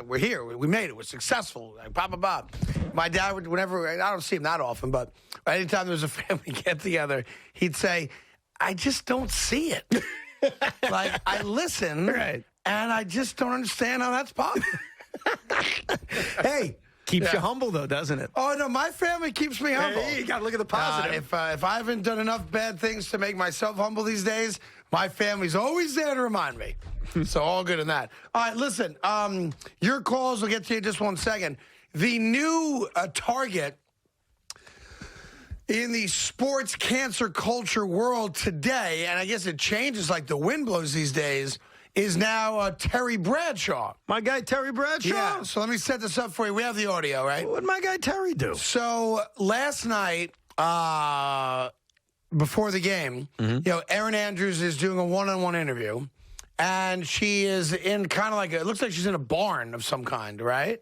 we're here. We made it. We're successful. Like, blah, blah, blah. My dad would, whenever, I don't see him that often, but anytime there was a family get-together, he'd say, I just don't see it. Like, I listen, Right. and I just don't understand how that's possible. Hey, keeps you humble, though, doesn't it? Oh, no, my family keeps me humble. Hey, you got to look at the positive. If I haven't done enough bad things to make myself humble these days, my family's always there to remind me. So all good in that. All right, listen, your calls, we'll get to you in just 1 second. The new target in the sports cancer culture world today, and I guess it changes like the wind blows these days, is now Terry Bradshaw. My guy Terry Bradshaw? Yeah, so let me set this up for you. We have the audio, right? What'd my guy Terry do? So last night, before the game, Erin Andrews is doing a one-on-one interview, and she is in kind of like it looks like she's in a barn of some kind, right?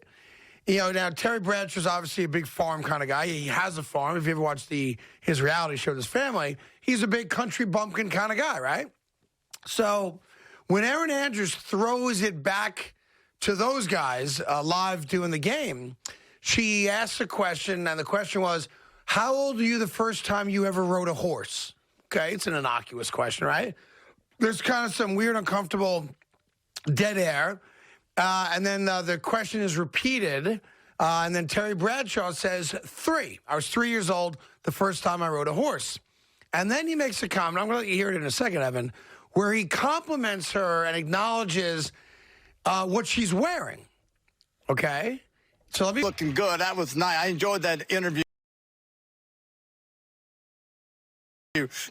Now Terry Bradshaw's obviously a big farm kind of guy. He has a farm. If you ever watched his reality show, his family, he's a big country bumpkin kind of guy, right? So when Erin Andrews throws it back to those guys live doing the game, she asked a question, and the question was, how old were you the first time you ever rode a horse? Okay, it's an innocuous question, right? There's kind of some weird, uncomfortable dead air. And then the question is repeated. And then Terry Bradshaw says, 3. I was 3 years old the first time I rode a horse. And then he makes a comment. I'm going to let you hear it in a second, Evan, where he compliments her and acknowledges what she's wearing. Okay? So let me... Looking good. That was nice. I enjoyed that interview.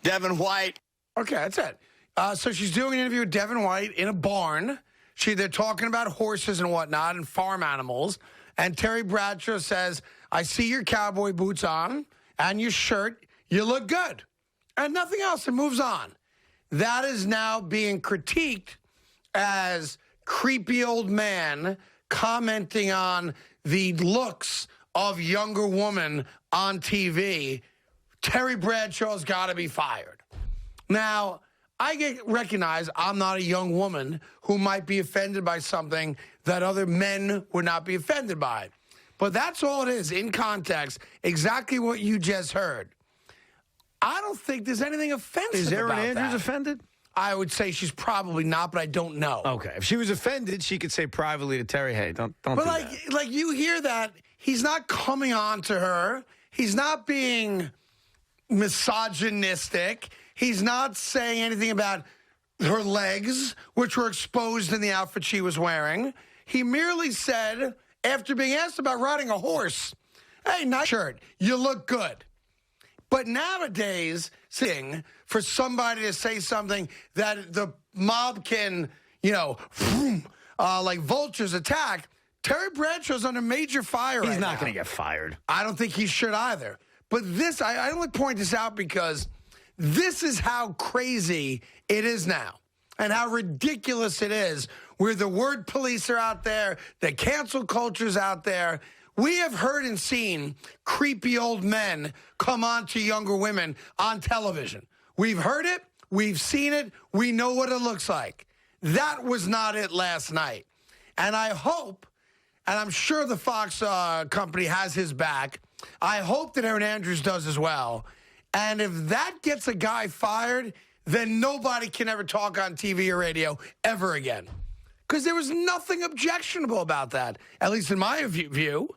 Devin White. Okay, that's it. So she's doing an interview with Devin White in a barn. They're talking about horses and whatnot and farm animals. And Terry Bradshaw says, I see your cowboy boots on and your shirt. You look good. And nothing else. It moves on. That is now being critiqued as creepy old man commenting on the looks of younger woman on TV. Terry Bradshaw's got to be fired. Now, I recognize I'm not a young woman who might be offended by something that other men would not be offended by. But that's all it is, in context, exactly what you just heard. I don't think there's anything offensive about that. Is Erin Andrews offended? I would say she's probably not, but I don't know. Okay. If she was offended, she could say privately to Terry, hey, don't do that. But like you hear that, he's not coming on to her. He's not being misogynistic. He's not saying anything about her legs, which were exposed in the outfit she was wearing. He merely said, after being asked about riding a horse, hey, nice shirt, you look good. But nowadays, for somebody to say something that the mob can, like vultures attack, Terry Bradshaw's under major fire right now. He's not going to get fired. I don't think he should either. But this, I only point this out because this is how crazy it is now and how ridiculous it is where the word police are out there, the cancel culture's out there. We have heard and seen creepy old men come on to younger women on television. We've heard it. We've seen it. We know what it looks like. That was not it last night. And I hope, and I'm sure the Fox company has his back, I hope that Erin Andrews does as well. And if that gets a guy fired, then nobody can ever talk on TV or radio ever again. Because there was nothing objectionable about that, at least in my view.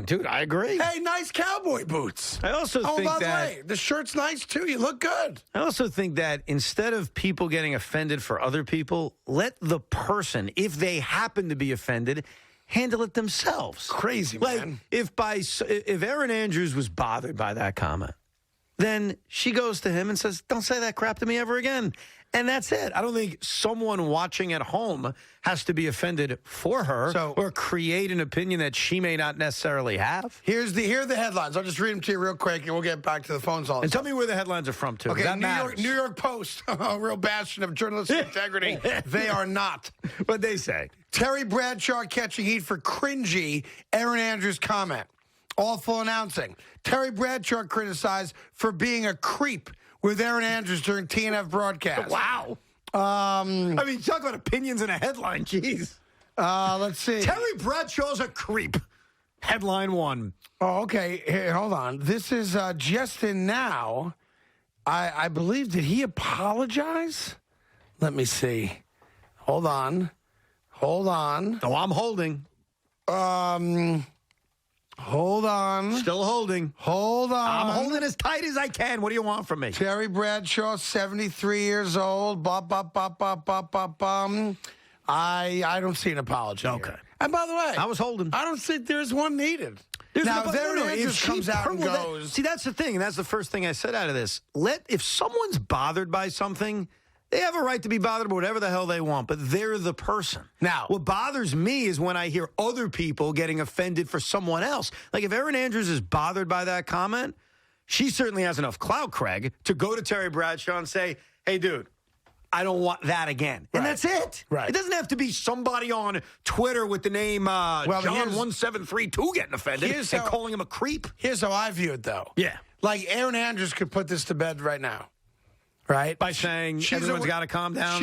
Dude, I agree. Hey, nice cowboy boots. I also think by the that... way, the shirt's nice, too. You look good. I also think that instead of people getting offended for other people, let the person, if they happen to be offended, handle it themselves. Crazy, man. If Erin Andrews was bothered by that comment, then she goes to him and says, don't say that crap to me ever again. And that's it. I don't think someone watching at home has to be offended for her or create an opinion that she may not necessarily have. Here are the headlines. I'll just read them to you real quick, and we'll get back to the phones all. And tell me where the headlines are from, too. Okay, that matters. New York Post, a real bastion of journalistic integrity. They are not. What they say. Terry Bradshaw catching heat for cringy Erin Andrews comment. Awful announcing. Terry Bradshaw criticized for being a creep with Erin Andrews during TNF broadcast. Wow. I mean, talk about opinions in a headline. Jeez. Let's see. Terry Bradshaw's a creep. Headline 1. Oh, okay. Here, hold on. This is just in now. I believe, did he apologize? Let me see. Hold on. Oh, I'm holding. Hold on. Still holding. Hold on. I'm holding as tight as I can. What do you want from me? Terry Bradshaw, 73 years old. I don't see an apology. Okay. Here. And by the way, I was holding. I don't think there's one needed. Now, if Aaron Andrews comes out and goes. See, that's the thing, and that's the first thing I said out of this. If someone's bothered by something, they have a right to be bothered by whatever the hell they want, but they're the person. Now, what bothers me is when I hear other people getting offended for someone else. Like, if Erin Andrews is bothered by that comment, she certainly has enough clout, Craig, to go to Terry Bradshaw and say, hey, dude, I don't want that again. And that's it. Right. It doesn't have to be somebody on Twitter with the name John1732 getting offended and calling him a creep. Here's how I view it, though. Yeah. Like, Erin Andrews could put this to bed right now. Right? By saying everyone's got to calm down.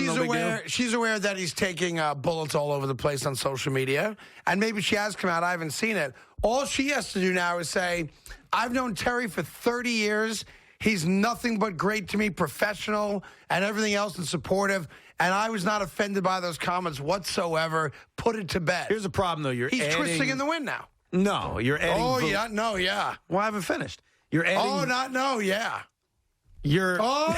She's aware that he's taking bullets all over the place on social media. And maybe she has come out. I haven't seen it. All she has to do now is say, I've known Terry for 30 years. He's nothing but great to me, professional and everything else, and supportive. And I was not offended by those comments whatsoever. Put it to bed. Here's the problem, though. He's twisting in the wind now. No, you're adding. Oh, yeah. No, yeah. Well, I haven't finished. You're adding. Oh, not no, yeah. You're. Oh.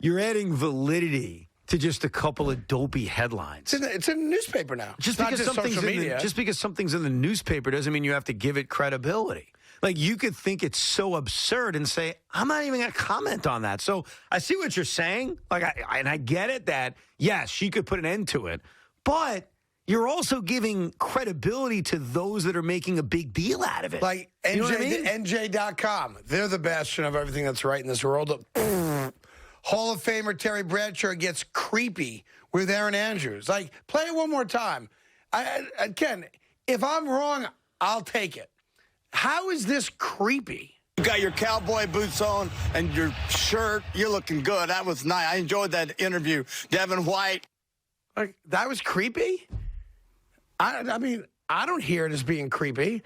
You're adding validity to just a couple of dopey headlines. It's in the newspaper now. Just because something's in the newspaper doesn't mean you have to give it credibility. Like, you could think it's so absurd and say, I'm not even going to comment on that. So I see what you're saying. Like, I get it that, yes, she could put an end to it. But you're also giving credibility to those that are making a big deal out of it. Like, you know what I mean? NJ.com. They're the bastion of everything that's right in this world. Hall of Famer Terry Bradshaw gets creepy with Erin Andrews. Like, play it one more time. Ken, if I'm wrong, I'll take it. How is this creepy? You got your cowboy boots on and your shirt. You're looking good. That was nice. I enjoyed that interview. Devin White. Like, that was creepy? I mean, I don't hear it as being creepy.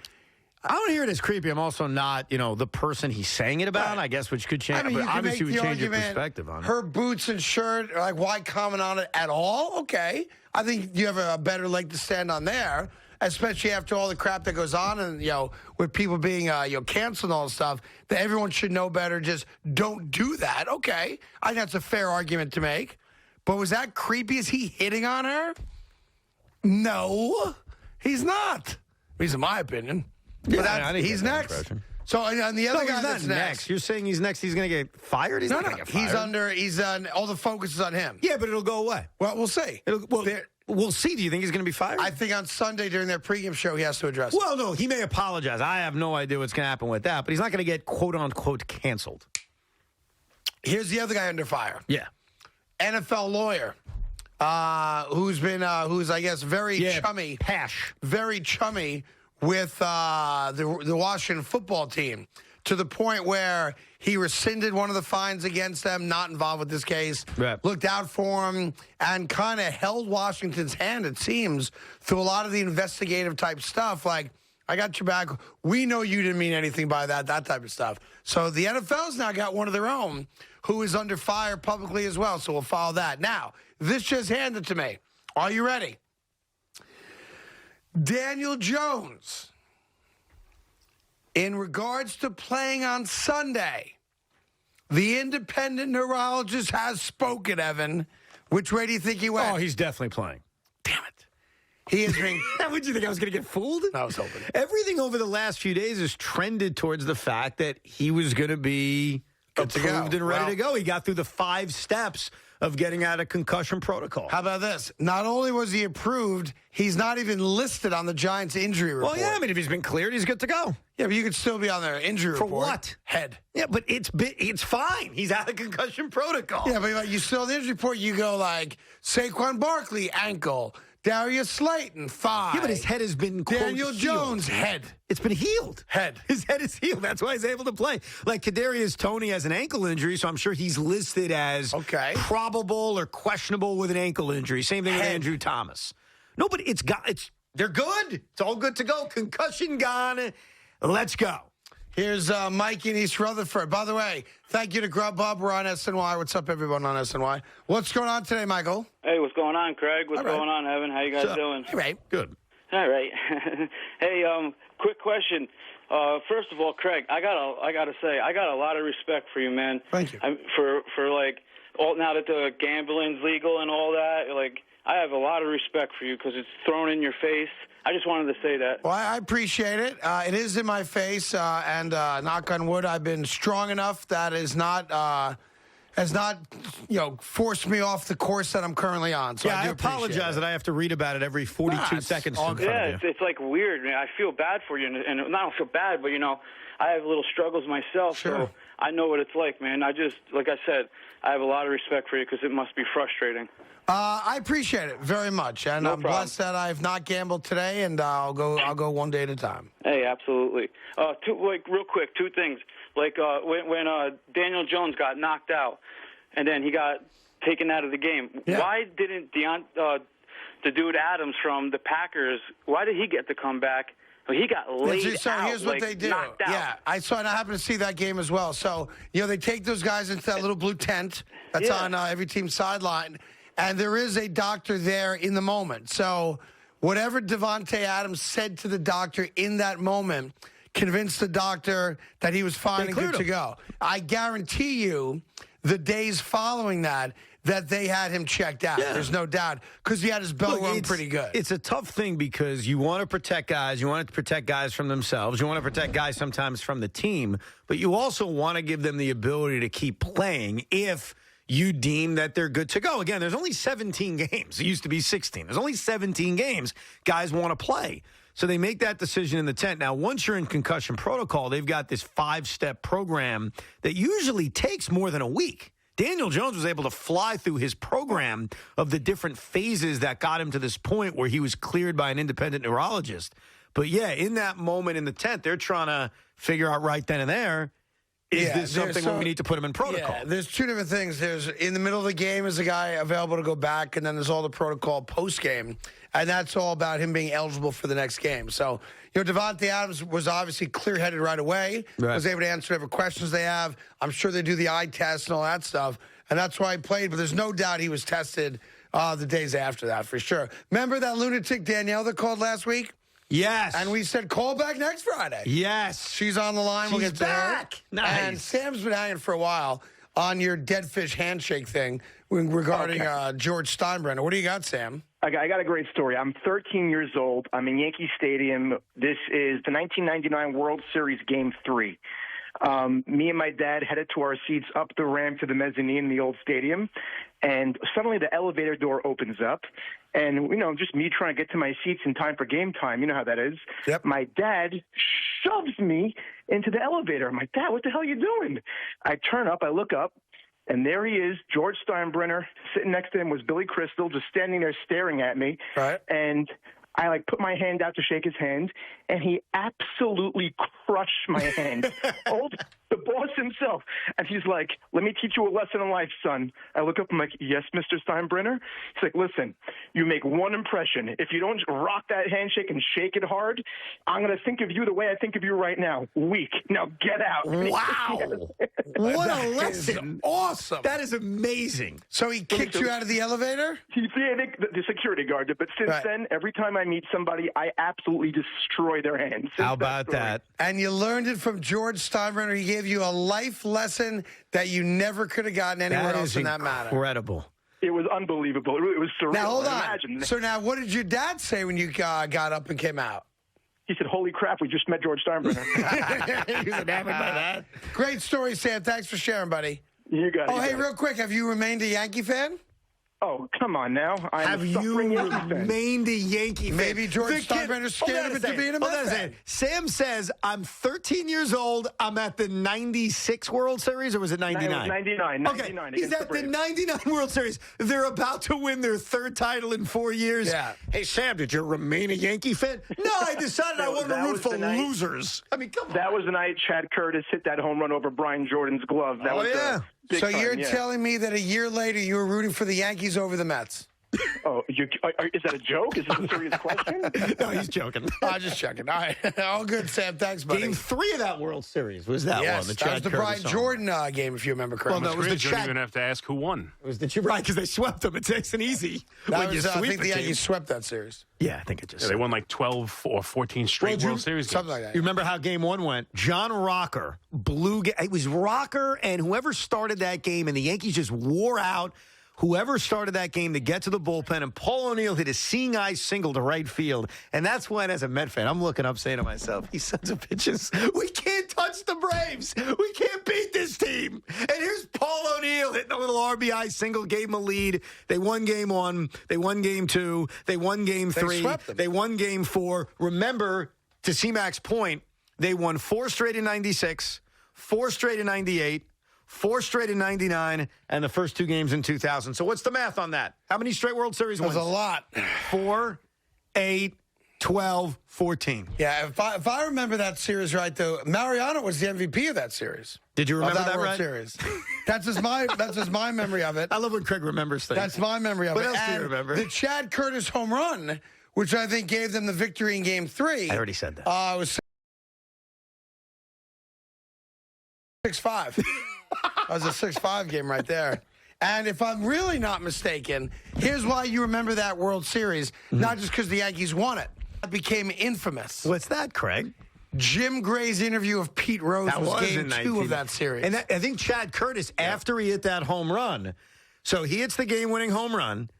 I don't hear it as creepy. I'm also not, the person he's saying it about, I guess, which could change. I mean, but obviously would change your perspective on it. Her boots and shirt, like, why comment on it at all? Okay. I think you have a better leg to stand on there, especially after all the crap that goes on and, with people being, canceled and all this stuff, that everyone should know better. Just don't do that. Okay. I think that's a fair argument to make. But was that creepy? Is he hitting on her? No, he's not. At least in my opinion. Yeah, he's next. So, and the other guy that's next. You're saying he's next. He's going to get fired? He's not going to get fired. He's on, all the focus is on him. Yeah, but it'll go away. Well, we'll see. We'll see. Do you think he's going to be fired? I think on Sunday during their pregame show, he has to address it. Well, no, he may apologize. I have no idea what's going to happen with that, but he's not going to get quote-unquote canceled. Here's the other guy under fire. Yeah. NFL lawyer. Who's I guess very chummy, very chummy with the Washington football team, to the point where he rescinded one of the fines against them, not involved with this case, looked out for him, and kind of held Washington's hand, it seems, through a lot of the investigative type stuff. Like, I got your back. We know you didn't mean anything by that type of stuff. So the NFL's now got one of their own who is under fire publicly as well. So we'll follow that. Now, this just handed to me. Are you ready? Daniel Jones, in regards to playing on Sunday, the independent neurologist has spoken, Evan. Which way do you think he went? Oh, he's definitely playing. Damn it. He is being... Would you think I was going to get fooled? I was hoping. Everything over the last few days has trended towards the fact that he was going to be approved and ready to go. He got through the 5 steps of getting out of concussion protocol. How about this? Not only was he approved, he's not even listed on the Giants injury report. Well, yeah, I mean, if he's been cleared, he's good to go. Yeah, but you could still be on their injury report. For what? Head. Yeah, but it's fine. He's out of concussion protocol. Yeah, but you still on the injury report, you go like Saquon Barkley, ankle. Darius Slayton, 5. Yeah, but his head has been, quote, Daniel healed. Jones, head. It's been healed. Head. His head is healed. That's why he's able to play. Like, Kadarius Toney has an ankle injury, so I'm sure he's listed as probable or questionable with an ankle injury. Same thing with Andrew Thomas. No, but they're good. It's all good to go. Concussion gone. Let's go. Here's Mike in East Rutherford. By the way, thank you to Grubhub. We're on SNY. What's up, everyone on SNY? What's going on today, Michael? Hey, what's going on, Craig? What's going on, Evan? How you guys doing? All right. Good. All right. Hey, quick question. First of all, Craig, I gotta say, I got a lot of respect for you, man. Thank you. For like, now that the gambling's legal and all that, like, I have a lot of respect for you because it's thrown in your face. I just wanted to say that. Well, I appreciate it. It is in my face, and knock on wood, I've been strong enough that has not, forced me off the course that I'm currently on. So yeah, I do apologize that I have to read about it every 42 seconds. It's like weird, man. I feel bad for you, and I don't feel bad, but I have little struggles myself, so I know what it's like, man. Like I said, I have a lot of respect for you because it must be frustrating. I appreciate it very much, and I'm blessed that I've not gambled today, and I'll go one day at a time. Hey, absolutely. Real quick, 2 things. Like when Daniel Jones got knocked out, and then he got taken out of the game. Yeah. Why didn't the dude Adams from the Packers? Why did he get to come back? He got laid out. So here's what they do. Yeah, I happened to see that game as well. So they take those guys into that little blue tent that's on every team's sideline. And there is a doctor there in the moment. So whatever Davante Adams said to the doctor in that moment convinced the doctor that he was fine and good to go. I guarantee you the days following that they had him checked out. Yeah. There's no doubt. Because he had his bell rung pretty good. It's a tough thing because you want to protect guys. You want to protect guys from themselves. You want to protect guys sometimes from the team. But you also want to give them the ability to keep playing if you deem that they're good to go. Again, there's only 17 games. It used to be 16. There's only 17 games guys want to play. So they make that decision in the tent. Now, once you're in concussion protocol, they've got this 5-step program that usually takes more than a week. Daniel Jones was able to fly through his program of the different phases that got him to this point where he was cleared by an independent neurologist. But, yeah, in that moment in the tent, they're trying to figure out right then and there, is this something where we need to put him in protocol? Yeah, there's 2 different things. There's in the middle of the game is a guy available to go back, and then there's all the protocol post-game, and that's all about him being eligible for the next game. So, Davante Adams was obviously clear-headed right away, was able to answer whatever questions they have. I'm sure they do the eye test and all that stuff, and that's why he played, but there's no doubt he was tested the days after that, for sure. Remember that lunatic Danielle that called last week? Yes. And we said, call back next Friday. Yes. She's on the line. We'll get back. Nice. And Sam's been hanging for a while on your dead fish handshake thing regarding George Steinbrenner. What do you got, Sam? I got a great story. I'm 13 years old. I'm in Yankee Stadium. This is the 1999 World Series Game 3. Me and my dad headed to our seats up the ramp to the mezzanine in the old stadium, and suddenly the elevator door opens up, and, just me trying to get to my seats in time for game time. You know how that is. Yep. My dad shoves me into the elevator. I'm like, Dad, what the hell are you doing? I turn up, I look up, and there he is, George Steinbrenner. Sitting next to him was Billy Crystal, just standing there staring at me. Right. And I put my hand out to shake his hand, and he absolutely crushed my hand. The boss himself. And he's like, let me teach you a lesson in life, son. I look up, I'm like, yes, Mr. Steinbrenner? He's like, listen, you make one impression. If you don't rock that handshake and shake it hard, I'm going to think of you the way I think of you right now. Weak. Now get out. Wow. What a lesson. Awesome. That is amazing. So he kicked you out of the elevator? The security guard did. But since then, every time I meet somebody, I absolutely destroy their hands. How about that? And you learned it from George Steinbrenner. He gave you a life lesson that you never could have gotten anywhere else in that matter. Incredible. It was unbelievable. It was surreal. Now, hold on. Imagine. So now, what did your dad say when you got up and came out? He said, holy crap, we just met George Steinbrenner. He was enamored by that. Great story, Sam. Thanks for sharing, buddy. You got it. Oh, hey, real quick, have you remained a Yankee fan? Oh, come on now. Have you remained a Yankee fan? Maybe George Steinbrenner scared him into being a Mets fan. Sam says, I'm 13 years old. I'm at the 96 World Series, or was it 99? It was 99. Okay, he's at the 99 World Series. They're about to win their third title in 4 years. Yeah. Hey, Sam, did you remain a Yankee fan? No, I decided I wanted to root for losers. I mean, come on. That was the night Chad Curtis hit that home run over Brian Jordan's glove. That was big So time, you're telling me that a year later you were rooting for the Yankees over the Mets? Oh, is that a joke? Is this a serious question? No, he's joking. I'm just checking. All right. All good, Sam. Thanks, buddy. Game 3 of that World Series was that one. That was the Brian Jordan game, if you remember correctly. Well, no, it was the You don't even have to ask who won. It was the right, because they swept them. It's nice and easy. I think the Yankees swept that series. Yeah, I think it just. Yeah, they won like 12 or 14 straight World Series games. Something like that. You remember how Game 1 went? John Rocker blew. It was Rocker and whoever started that game, and the Yankees just wore out whoever started that game to get to the bullpen, and Paul O'Neill hit a seeing eye single to right field. And that's when, as a Met fan, I'm looking up saying to myself, these sons of bitches, we can't touch the Braves. We can't beat this team. And here's Paul O'Neill hitting a little RBI single, gave them a lead. They won Game 1. They won Game 2. They won Game 3. They won Game 4. Remember, to C-Mac's point, they won 4 straight in 96, 4 straight in 98, 4 straight in 99, and the first 2 games in 2000. So what's the math on that? How many straight World Series wins? That's a lot. 4, 8, 12, 14. Yeah, if I remember that series right, though, Mariano was the MVP of that series. Did you remember that World right? Series. That's just my memory of it. I love when Craig remembers things. That's my memory of it. What else do you remember? The Chad Curtis home run, which I think gave them the victory in Game 3. I already said that. It was 6-5. That was a 6-5 game right there. And if I'm really not mistaken, here's why you remember that World Series, not just because the Yankees won it. It became infamous. What's that, Craig? Jim Gray's interview of Pete Rose was Game 2 of that series. And I think Chad Curtis, after he hit that home run, so he hits the game-winning home run,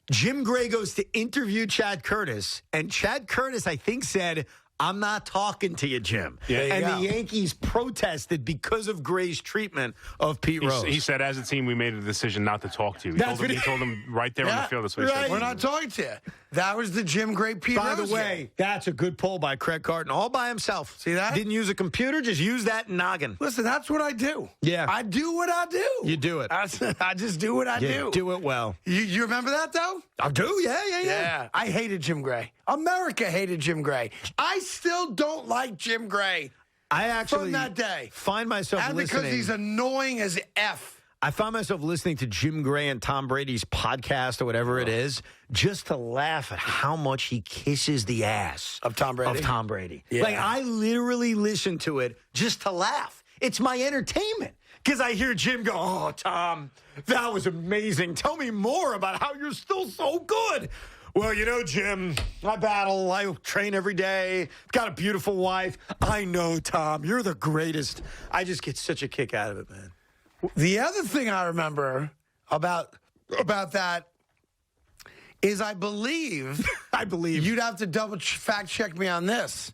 Jim Gray goes to interview Chad Curtis, and Chad Curtis, I think, said, I'm not talking to you, Jim. Yeah, and the Yankees protested because of Gray's treatment of Pete Rose. He said, as a team, we made a decision not to talk to you. He told him right there on the field. That's what he said. We're not talking to you. That was the Jim Gray Pete Rose. By the way, that's a good poll by Craig Carton, all by himself. See that? Didn't use a computer, just use that noggin. Listen, that's what I do. Yeah. I do what I do. You do it. I just do what I do. Do it well. You remember that, though? I do, yeah. I hated Jim Gray. America hated Jim Gray. I still don't like Jim Gray. I actually from that day find myself and listening. because he's annoying as F. I found myself listening to Jim Gray and Tom Brady's podcast or whatever it is, just to laugh at how much he kisses the ass of Tom Brady. Yeah. Like, I literally listen to it just to laugh. It's my entertainment. Because I hear Jim go, oh, Tom, that was amazing. Tell me more about how you're still so good. Well, you know, Jim, I battle. I train every day. Got a beautiful wife. I know, Tom, you're the greatest. I just get such a kick out of it, man. The other thing I remember about that is I believe you'd have to double fact check me on this.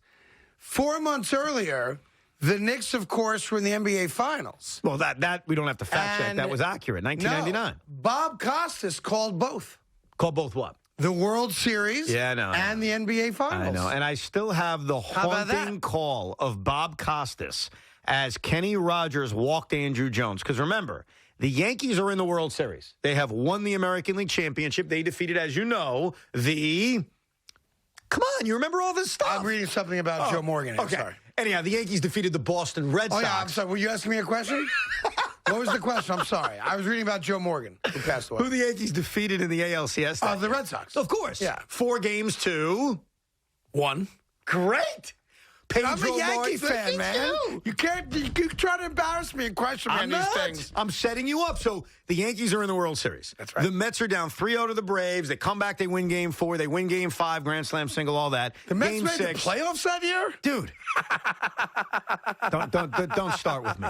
4 months earlier, the Knicks, of course, were in the NBA Finals. Well, that we don't have to fact check. That was accurate. 1999. No, Bob Costas called both. Called both what? The World Series and the NBA Finals. I know. And I still have the haunting call of Bob Costas as Kenny Rogers walked Andrew Jones. Because remember, the Yankees are in the World Series. They have won the American League Championship. They defeated, as you know, the... Come on, you remember all this stuff. I'm reading something about Joe Morgan here. Okay. Sorry. Anyhow, the Yankees defeated the Boston Red Sox. Oh, yeah, I'm sorry. Were you asking me a question? What was the question? I'm sorry. I was reading about Joe Morgan, who passed away. Who the Yankees defeated in the ALCS? The Red Sox. Of course. Yeah. 4 games to 1. Great. Pedro I'm a Yankee fan, man. Too. You can't. You try to embarrass me and question me on these things. I'm setting you up. So the Yankees are in the World Series. That's right. The Mets are down 3-0 to the Braves. They come back. They win Game 4. They win Game 5. Grand Slam single. All that. The Mets Game made 6. the playoffs that year, dude. don't start with me.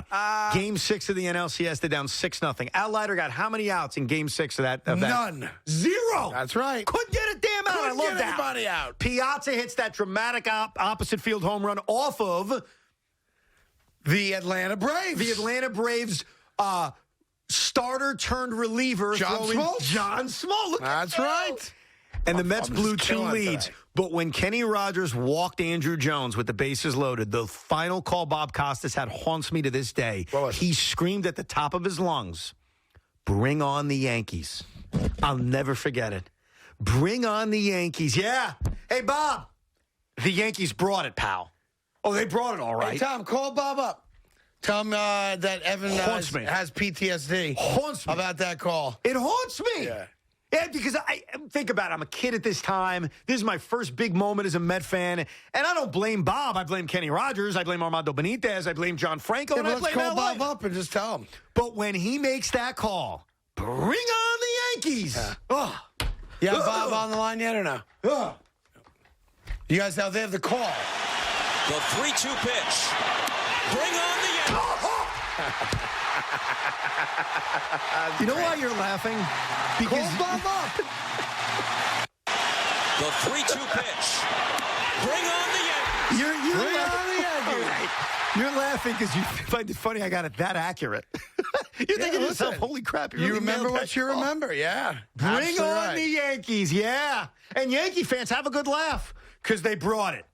Game 6 of the NLCS. They're down 6-0. Al Leiter got how many outs in Game 6 of that? None. 0. That's right. Couldn't get a damn out. I love that. Anybody out. Piazza hits that dramatic opposite field home run off of the Atlanta Braves. The Atlanta Braves starter turned reliever. John Smoltz. John Smoltz. Look That's at right. And the Mets I'm blew just 2 killing leads. today. But when Kenny Rogers walked Andrew Jones with the bases loaded, the final call Bob Costas had haunts me to this day. What was it? He screamed at the top of his lungs, "Bring on the Yankees." I'll never forget it. Bring on the Yankees. Yeah. Hey, Bob. The Yankees brought it, pal. Oh, they brought it all right. Hey, Tom, call Bob up. Tell him that Evan Haunts me. has PTSD. Haunts me. About that call. It haunts me. Yeah. Yeah, because I think about it. I'm a kid at this time. This is my first big moment as a Met fan. And I don't blame Bob. I blame Kenny Rogers. I blame Armando Benitez. I blame John Franco. Yeah, and I but let's blame call LA. Bob up and just tell him. But when he makes that call, bring on the Yankees. Oh. You have Bob on the line yet or no? Oh. You guys know they have the call. The 3-2 pitch. Bring on the Yankees. You know why you're laughing? Because Call Bob up. The 3-2 pitch. Bring on the Yankees. you're Bring laughing. on the Yankees. You're laughing because you find it funny I got it that accurate. You're thinking to yourself, listen. holy crap. You really remember nailed what that you call. remember, yeah. Bring Absolutely on right. the Yankees, yeah. And Yankee fans have a good laugh because they brought it.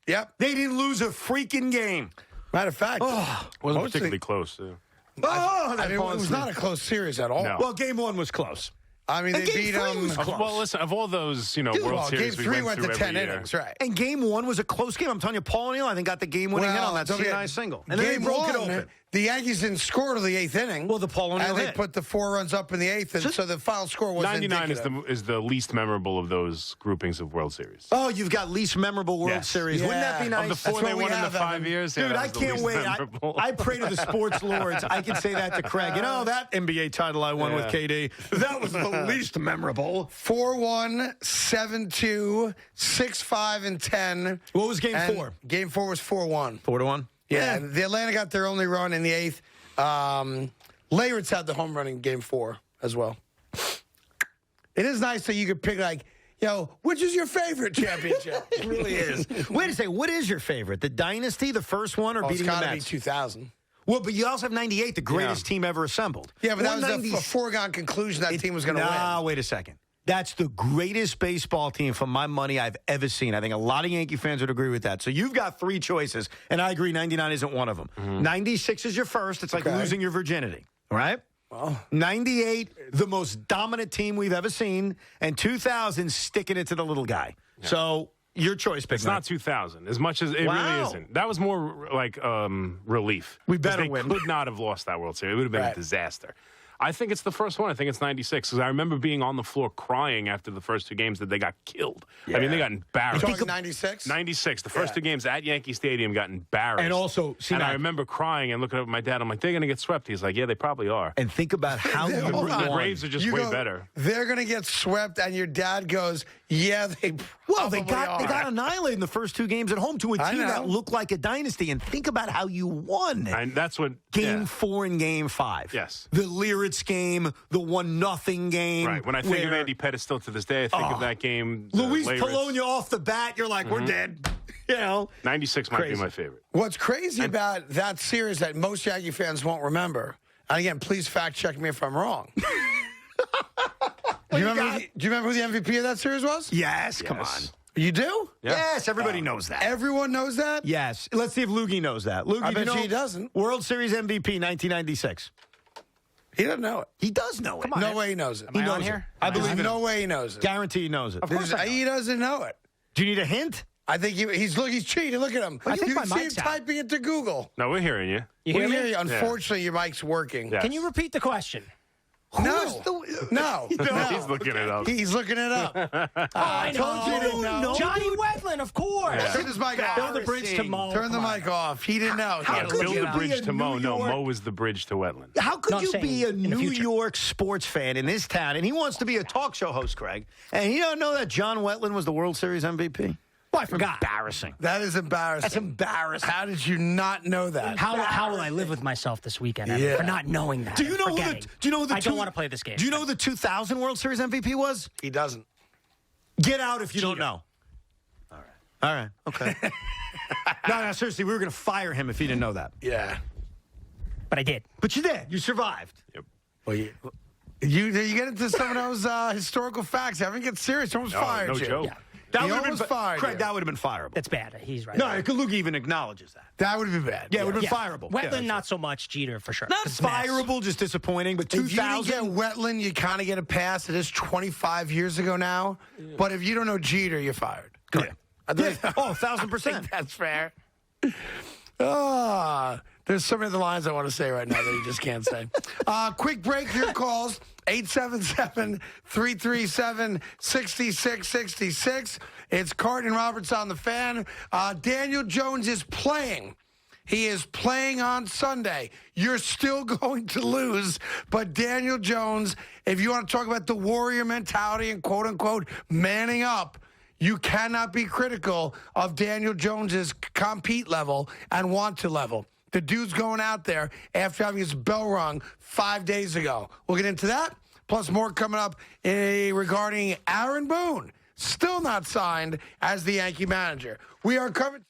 Yep. They didn't lose a freaking game. Matter of fact. Wasn't Mostly- particularly close, too. Oh, I mean, it was not a close series at all. No. Well, game 1 was close. I mean, And they game beat 3 them. was close. Well, listen, of all those, World Well, game Series we 3 went went through to 10 every year. innings, right? And game 1 was a close game. I'm telling you, Paul O'Neill, I think, got the game-winning hit on that don't forget, C9 single. And then they game broke it one, open. The Yankees didn't score till the 8th inning. Well, the Paul O'Neill and they hit. put the 4 runs up in the 8th, and so the final score was 99 indicative. is the least memorable of those groupings of World Series. Oh, you've got least memorable World Yes. Series. Wouldn't that be Yeah. nice? Of the 4 That's they what we won in the have, 5 Evan. years, Dude, that I was the can't least wait. memorable. I pray to the sports lords. I can say that to Craig. You know, that NBA title I won with KD, that was the least memorable. 4-1, 7-2, 6-5, and 10. What was game And 4? Game 4 was 4-1. 4-1? Yeah, and the Atlanta got their only run in the 8th. Leyritz had the home run in game 4 as well. It is nice that you could pick, like, which is your favorite championship? It really is. Wait a second. What is your favorite? The Dynasty, the first one, or It's beating the got to be Mets? 2000. Well, but you also have 98, the greatest team ever assembled. Yeah, but that was 190 a foregone conclusion that team was going to Nah, win. wait a second. That's the greatest baseball team for my money I've ever seen. I think a lot of Yankee fans would agree with that. So you've got 3 choices, and I agree 99 isn't one of them. 96 is your first. It's like Okay. losing your virginity, all right? Well, 98, the most dominant team we've ever seen, and 2000, sticking it to the little guy. So your choice, Big It's Mac. not 2000, as much as it Wow. really isn't. That was more like relief. We 'Cause better they win. could not have lost that World Series. It would have been Right. a disaster. I think it's the first one. I think it's 96 because I remember being on the floor crying after the first 2 games that they got killed. I mean, they got you embarrassed. talking 96? 96. The first 2 games at Yankee Stadium got embarrassed. And also, see, and I Mac- remember crying and looking up at my dad. I'm like, they're going to get swept. He's like, yeah, they probably are. And think about how you Hold on. The won. Braves are just You way go, better. They're going to get swept, and your dad goes, yeah, they probably Well, they got are. annihilated in the first 2 games at home to a I team that know. looked like a dynasty. And think about how you won. And that's what Game yeah. 4 and Game 5. Yes. The Leyritz game, the 1-0 game. Right. When I think of where Andy Pettis still to this day, I think of that game. the Luis Leyritz. Polonia off the bat, you're like, we're dead. 96 might Crazy. be my favorite. What's crazy about that series that most Yankee fans won't remember, and again, please fact check me if I'm wrong. Do you remember who the MVP of that series was? Yes, come on. Yes. You do? Yes, everybody knows that. Everyone knows that? Yes. Let's see if Loogie knows that. Loogie, I do you bet know he doesn't. World Series MVP 1996. He doesn't know it. He does know it. No way he knows it. He knows here? it. I believe There's it. no way he knows it. Guarantee he knows it. He doesn't know it. Do you need a hint? I think he's cheating. Look at him. I think you my can see him mic's out. typing it to Google. No, we're hearing you. You We hear hear me? you. Unfortunately, your mic's working. Yes. Can you repeat the question? No. No. He's looking it up. He's looking it up. I told you he didn't know. Johnny Wetland, of course. Turn this mic off. Build the bridge to Mo. Turn the Come on. mic off. He didn't know. He How had to could look Build it the up. be bridge a to Mo. New No, York- Mo is the bridge to Wetland. How could No, I'm you saying be a in the New future. York sports fan in this town, and he wants to be a talk show host, Craig, and he don't know that John Wetland was the World Series MVP? Oh, I forgot. Embarrassing. That is embarrassing. That's embarrassing. How did you not know that? How will I live with myself this weekend Evan, Yeah. for not knowing that? Do you and know who forgetting? the I don't want to play this game. Do you know who the 2000 World Series MVP was? He doesn't. Get out if you don't Jeter. know. All right. Okay. no, seriously, we were going to fire him if he didn't know that. Yeah. But I did. But you did. You survived. Yep. Well, you get into some of those historical facts. Everyone gets serious. Someone's fired no you. joke. Yeah. That He would have almost been fired Craig, you. that would have been fireable. That's bad. He's right. No, Luke even acknowledges that. That would have been bad. Yeah, it would have been fireable. Wetland, Yeah, not so much. Jeter, for sure. not It's a mess. fireable, just disappointing. But If you didn't 2000. get Wetland, you kind of get a pass. It is 25 years ago now. But if you don't know Jeter, you're fired. Yeah. I think- Yeah. Oh, I 1,000%. think that's fair. There's so many other lines I want to say right now that you just can't say. Quick break. Your calls, 877-337-6666. It's Carton Roberts on the Fan. Daniel Jones is playing. He is playing on Sunday. You're still going to lose, but Daniel Jones, if you want to talk about the warrior mentality and quote-unquote manning up, you cannot be critical of Daniel Jones's compete level and want to level. The dude's going out there after having his bell rung 5 days ago. We'll get into that, plus more coming up regarding Aaron Boone, still not signed as the Yankee manager. We are coming.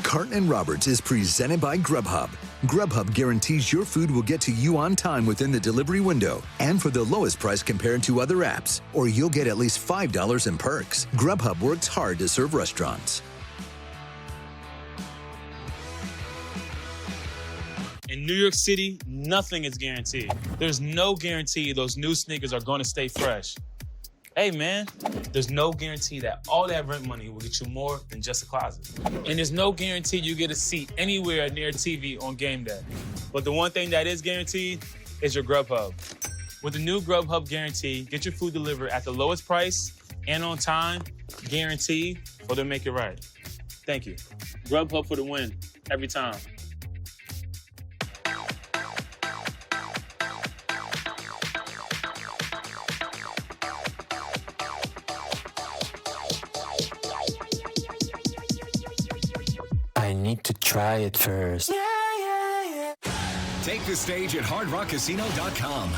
Carton Roberts is presented by Grubhub. Grubhub guarantees your food will get to you on time within the delivery window and for the lowest price compared to other apps, or you'll get at least $5 in perks. Grubhub works hard to serve restaurants. In New York City, nothing is guaranteed. There's no guarantee those new sneakers are going to stay fresh. Hey, man, there's no guarantee that all that rent money will get you more than just a closet. And there's no guarantee you get a seat anywhere near a TV on game day. But the one thing that is guaranteed is your Grubhub. With the new Grubhub guarantee, get your food delivered at the lowest price and on time, guaranteed, or they'll make it right. Thank you. Grubhub for the win, every time. I need to try it first. Take the stage at hardrockcasino.com.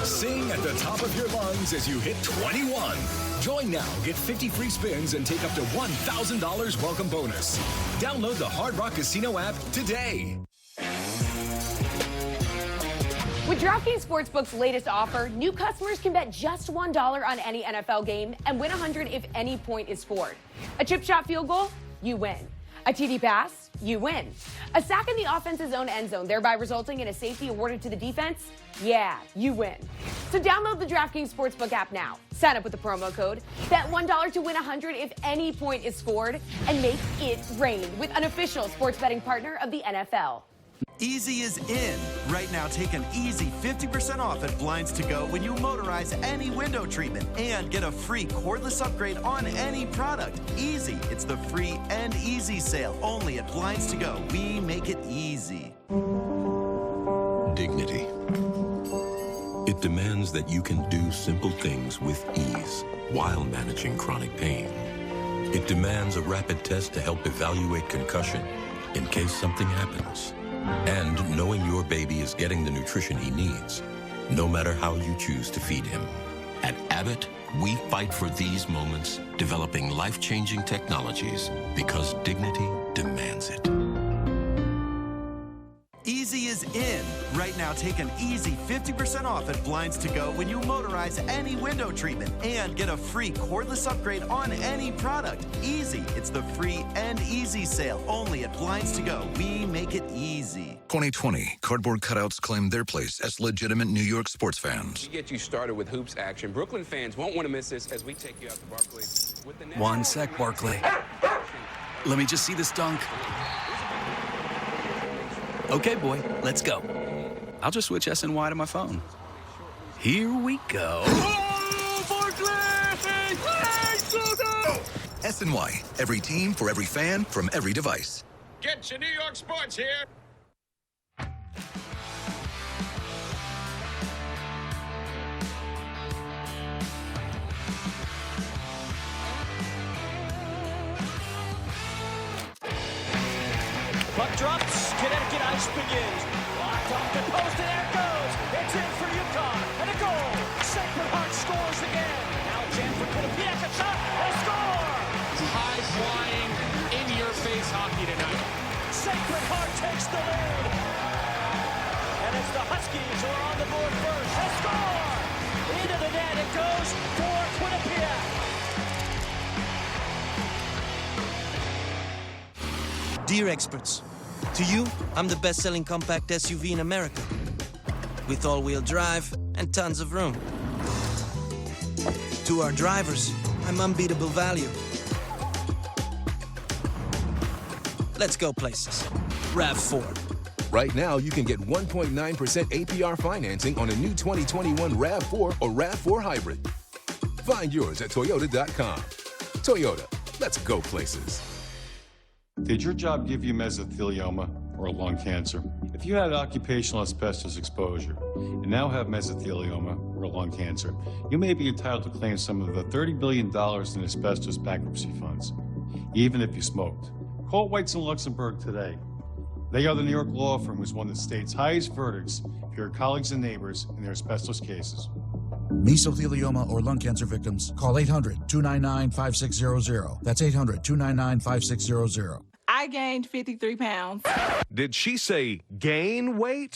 Sing at the top of your lungs as you hit 21. Join now, get 50 free spins, and take up to $1,000 welcome bonus. Download the Hard Rock Casino app today. With DraftKings Sportsbook's latest offer, new customers can bet just $1 on any NFL game and win $100 if any point is scored. A chip shot field goal? You win. A TD pass? You win. A sack in the offense's own end zone, thereby resulting in a safety awarded to the defense? Yeah, you win. So download the DraftKings Sportsbook app now. Sign up with the promo code. Bet $1 to win $100 if any point is scored. And make it rain with an official sports betting partner of the NFL. Easy is in. Right now, take an easy 50% off at Blinds to Go when you motorize any window treatment and get a free cordless upgrade on any product. Easy. It's the free and easy sale only at Blinds to Go. We make it easy. Dignity. It demands that you can do simple things with ease while managing chronic pain. It demands a rapid test to help evaluate concussion in case something happens. And knowing your baby is getting the nutrition he needs, no matter how you choose to feed him. At Abbott, we fight for these moments, developing life-changing technologies because dignity demands it. Easy is in. Right now, take an easy 50% off at Blinds to Go when you motorize any window treatment and get a free cordless upgrade on any product. Easy. It's the free and easy sale only at Blinds to Go. We make it easy. 2020, cardboard cutouts claim their place as legitimate New York sports fans. To get you started with hoops action, Brooklyn fans won't want to miss this as we take you out to Barclays. With the One sec, Barkley. Let me just see this dunk. Okay, boy, let's go. I'll just switch SNY to my phone. Here we go. SNY, every team for every fan from every device. Get your New York sports here. Puck drops, Connecticut ice begins. Locked off the post, and there it goes. It's in for Utah, and a goal. Sacred Heart scores again. Now jam for Quinnipiac, a shot, and a score. High-flying, in-your-face hockey tonight. Sacred Heart takes the lead. And it's the Huskies Huskies are on the board first. They score! Into the net it goes for Quinnipiac. Dear experts, to you, I'm the best-selling compact SUV in America, with all-wheel drive and tons of room. To our drivers, I'm unbeatable value. Let's go places. RAV4. Right now, you can get 1.9% APR financing on a new 2021 RAV4 or RAV4 Hybrid. Find yours at Toyota.com. Toyota, let's go places. Did your job give you mesothelioma or lung cancer? If you had occupational asbestos exposure and now have mesothelioma or lung cancer, you may be entitled to claim some of the $30 billion in asbestos bankruptcy funds, even if you smoked. Call Whites and Luxembourg today. They are the New York law firm who's won the state's highest verdicts for your colleagues and neighbors in their asbestos cases. Mesothelioma or lung cancer victims, call 800-299-5600. That's 800-299-5600. I gained 53 pounds. Did she say gain weight?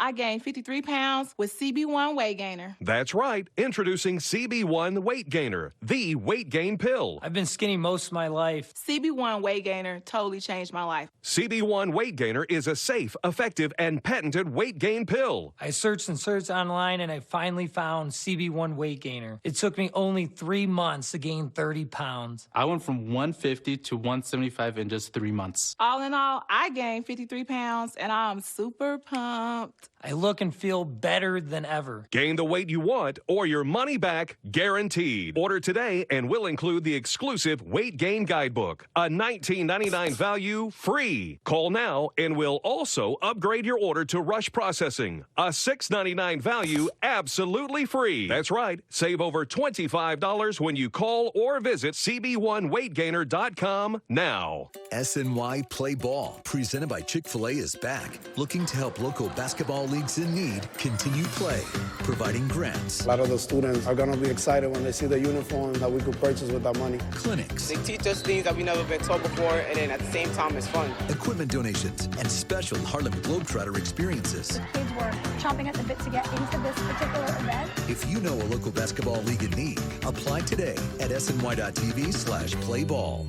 I gained 53 pounds with CB1 Weight Gainer. That's right. Introducing CB1 Weight Gainer, the weight gain pill. I've been skinny most of my life. CB1 Weight Gainer totally changed my life. CB1 Weight Gainer is a safe, effective, and patented weight gain pill. I searched and searched online, and I finally found CB1 Weight Gainer. It took me only 3 months to gain 30 pounds. I went from 150 to 175 in just 3 months. All in all, I gained 53 pounds, and I'm super pumped. I look and feel better than ever. Gain the weight you want or your money back guaranteed. Order today and we'll include the exclusive Weight Gain Guidebook, a $19.99 value free. Call now and we'll also upgrade your order to rush processing, a $6.99 value absolutely free. That's right. Save over $25 when you call or visit CB1WeightGainer.com now. SNY Play Ball, presented by Chick-fil-A, is back, looking to help local basketball leagues in need continue play, providing grants. A lot of the students are going to be excited when they see the uniform that we could purchase with our money. Clinics. They teach us things that we never been taught before, and then at the same time, it's fun. Equipment donations and special Harlem Globetrotter experiences. Kids were chomping at the bit to get into this particular event. If you know a local basketball league in need, apply today at sny.tv/playball.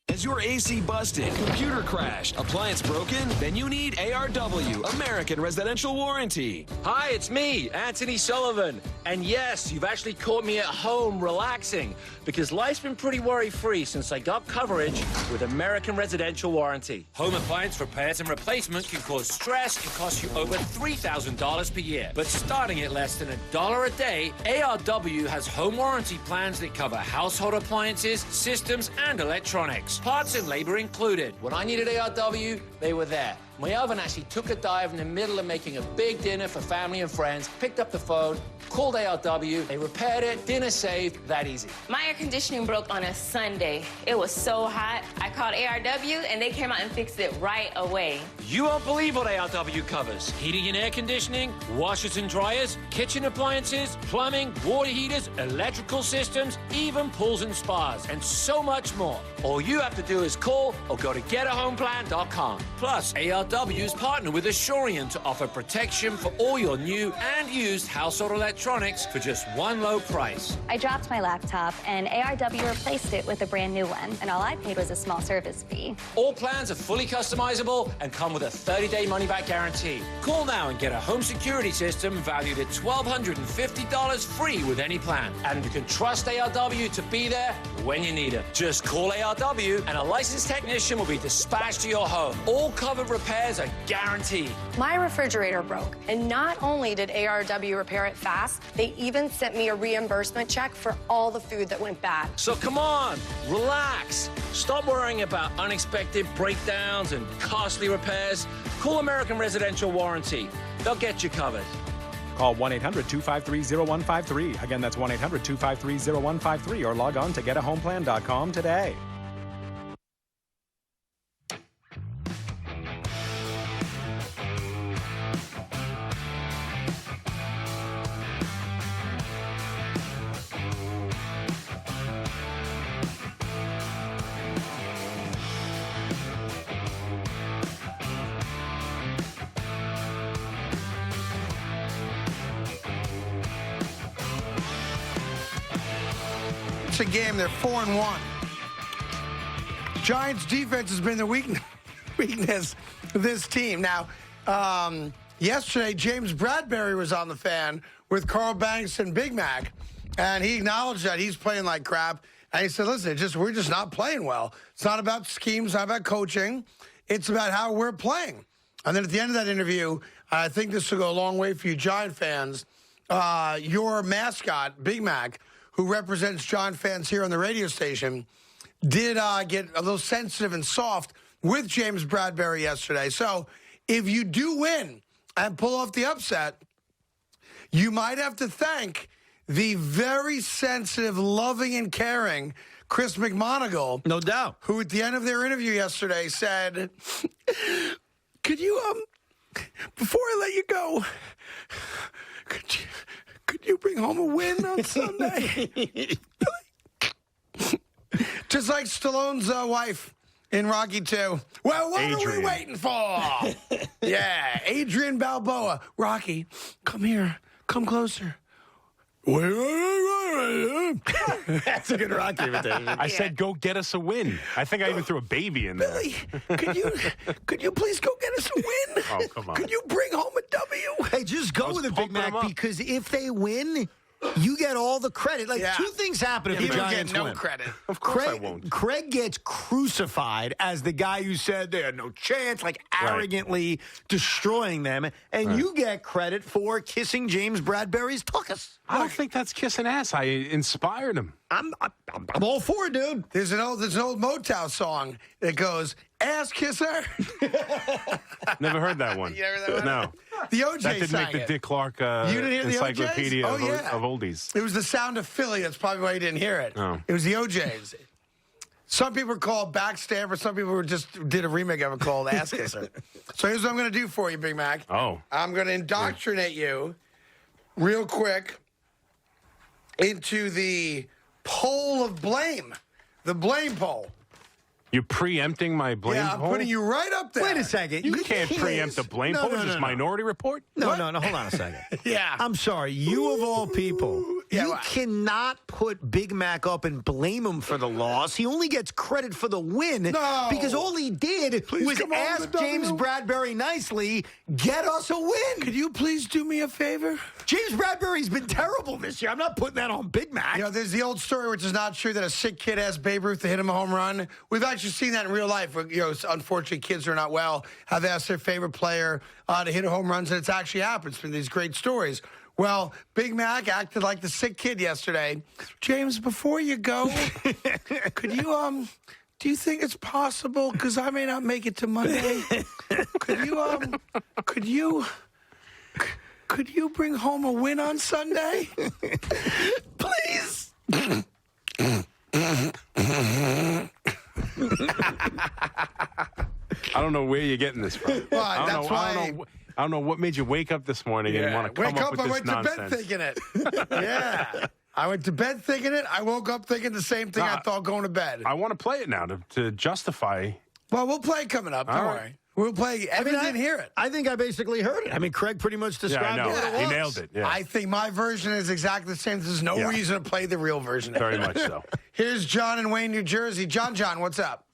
Is your AC busted, computer crashed, appliance broken? Then you need ARW, American Residential Warranty. Hi, it's me, Anthony Sullivan. And yes, you've actually caught me at home relaxing because life's been pretty worry-free since I got coverage with American Residential Warranty. Home appliance repairs and replacement can cause stress and cost you over $3,000 per year. But starting at less than $1 a day, ARW has home warranty plans that cover household appliances, systems, and electronics. Parts and labor included. When I needed ARW, they were there. My oven actually took a dive in the middle of making a big dinner for family and friends, picked up the phone, called ARW, they repaired it, dinner saved, that easy. My air conditioning broke on a Sunday. It was so hot. I called ARW and they came out and fixed it right away. You won't believe what ARW covers. Heating and air conditioning, washers and dryers, kitchen appliances, plumbing, water heaters, electrical systems, even pools and spas, and so much more. All you have to do is call or go to getahomeplan.com. Plus, ARW's partner with Assurion to offer protection for all your new and used household electronics for just one low price. I dropped my laptop and ARW replaced it with a brand new one, and all I paid was a small service fee. All plans are fully customizable and come with a 30-day money-back guarantee. Call now and get a home security system valued at $1,250 free with any plan. And you can trust ARW to be there when you need it. Just call ARW and a licensed technician will be dispatched to your home. All covered repairs are guaranteed. My refrigerator broke, and not only did ARW repair it fast, they even sent me a reimbursement check for all the food that went bad. So come on, relax. Stop worrying about unexpected breakdowns and costly repairs. Call American Residential Warranty. They'll get you covered. Call 1-800-253-0153. Again, that's 1-800-253-0153 or log on to getahomeplan.com today. a game. They're 4-1. Giants defense has been the weakness of this team. Now, yesterday, James Bradbury was on the fan with Carl Banks and Big Mac, and he acknowledged that he's playing like crap. And he said, listen, we're just not playing well. It's not about schemes, it's not about coaching. It's about how we're playing. And then at the end of that interview, I think this will go a long way for you Giant fans. Your mascot, Big Mac, who represents Giant fans here on the radio station, did get a little sensitive and soft with James Bradbury yesterday. So if you do win and pull off the upset, you might have to thank the very sensitive, loving, and caring Chris McMonagle. No doubt. Who at the end of their interview yesterday said, could you, before I let you go, could you bring home a win on Sunday? Just like Stallone's wife in Rocky 2. Well, what are we waiting for? Yeah, Adrian Balboa. Rocky, come here. Come closer. That's a good Rocky imitation. I said, go get us a win. I think I even threw a baby in there. Billy, could you please go get us a win? Oh, come on. Could you bring home a W? Hey, just go with a Big Mac because if they win, you get all the credit. Two things happen if the Giants get win. Credit. Of course I won't. Craig gets crucified as the guy who said they had no chance, arrogantly destroying them, and you get credit for kissing James Bradbury's tuchus. I don't think that's kissing ass. I inspired him. I'm all for it, dude. There's an old Motown song that goes, ass kisser. Never heard that one. You never heard that one? No. The OJ That didn't sang make the it. Dick Clark You didn't hear the encyclopedia OJs? of oldies. It was the sound of Philly. That's probably why you didn't hear it. Oh. It was the OJs. Some people call it backstab, but some people just did a remake of it called Ass Kisser. So here's what I'm going to do for you, Big Mac. Oh. I'm going to indoctrinate you real quick into the poll of blame, the blame poll. You're preempting my blame Yeah, I'm poll? putting you right up there. Wait a second. You can't preempt the blame poll. Is this Minority Report? No. Hold on a second. Yeah. I'm sorry. You, of all people, Yeah, you cannot put Big Mac up and blame him for the loss. He only gets credit for the win because all he did was come on ask with the James W. Bradbury nicely, get us a win. Could you please do me a favor? James Bradbury's been terrible this year. I'm not putting that on Big Mac. You know, there's the old story, which is not true, that a sick kid asked Babe Ruth to hit him a home run. We've actually seen that in real life. Where, unfortunately, kids who are not well have asked their favorite player to hit home runs, and it's actually happened. It's been these great stories. Well, Big Mac acted like the sick kid yesterday. James, before you go, could you, do you think it's possible, because I may not make it to Monday, could you bring home a win on Sunday? Please. I don't know where you're getting this from. Well, I don't know what made you wake up this morning and want to come up with I this went nonsense. to bed thinking it. Yeah. I went to bed thinking it. I woke up thinking the same thing I thought going to bed. I want to play it now to justify. Well, we'll play it coming up. Don't worry. We'll play. Evan didn't hear it. I think I basically heard it. I mean, Craig pretty much described I know. what it was. He nailed it. Yeah. I think my version is exactly the same. There's no reason to play the real version. Very much so. Here's John in Wayne, New Jersey. John, what's up?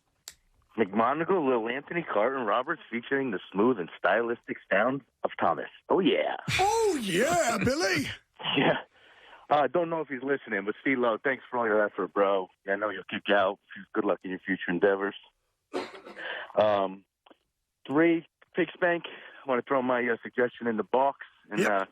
McMonagle, Lil Anthony, Carton Roberts featuring the smooth and stylistic sound of Thomas. Oh, yeah. Oh, yeah, Billy. Yeah. I don't know if he's listening, but CeeLo, thanks for all your effort, bro. I know you'll kick out. Good luck in your future endeavors. 3, Pig Spank. I want to throw my suggestion in the box and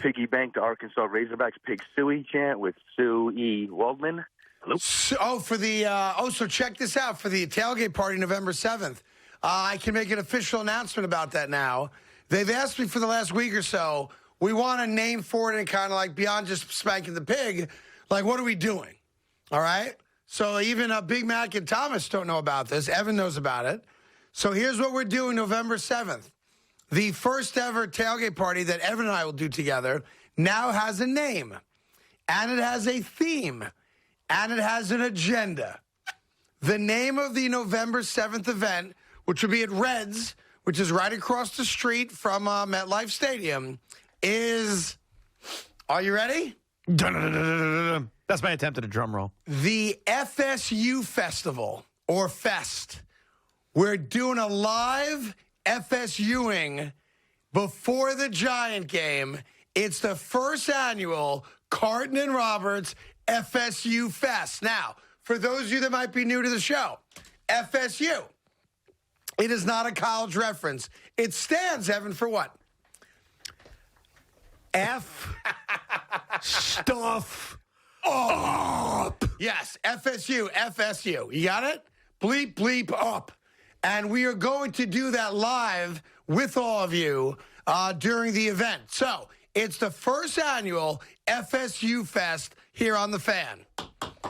piggy bank the Arkansas Razorbacks Pig Suey chant with Sue E. Waldman. Hello? So check this out. For the tailgate party November 7th, I can make an official announcement about that now. They've asked me for the last week or so, we want a name for it and kind of like beyond just spanking the pig, like what are we doing? All right? So even Big Mac and Thomas don't know about this. Evan knows about it. So here's what we're doing November 7th. The first ever tailgate party that Evan and I will do together now has a name, and it has a theme, and it has an agenda. The name of the November 7th event, which will be at Reds, which is right across the street from MetLife Stadium, is, are you ready? That's my attempt at a drum roll. The FSU Festival, or Fest. We're doing a live FSUing before the Giant game. It's the first annual Carton and Roberts FSU Fest. Now, for those of you that might be new to the show, FSU, it is not a college reference. It stands, Evan, for what? F stuff up. Yes, FSU, FSU. You got it? Bleep, bleep, up. And we are going to do that live with all of you during the event. So it's the first annual FSU Fest here on The Fan.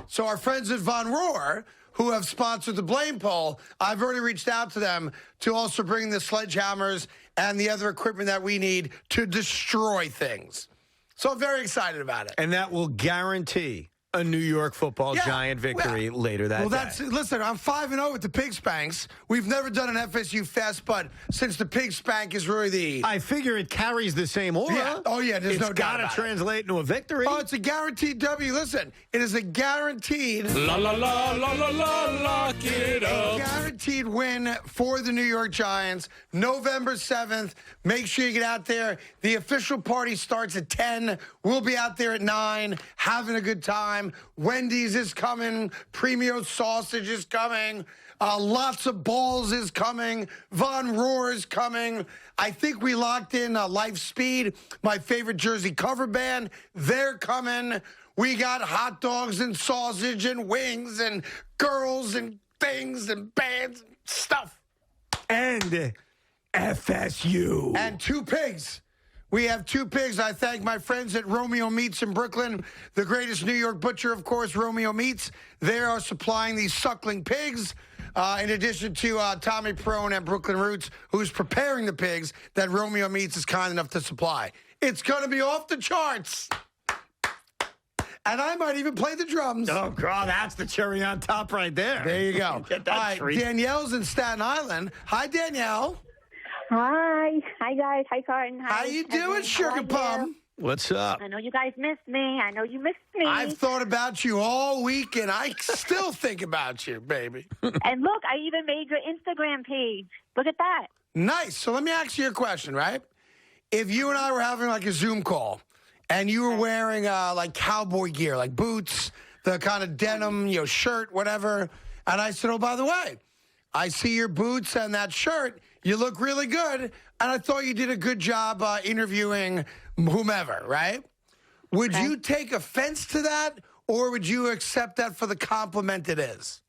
So our friends at Von Rohr, who have sponsored the Blame Poll, I've already reached out to them to also bring the sledgehammers and the other equipment that we need to destroy things. So I'm very excited about it. And that will guarantee a New York football Giant victory later that day. Listen, I'm 5-0 with the Pig Spanks. We've never done an FSU Fest, but since the Pig Spank is really I figure it carries the same aura. Yeah. Oh, yeah, there's no doubt about it. It's got to translate into a victory. Oh, it's a guaranteed W. Listen, it is a guaranteed La la la la la la lock it up. Guaranteed win for the New York Giants, November 7th. Make sure you get out there. The official party starts at 10. We'll be out there at 9, having a good time. Wendy's is coming. Premio Sausage is coming. Lots of Balls is coming. Von Rohr is coming. I think we locked in Life Speed, my favorite Jersey cover band. They're coming. We got hot dogs and sausage and wings and girls and things and bands and stuff. And FSU. And 2 pigs. We have 2 pigs. I thank my friends at Romeo Meats in Brooklyn, the greatest New York butcher, of course, Romeo Meats. They are supplying these suckling pigs, in addition to Tommy Prone at Brooklyn Roots, who's preparing the pigs that Romeo Meats is kind enough to supply. It's going to be off the charts. And I might even play the drums. Oh, God, that's the cherry on top right there. There you go. Get that All right, treat. Danielle's in Staten Island. Hi, Danielle. Hi. Hi, guys. Hi, Carton. Hi. How you doing, Sugar Plum? What's up? I know you guys missed me. I know you missed me. I've thought about you all week, and I still think about you, baby. And look, I even made your Instagram page. Look at that. Nice. So let me ask you a question, right? If you and I were having like a Zoom call, and you were wearing like cowboy gear, like boots, the kind of denim, shirt, whatever, and I said, oh, by the way, I see your boots and that shirt. You look really good, and I thought you did a good job interviewing whomever, right? Would you take offense to that, or would you accept that for the compliment it is?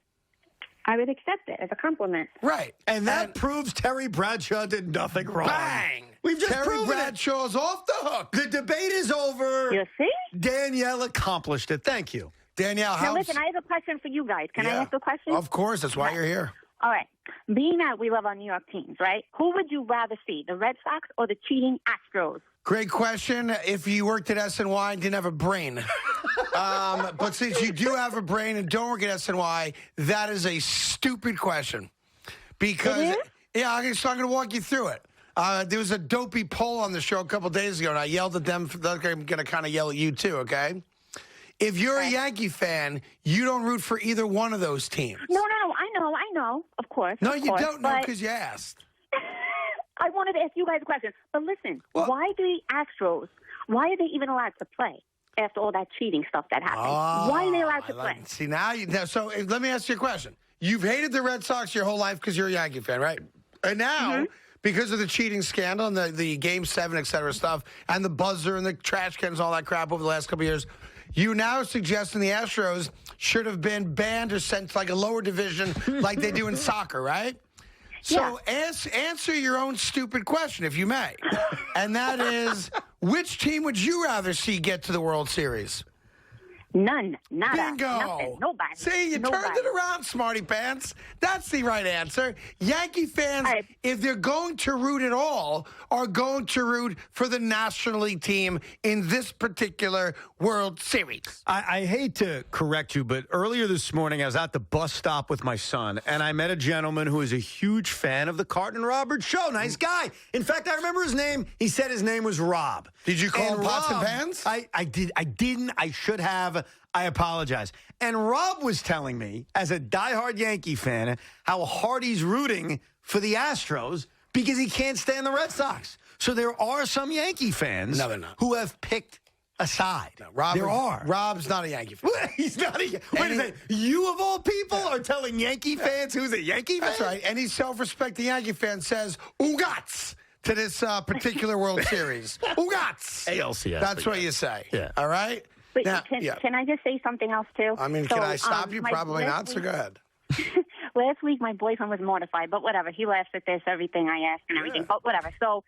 I would accept it as a compliment. Right. And that proves Terry Bradshaw did nothing wrong. Bang! We've just Terry proven Bradshaw's off the hook. The debate is over. You see? Danielle accomplished it. Thank you. Danielle, Now, listen, I have a question for you guys. Can I ask a question? Of course. That's why you're here. All right. Being that we love our New York teams, right? Who would you rather see, the Red Sox or the cheating Astros? Great question. If you worked at SNY and didn't have a brain. But since you do have a brain and don't work at SNY, that is a stupid question. Because, I'm going to walk you through it. There was a dopey poll on the show a couple days ago, and I yelled at them. I'm going to kind of yell at you, too, okay? If you're a Yankee fan, you don't root for either one of those teams. No, I know, of course. No, of you course, don't know because you asked. I wanted to ask you guys a question. But listen, why do the Astros, why are they even allowed to play after all that cheating stuff that happened? Why are they allowed to play? See, so let me ask you a question. You've hated the Red Sox your whole life because you're a Yankee fan, right? And now, because of the cheating scandal and the Game 7, et cetera stuff, and the buzzer and the trash cans and all that crap over the last couple of years, you now suggesting the Astros should have been banned or sent to like a lower division like they do in soccer, right? So answer your own stupid question, if you may. And that is, which team would you rather see get to the World Series? None. Nada. Bingo. Nothing. Nobody. See, you turned it around, smarty pants. That's the right answer. Yankee fans, if they're going to root at all, are going to root for the National League team in this particular World Series. I hate to correct you, but earlier this morning I was at the bus stop with my son, and I met a gentleman who is a huge fan of the Carton Roberts show. Nice guy. In fact, I remember his name. He said his name was Rob. Did you call him Pots and Pans? I didn't. I should have. I apologize. And Rob was telling me, as a diehard Yankee fan, how hard he's rooting for the Astros because he can't stand the Red Sox. So there are some Yankee fans who have picked a side. No, Rob's not a Yankee fan. He's not a Wait a second. You, of all people, are telling Yankee fans who's a Yankee fan? That's right. Any self-respecting Yankee fan says, Ugats, to this particular World Series. Ugats. ALCS. That's what you say. Yeah. All right? But Now, can I just say something else, too? I mean, can I stop you? Probably not, so go ahead. Last week, my boyfriend was mortified, but whatever. He laughs at this, everything I ask and everything, but whatever. So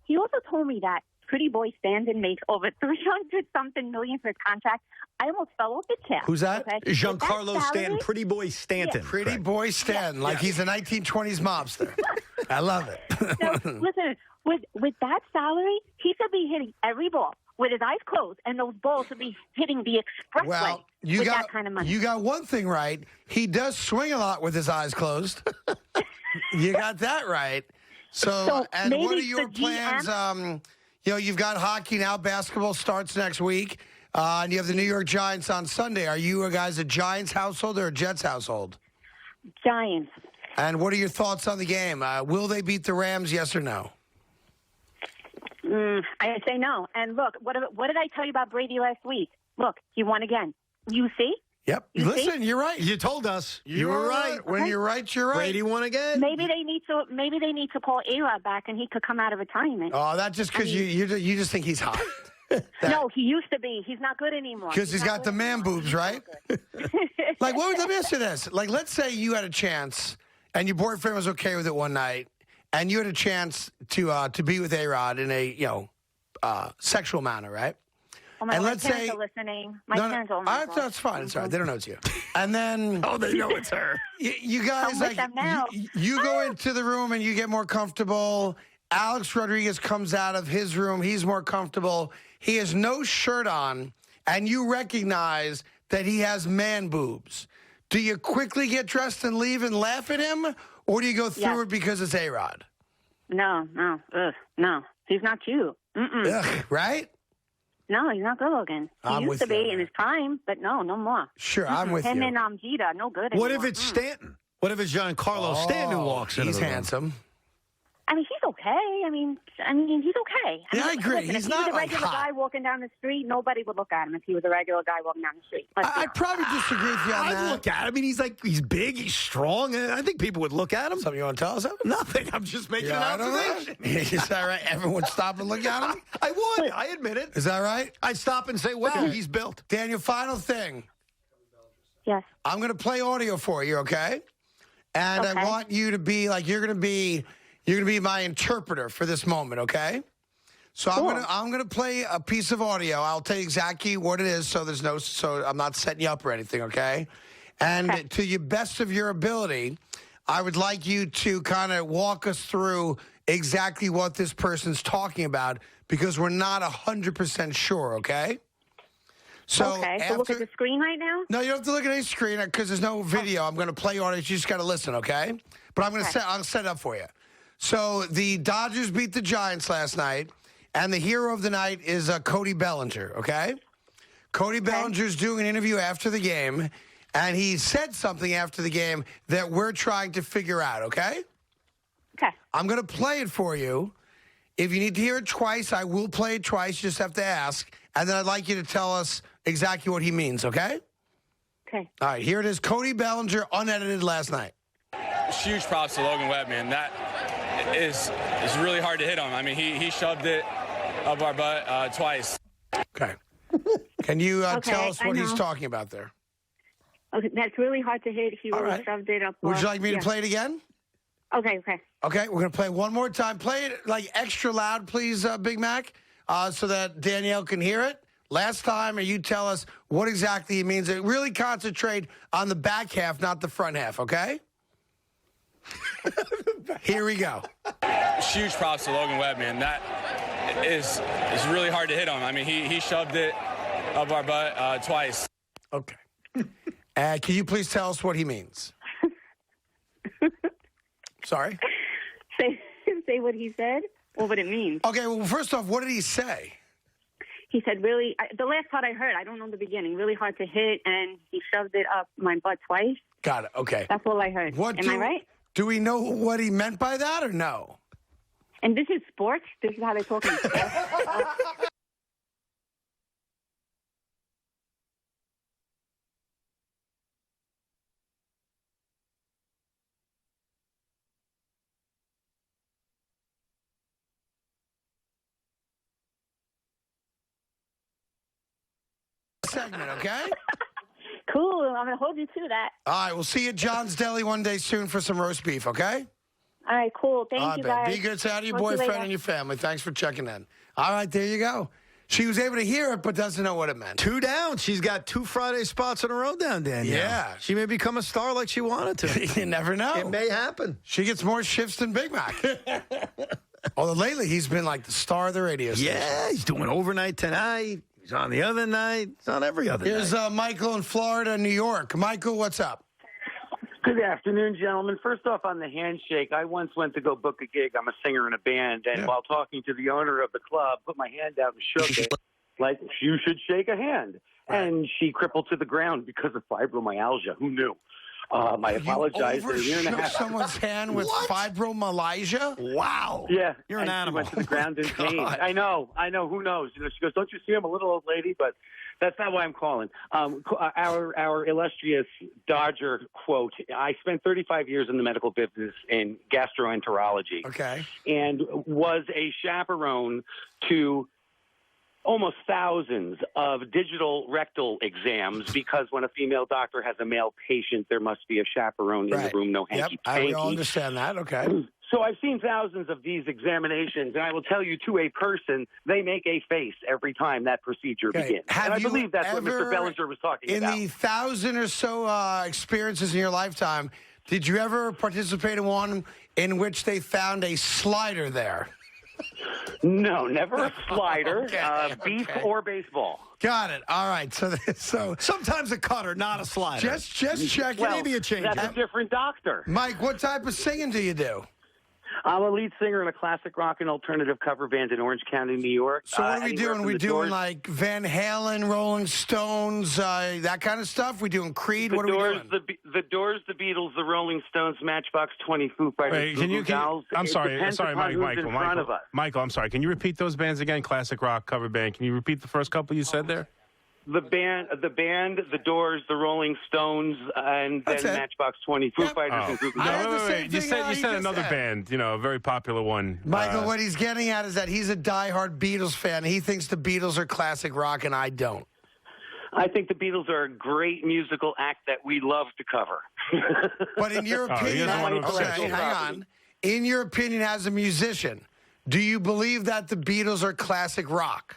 he also told me that Pretty Boy Stanton makes over $300-something million for his contract. I almost fell off the chair. Who's that? Okay? Giancarlo Stanton. Pretty Boy Stanton. Yeah. Pretty Boy Stanton, like he's a 1920s mobster. I love it. So, listen, with that salary, he should be hitting every ball with his eyes closed, and those balls should be hitting the expressway Well, that kind of money. You got one thing right. He does swing a lot with his eyes closed. You got that right. So and maybe what are your the plans? GM? You've got hockey now. Basketball starts next week. And you have the New York Giants on Sunday. Are you guys a Giants household or a Jets household? Giants. And what are your thoughts on the game? Will they beat the Rams, yes or no? I say no. And look, what did I tell you about Brady last week? Look, he won again. You see? Yep. Listen, you're right. You told us. You were right. When you're right, you're right. Brady won again. Maybe they need to call A-Rod back, and he could come out of returnement. Oh, that's just because you just think he's hot. No, he used to be. He's not good anymore. Because he's got the man boobs, right? Let me ask you this. Like, let's say you had a chance, and your boyfriend was okay with it one night, and you had a chance to be with A-Rod in a sexual manner, right? Oh, my and God, let's my parents say are listening. My parents are listening. That's fine. It's all right. They don't know it's you. And then they know it's her. You guys I'm with them now. you go into the room and you get more comfortable. Alex Rodriguez comes out of his room. He's more comfortable. He has no shirt on, and you recognize that he has man boobs. Do you quickly get dressed and leave and laugh at him, or do you go through it because it's A-Rod? No. No. He's not you. Ugh, right? No, he's not good looking. He used to be in his prime, but no more. Sure, I'm with him you. Him and Jeter, no good What anymore. if it's Stanton? What if it's Giancarlo Stanton who walks in? He's handsome. I mean, he's okay. I mean, he's okay. I agree. Listen, He's if not he was a like regular hot. guy walking down the street, nobody would look at him if he was a regular guy walking down the street. I'd probably disagree with you on that. I'd look at him. I mean, he's big, he's strong. I think people would look at him. Something you want to tell us? Something? Nothing. I'm just making an observation. Is that right? Everyone would stop and look at him? I would. I admit it. Is that right? I'd stop and say, wow, he's built. Daniel, final thing. Yes. I'm going to play audio for you, okay? And I want you to be like you're going to be my interpreter for this moment, okay? So I'm gonna play a piece of audio. I'll tell you exactly what it is, so I'm not setting you up or anything, okay? And to the best of your ability, I would like you to kind of walk us through exactly what this person's talking about because we're not 100% sure, okay? So look at the screen right now? No, you don't have to look at any screen because there's no video. I'm going to play audio. You just got to listen, okay? But I'll set it up for you. So the Dodgers beat the Giants last night, and the hero of the night is Cody Bellinger, okay? Cody Bellinger's doing an interview after the game, and he said something after the game that we're trying to figure out, okay? Okay. I'm going to play it for you. If you need to hear it twice, I will play it twice. You just have to ask. And then I'd like you to tell us exactly what he means, okay? Okay. All right, here it is. Cody Bellinger, unedited last night. Huge props to Logan Webb, man. That is really hard to hit him. I mean, he shoved it up our butt twice. Okay. Can you tell us what he's talking about there? Okay, that's really hard to hit. He really shoved it up. Would you like me to play it again? Okay. Okay, we're going to play it one more time. Play it like extra loud, please, Big Mac, so that Danielle can hear it. Last time, and you tell us what exactly it means. Really concentrate on the back half, not the front half, okay? Here we go. Huge props to Logan Webb, man. That is really hard to hit him. I mean, he shoved it up our butt twice. Okay. Can you please tell us what he means? Sorry? Say what he said or what it means. Okay, well, first off, what did he say? he said, really, the last part I heard, I don't know the beginning, really hard to hit, and he shoved it up my butt twice. Got it. Okay. That's all I heard. Am I right? Do we know what he meant by that or no? And this is sports? This is how they talk in sports? Segment, okay? Cool. I'm going to hold you to that. All right, we'll see you at John's Deli one day soon for some roast beef, okay? All right, cool. Thank you, guys. Be good. Say hi to your Talk to you boyfriend later. and your family. Thanks for checking in. All right, there you go. She was able to hear it, but doesn't know what it meant. 2 down. She's got 2 Friday spots in a row down, Danielle. Yeah. She may become a star like she wanted to. You never know. It may happen. She gets more shifts than Big Mac. Although lately he's been like the star of the radio station. Yeah, he's doing overnight tonight. He's on the other night. He's on every other Here's night. Michael in Florida, New York. Michael, what's up? Good afternoon, gentlemen. First off, on the handshake, I once went to go book a gig. I'm a singer in a band, and while talking to the owner of the club, put my hand out and shook it like you should shake a hand. And she crippled to the ground because of fibromyalgia. Who knew? I apologize. You overshook someone's hand with fibromyalgia? Wow. Yeah. You're an animal. She went to the ground in pain. God. I know. Who knows? You know, she goes, "Don't you see I'm a little old lady?" But that's not why I'm calling. Our illustrious Dodger quote, I spent 35 years in the medical business in gastroenterology. Okay. And was a chaperone to almost thousands of digital rectal exams because when a female doctor has a male patient, there must be a chaperone in the room, no hanky-panky. We all understand that. Okay. So I've seen thousands of these examinations, and I will tell you, to a person, they make a face every time that procedure begins. And I believe that's what Mr. Bellinger was talking about. In the 1,000 or so experiences in your lifetime, did you ever participate in one in which they found a slider there? No, never a slider, beef or baseball. Got it. All right. So sometimes a cutter, not a slider. Just checking. Well, Maybe a change. That's a different doctor. Mike, what type of singing do you do? I'm a lead singer in a classic rock and alternative cover band in Orange County, New York. So what are we doing? We doing Doors, like Van Halen, Rolling Stones, that kind of stuff? We doing Creed? What are we doing? The Doors, the Beatles, the Rolling Stones, Matchbox 20, Foo Fighters, Wait, Dolls. I'm sorry, Michael. Michael, I'm sorry. Can you repeat those bands again? Classic rock cover band. Can you repeat the first couple you said there? The band, the Doors, the Rolling Stones, and then Matchbox 20, Foo Fighters, and Group of Dolls. Wait. You said another band, a very popular one. Michael, what he's getting at is that he's a diehard Beatles fan. He thinks the Beatles are classic rock, and I don't. I think the Beatles are a great musical act that we love to cover. But in your opinion, hang on. In your opinion, as a musician, do you believe that the Beatles are classic rock?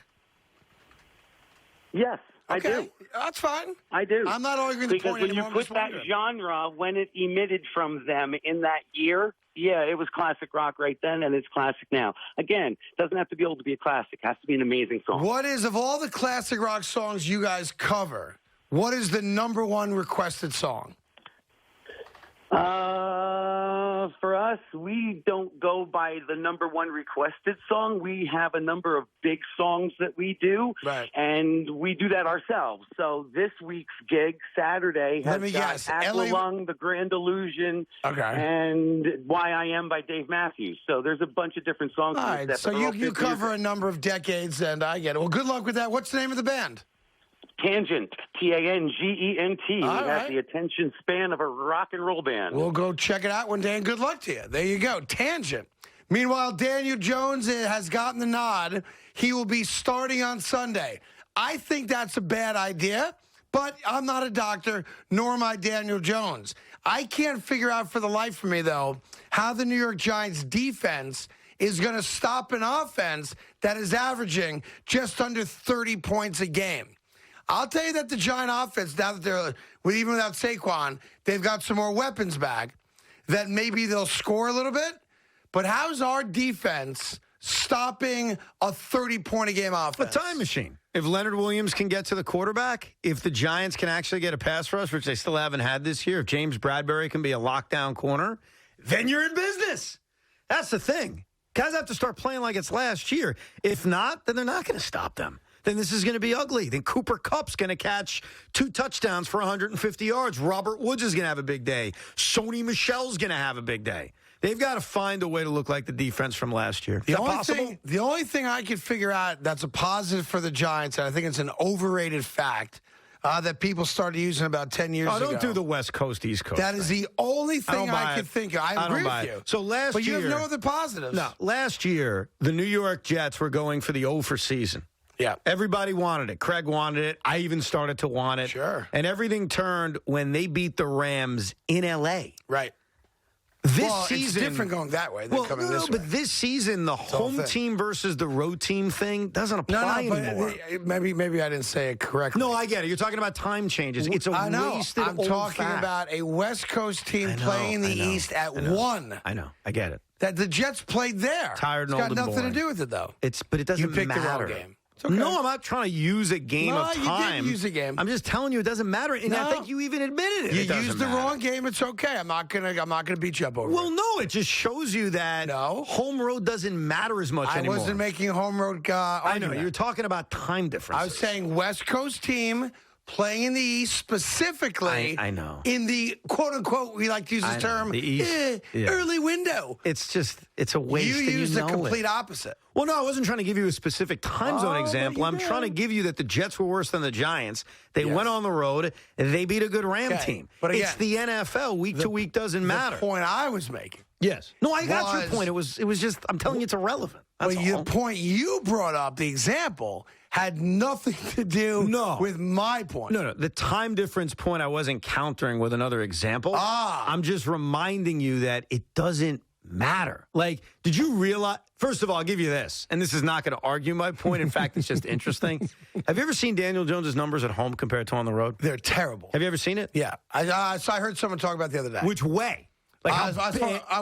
Yes. Okay. I do. That's fine. I do. I'm not arguing the because point when anymore. you put that genre, when it emitted from them in that year, yeah, it was classic rock right then, and it's classic now. Again, doesn't have to be old to be a classic. It has to be an amazing song. What is, of all the classic rock songs you guys cover, what is the number one requested song? For us, we don't go by the number one requested song. We have a number of big songs that we do, and we do that ourselves. So this week's gig, Saturday, has got Aqualung, The Grand Illusion, and Why I Am by Dave Matthews. So there's a bunch of different songs. All right, so you cover a number of decades, and I get it. Well, good luck with that. What's the name of the band? Tangent, Tangent. We have the attention span of a rock and roll band. We'll go check it out one day, and good luck to you. There you go, Tangent. Meanwhile, Daniel Jones has gotten the nod. He will be starting on Sunday. I think that's a bad idea, but I'm not a doctor, nor am I Daniel Jones. I can't figure out for the life of me, though, how the New York Giants defense is going to stop an offense that is averaging just under 30 points a game. I'll tell you that the Giant offense, now that they're, even without Saquon, they've got some more weapons back, that maybe they'll score a little bit. But how's our defense stopping a 30-point-a-game offense? A time machine. If Leonard Williams can get to the quarterback, if the Giants can actually get a pass rush, which they still haven't had this year, if James Bradbury can be a lockdown corner, then you're in business. That's the thing. Guys have to start playing like it's last year. If not, then they're not going to stop them. then this is going to be ugly. Then Cooper Kupp's going to catch 2 touchdowns for 150 yards. Robert Woods is going to have a big day. Sony Michel's going to have a big day. They've got to find a way to look like the defense from last year. Is that possible? The only thing I could figure out that's a positive for the Giants, and I think it's an overrated fact, that people started using about 10 years ago. Don't do the West Coast, East Coast. That is the only thing I could think of. I agree with you. So last but year... you have no other positives. No, last year, the New York Jets were going for the over season. Yeah. Everybody wanted it. Craig wanted it. I even started to want it. Sure. And everything turned when they beat the Rams in L.A. Right. This season, it's different going that way than coming this way. But this season, the home team versus the road team thing doesn't apply anymore. Maybe I didn't say it correctly. No, I get it. You're talking about time changes. It's a wasted I'm old talking fact. about a West Coast team playing the East at 1. I know. I get it. That the Jets played there. Tired and it's old and got nothing boring. to do with it, though. But it doesn't you picked matter. The wrong game. Okay. No, I'm not trying to use a game of time. You didn't use a game. I'm just telling you it doesn't matter. And I think you even admitted it. You used the wrong game. It's okay. I'm not gonna beat you up over it. Well, no, it just shows you that home road doesn't matter as much anymore. I wasn't making home road I know. You're talking about time differences. I was saying West Coast team playing in the East specifically. I know. In the quote-unquote, we like to use this term, the East, early window. It's a waste. You used the complete opposite. Well, no, I wasn't trying to give you a specific time zone example. I'm trying to give you that the Jets were worse than the Giants. They went on the road. They beat a good Ram team. But again, it's the NFL. Week to week doesn't matter. The point I was making. Yes. No, I got your point. It was just, I'm telling you, it's irrelevant. That's all. The point you brought up, the example, had nothing to do with my point. No. The time difference point I wasn't countering with another example. I'm just reminding you that it doesn't matter. Like, did you realize? First of all, I'll give you this, and this is not going to argue my point. In fact, it's just interesting. Have you ever seen Daniel Jones's numbers at home compared to on the road? They're terrible. Have you ever seen it? Yeah. I heard someone talk about it the other day. Which way? Like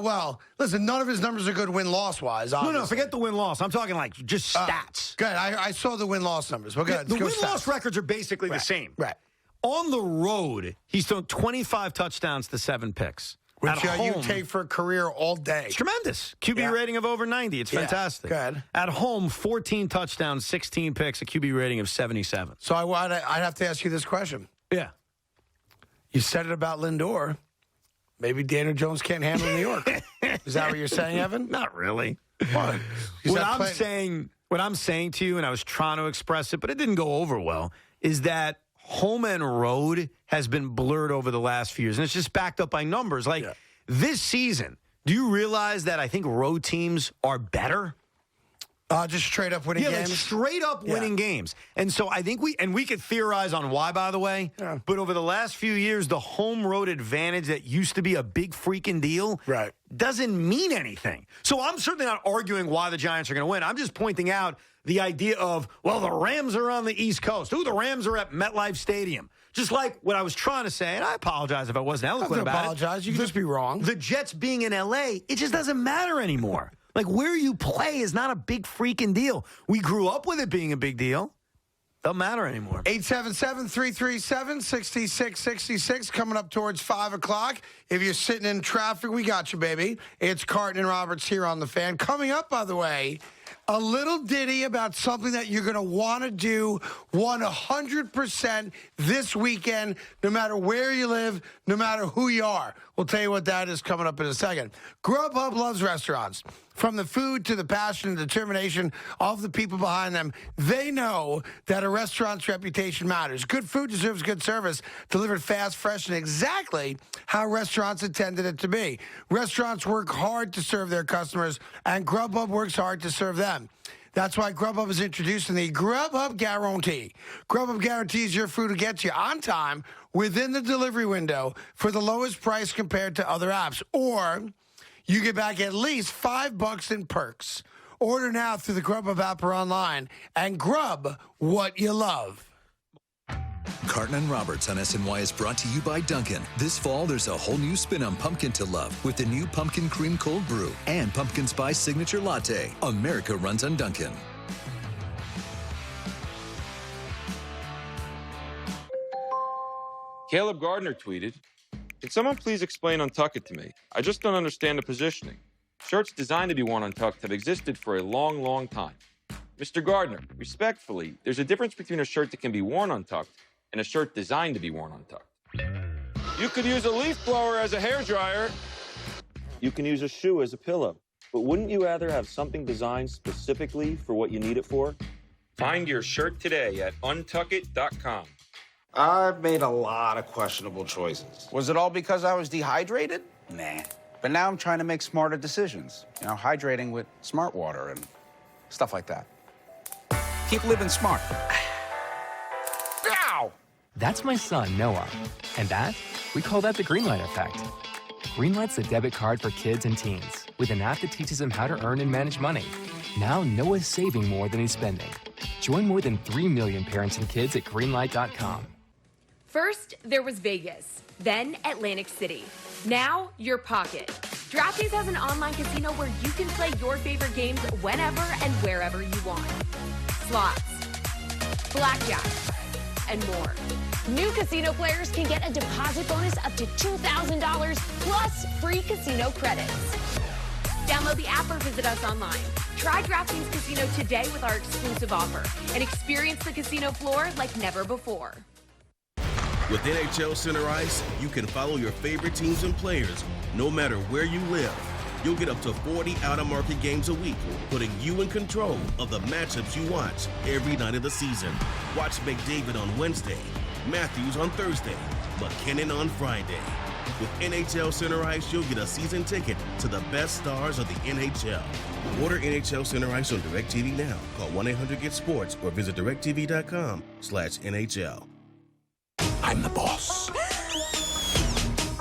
well, listen, none of his numbers are good win-loss wise. No, forget the win-loss. I'm talking like just stats. Good. I saw the win-loss numbers. Well, good. The win-loss records are basically the same. Right. On the road, he's thrown 25 touchdowns to 7 picks. Which you take for a career all day. It's tremendous. QB rating of over 90. It's fantastic. Good. At home, 14 touchdowns, 16 picks, a QB rating of 77. So I'd have to ask you this question. Yeah. You said it about Lindor. Maybe Daniel Jones can't handle New York. Is that what you're saying, Evan? Not really. What? What I'm saying to you, and I was trying to express it, but it didn't go over well, is that home and road has been blurred over the last few years, and it's just backed up by numbers. Like this season, do you realize that I think road teams are better? Just straight up winning games? Like straight up winning games. And so I think we could theorize on why, by the way, but over the last few years, the home road advantage that used to be a big freaking deal doesn't mean anything. So I'm certainly not arguing why the Giants are going to win. I'm just pointing out the idea of, well, the Rams are on the East Coast. Ooh, the Rams are at MetLife Stadium. Just like what I was trying to say, and I apologize if I wasn't eloquent about it. Apologize. You can just be wrong. The Jets being in L.A., it just doesn't matter anymore. Like, where you play is not a big freaking deal. We grew up with it being a big deal. Doesn't matter anymore. 877-337-6666 coming up towards 5 o'clock. If you're sitting in traffic, we got you, baby. It's Carton and Roberts here on The Fan. Coming up, by the way, a little ditty about something that you're going to want to do 100% this weekend, no matter where you live, no matter who you are. We'll tell you what that is coming up in a second. Grubhub loves restaurants. From the food to the passion and determination of the people behind them, they know that a restaurant's reputation matters. Good food deserves good service, delivered fast, fresh, and exactly how restaurants intended it to be. Restaurants work hard to serve their customers, and Grubhub works hard to serve them. That's why Grubhub is introducing the Grubhub Guarantee. Grubhub guarantees your food will get you on time within the delivery window for the lowest price compared to other apps. Or you get back at least $5 in perks. Order now through the Grubhub app or online and grub what you love. Carton and Roberts on SNY is brought to you by Dunkin'. This fall, there's a whole new spin on pumpkin to love with the new Pumpkin Cream Cold Brew and Pumpkin Spice Signature Latte. America runs on Dunkin'. Caleb Gardner tweeted, "Can someone please explain Untuck It to me? I just don't understand the positioning. Shirts designed to be worn untucked have existed for a long, long time. Mr. Gardner, respectfully, there's a difference between a shirt that can be worn untucked and a shirt designed to be worn untucked. You could use a leaf blower as a hairdryer. You can use a shoe as a pillow. But wouldn't you rather have something designed specifically for what you need it for? Find your shirt today at untuckit.com. I've made a lot of questionable choices. Was it all because I was dehydrated? Nah. But now I'm trying to make smarter decisions. You know, hydrating with smart water and stuff like that. Keep living smart. Ow! That's my son, Noah. And that, we call that the Greenlight effect. Greenlight's a debit card for kids and teens with an app that teaches them how to earn and manage money. Now Noah's saving more than he's spending. Join more than 3 million parents and kids at greenlight.com. First, there was Vegas, then Atlantic City. Now, your pocket. DraftKings has an online casino where you can play your favorite games whenever and wherever you want. Slots, blackjack, and more. New casino players can get a deposit bonus up to $2,000 plus free casino credits. Download the app or visit us online. Try DraftKings Casino today with our exclusive offer and experience the casino floor like never before. With NHL Center Ice, you can follow your favorite teams and players no matter where you live. You'll get up to 40 out-of-market games a week, putting you in control of the matchups you watch every night of the season. Watch McDavid on Wednesday, Matthews on Thursday, McKinnon on Friday. With NHL Center Ice, you'll get a season ticket to the best stars of the NHL. Order NHL Center Ice on DirecTV now. Call 1-800-GET-SPORTS or visit directtv.com/NHL. I'm the boss.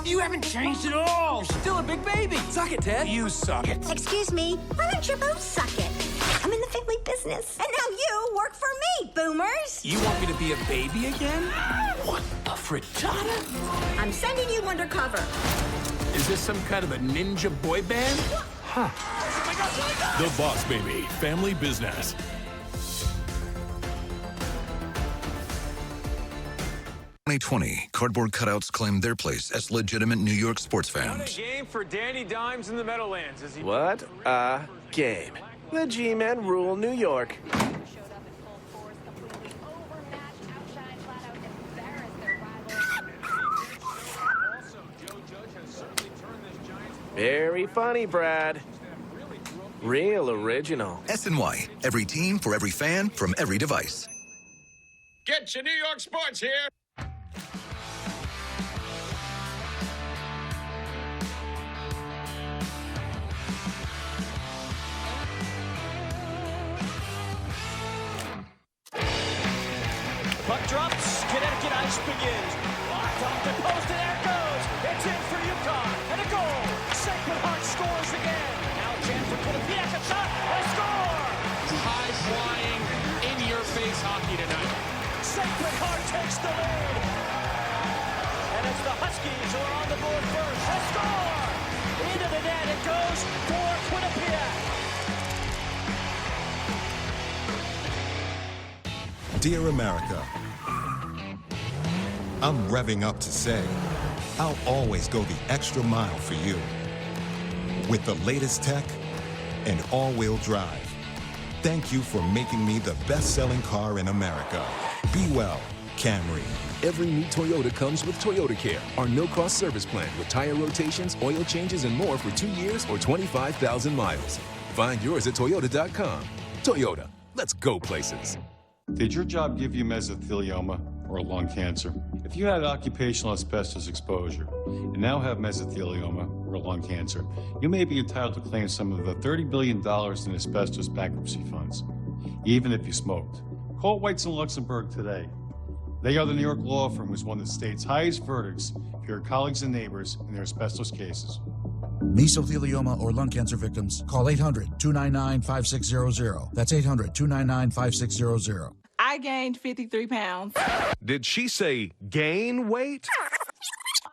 You haven't changed at all. You're still a big baby. Suck it, Ted. You suck it. Excuse me, why don't you both suck it? I'm in the family business, and now you work for me, boomers. You want me to be a baby again? What a frittata. I'm sending you undercover. Is this some kind of a ninja boy band? Huh. The Boss Baby, family business. 2020, cardboard cutouts claimed their place as legitimate New York sports fans. Game for Danny Dimes in the Meadowlands. Is he What a game. The G-Men rule New York. Very funny, Brad. Real original. SNY, every team for every fan from every device. Get your New York sports here. Puck drops, Connecticut ice begins. Locked off the post, and there it goes. It's in for UConn, and a goal. Sacred Heart scores again. Now a chance for Quinnipiac, a shot, and a score. High-flying, in-your-face hockey tonight. Sacred Heart takes the lead. And it's the Huskies who are on the board first. A score! Into the net it goes for Quinnipiac. Dear America, I'm revving up to say, I'll always go the extra mile for you. With the latest tech and all-wheel drive. Thank you for making me the best-selling car in America. Be well, Camry. Every new Toyota comes with Toyota Care, our no-cost service plan with tire rotations, oil changes, and more for 2 years or 25,000 miles. Find yours at Toyota.com. Toyota, let's go places. Did your job give you mesothelioma or lung cancer? If you had occupational asbestos exposure and now have mesothelioma or lung cancer, you may be entitled to claim some of the $30 billion in asbestos bankruptcy funds, even if you smoked. Call Whites & Luxembourg today. They are the New York law firm who's won the state's highest verdicts for your colleagues and neighbors in their asbestos cases. Mesothelioma or lung cancer victims, call 800-299-5600. That's 800-299-5600. I gained 53 pounds. Did she say gain weight?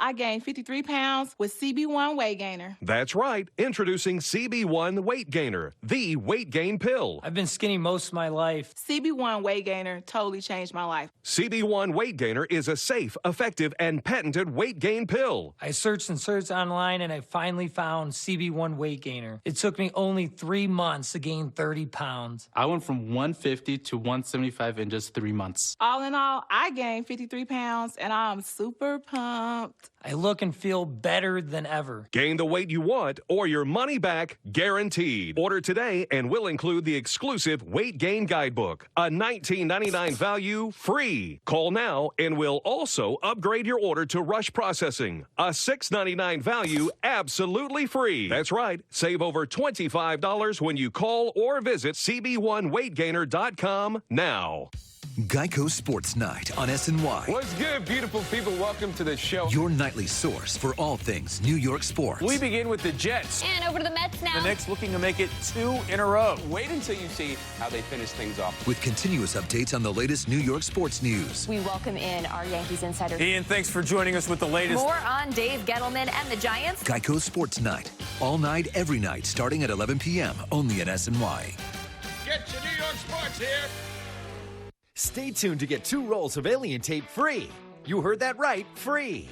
I gained 53 pounds with CB1 Weight Gainer. That's right. Introducing CB1 Weight Gainer, the weight gain pill. I've been skinny most of my life. CB1 Weight Gainer totally changed my life. CB1 Weight Gainer is a safe, effective, and patented weight gain pill. I searched and searched online, and I finally found CB1 Weight Gainer. It took me only 3 months to gain 30 pounds. I went from 150 to 175 in just 3 months. All in all, I gained 53 pounds, and I'm super pumped. I look and feel better than ever. Gain the weight you want or your money back guaranteed. Order today and we'll include the exclusive Weight Gain Guidebook, a $19.99 value free. Call now and we'll also upgrade your order to rush processing, a $6.99 value absolutely free. That's right. Save over $25 when you call or visit cb1weightgainer.com now. Geico Sports Night on SNY. What's good, beautiful people? Welcome to the show. Your nightly source for all things New York sports. We begin with the Jets. And over to the Mets now. The Knicks looking to make it 2 in a row. Wait until you see how they finish things off. With continuous updates on the latest New York sports news. We welcome in our Yankees insider. Ian, thanks for joining us with the latest. More on Dave Gettleman and the Giants. Geico Sports Night. All night, every night, starting at 11 p.m. only at SNY. Get your New York sports here. Stay tuned to get 2 rolls of Alien Tape free. You heard that right, free.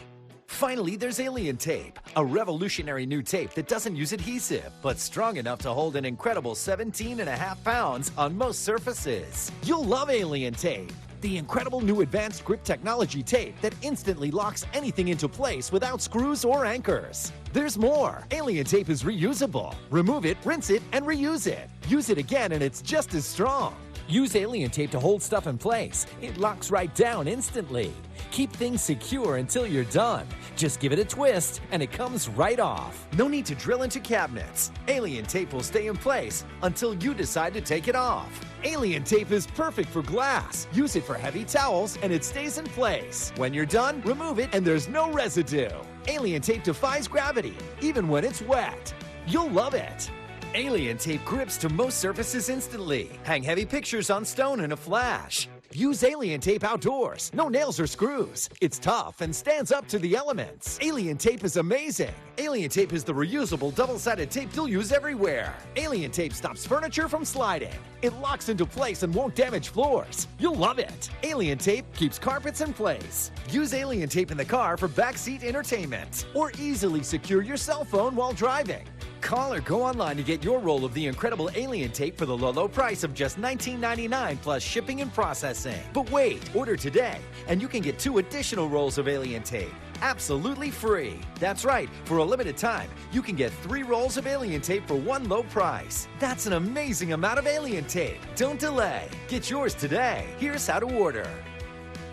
Finally, there's Alien Tape, a revolutionary new tape that doesn't use adhesive, but strong enough to hold an incredible 17.5 pounds on most surfaces. You'll love Alien Tape, the incredible new advanced grip technology tape that instantly locks anything into place without screws or anchors. There's more. Alien Tape is reusable. Remove it, rinse it, and reuse it. Use it again and it's just as strong. Use Alien Tape to hold stuff in place. It locks right down instantly. Keep things secure until you're done. Just give it a twist and it comes right off. No need to drill into cabinets. Alien Tape will stay in place until you decide to take it off. Alien Tape is perfect for glass. Use it for heavy towels and it stays in place. When you're done, remove it and there's no residue. Alien Tape defies gravity, even when it's wet. You'll love it. Alien Tape grips to most surfaces instantly. Hang heavy pictures on stone in a flash. Use Alien Tape outdoors. No nails or screws. It's tough and stands up to the elements. Alien Tape is amazing. Alien Tape is the reusable double-sided tape you'll use everywhere. Alien Tape stops furniture from sliding. It locks into place and won't damage floors. You'll love it. Alien Tape keeps carpets in place. Use Alien Tape in the car for backseat entertainment. Or easily secure your cell phone while driving. Call or go online to get your roll of the incredible Alien Tape for the low price of just $19.99 plus shipping and processing. But wait, order today, and you can get 2 additional rolls of Alien Tape, absolutely free. That's right, for a limited time, you can get 3 rolls of Alien Tape for one low price. That's an amazing amount of Alien Tape. Don't delay. Get yours today. Here's how to order.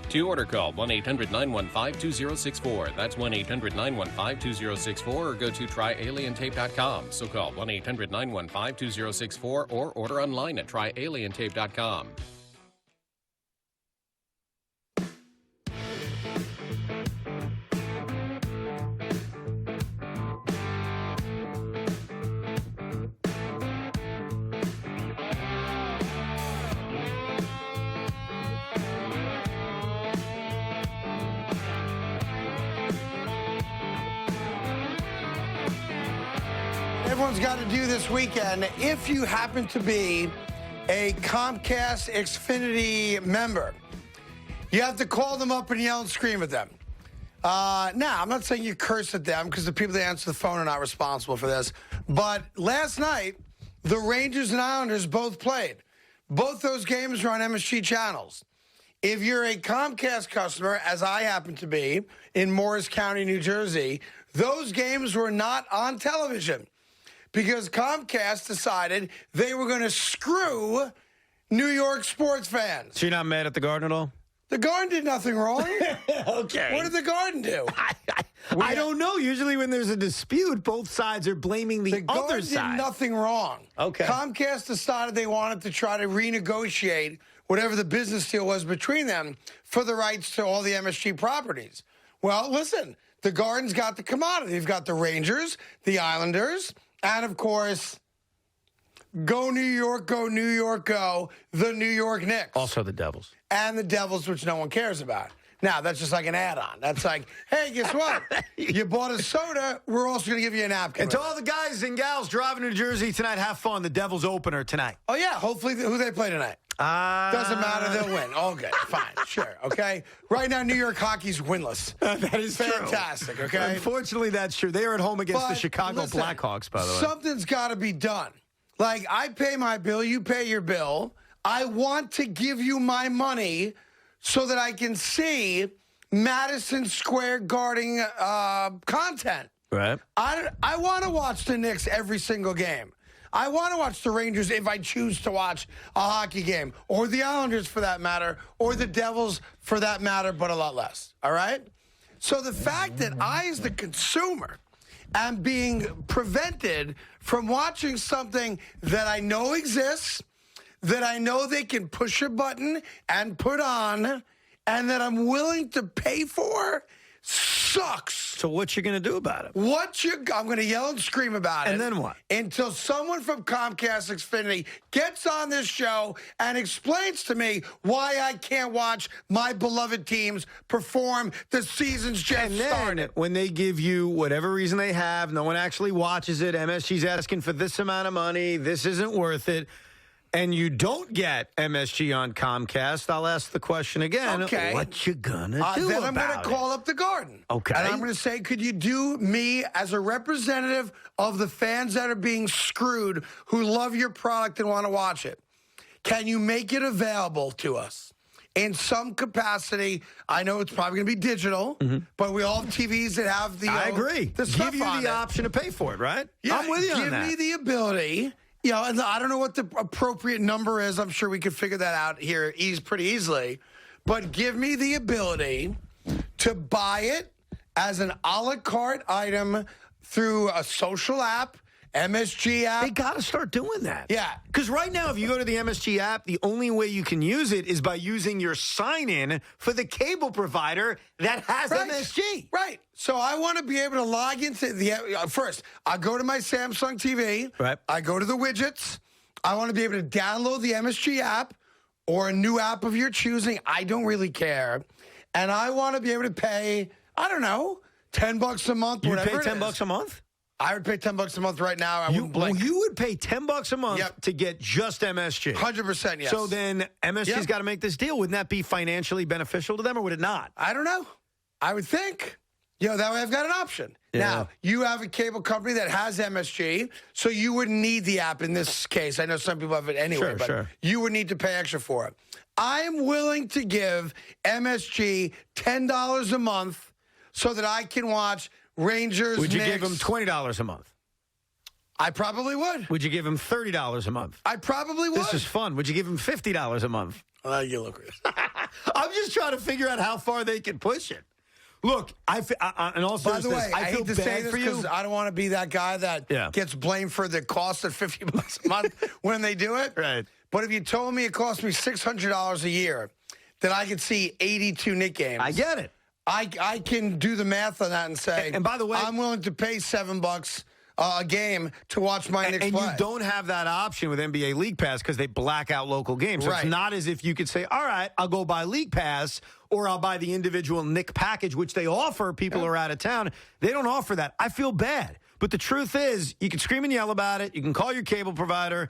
To order, call 1-800-915-2064. That's 1-800-915-2064, or go to tryalientape.com. So call 1-800-915-2064 or order online at tryalientape.com. Everyone's got to do this weekend. If you happen to be a Comcast Xfinity member, you have to call them up and yell and scream at them. Now, I'm not saying you curse at them because the people that answer the phone are not responsible for this. But last night, the Rangers and Islanders both played. Both those games are on MSG channels. If you're a Comcast customer, as I happen to be, in Morris County, New Jersey, those games were not on television because Comcast decided they were going to screw New York sports fans. So you're not mad at the Garden at all? The Garden did nothing wrong. Okay. What did the Garden do? I don't know. Usually when there's a dispute, both sides are blaming the other Garden side. did nothing wrong. Okay. Comcast decided they wanted to try to renegotiate whatever the business deal was between them for the rights to all the MSG properties. Well, listen, the Garden's got the commodity. They've got the Rangers, the Islanders, and, of course, go New York, go, the New York Knicks. Also the Devils. And the Devils, which no one cares about. Now, that's just like an add-on. That's like, hey, guess what? You bought a soda, we're also going to give you a napkin. And to all the guys and gals driving to New Jersey tonight, have fun. The Devils opener tonight. Oh, yeah. Hopefully, who they play tonight? Doesn't matter. They'll win. Okay, fine. Sure. Okay. Right now, New York hockey's winless. That is fantastic. True. Okay. Unfortunately, that's true. They are at home against the Chicago Blackhawks, by the way. Something's got to be done. Like, I pay my bill, you pay your bill. I want to give you my money so that I can see Madison Square Garden content. Right. I want to watch the Knicks every single game. I want to watch the Rangers if I choose to watch a hockey game, or the Islanders for that matter, or the Devils for that matter, but a lot less. All right? So the fact that I, as the consumer, am being prevented from watching something that I know exists, that I know they can push a button and put on, and that I'm willing to pay for, sucks. So what you going to do about it? I'm going to yell and scream about it. And then what? Until someone from Comcast Xfinity gets on this show and explains to me why I can't watch my beloved teams perform the season's just started. When they give you whatever reason they have, no one actually watches it, MSG's asking for this amount of money, this isn't worth it, and you don't get MSG on Comcast, I'll ask the question again. Okay. What you gonna do Then I'm about going to call up the Garden. Okay. And I'm going to say, could you do me as a representative of the fans that are being screwed who love your product and want to watch it? Can you make it available to us in some capacity? I know it's probably going to be digital, but we all have TVs that have the I agree. The stuff Give you on the it. option to pay for it, right? Yeah, I'm with you on that. Give me the ability. You know, and I don't know what the appropriate number is. I'm sure we could figure that out here pretty easily. But give me the ability to buy it as an a la carte item through a social app, MSG app. They got to start doing that. Yeah. Because right now, if you go to the MSG app, the only way you can use it is by using your sign-in for the cable provider that has MSG. Right. So I want to be able to log into the first. I go to my Samsung TV. Right. I go to the widgets. I want to be able to download the MSG app or a new app of your choosing. I don't really care. And I want to be able to pay, I don't know, $10 a month, You whatever pay it is. $10 a month? I would pay $10 a month right now. I wouldn't blink. You would pay $10 a month to get just MSG. 100%, yes. So then MSG's got to make this deal. Wouldn't that be financially beneficial to them, or would it not? I don't know. I would think. That way I've got an option. Yeah. Now, you have a cable company that has MSG, so you wouldn't need the app in this case. I know some people have it anyway, but you would need to pay extra for it. I'm willing to give MSG $10 a month so that I can watch Rangers, Would you Knicks. give them $20 a month? I probably would. Would you give them $30 a month? I probably would. This is fun. Would you give them $50 a month? You look. I'm just trying to figure out how far they can push it. Look, and also, by the way, I feel hate to bad say this for you because I don't want to be that guy that gets blamed for the cost of $50 a month when they do it. Right. But if you told me it cost me $600 a year, that I could see 82 Knicks games. I get it. I can do the math on that and say, and by the way, I'm willing to pay $7 a game to watch my Knicks play. And you don't have that option with NBA League Pass because they black out local games. So it's not as if you could say, all right, I'll go buy League Pass or I'll buy the individual Knicks package, which they offer people who are out of town. They don't offer that. I feel bad. But the truth is, you can scream and yell about it. You can call your cable provider.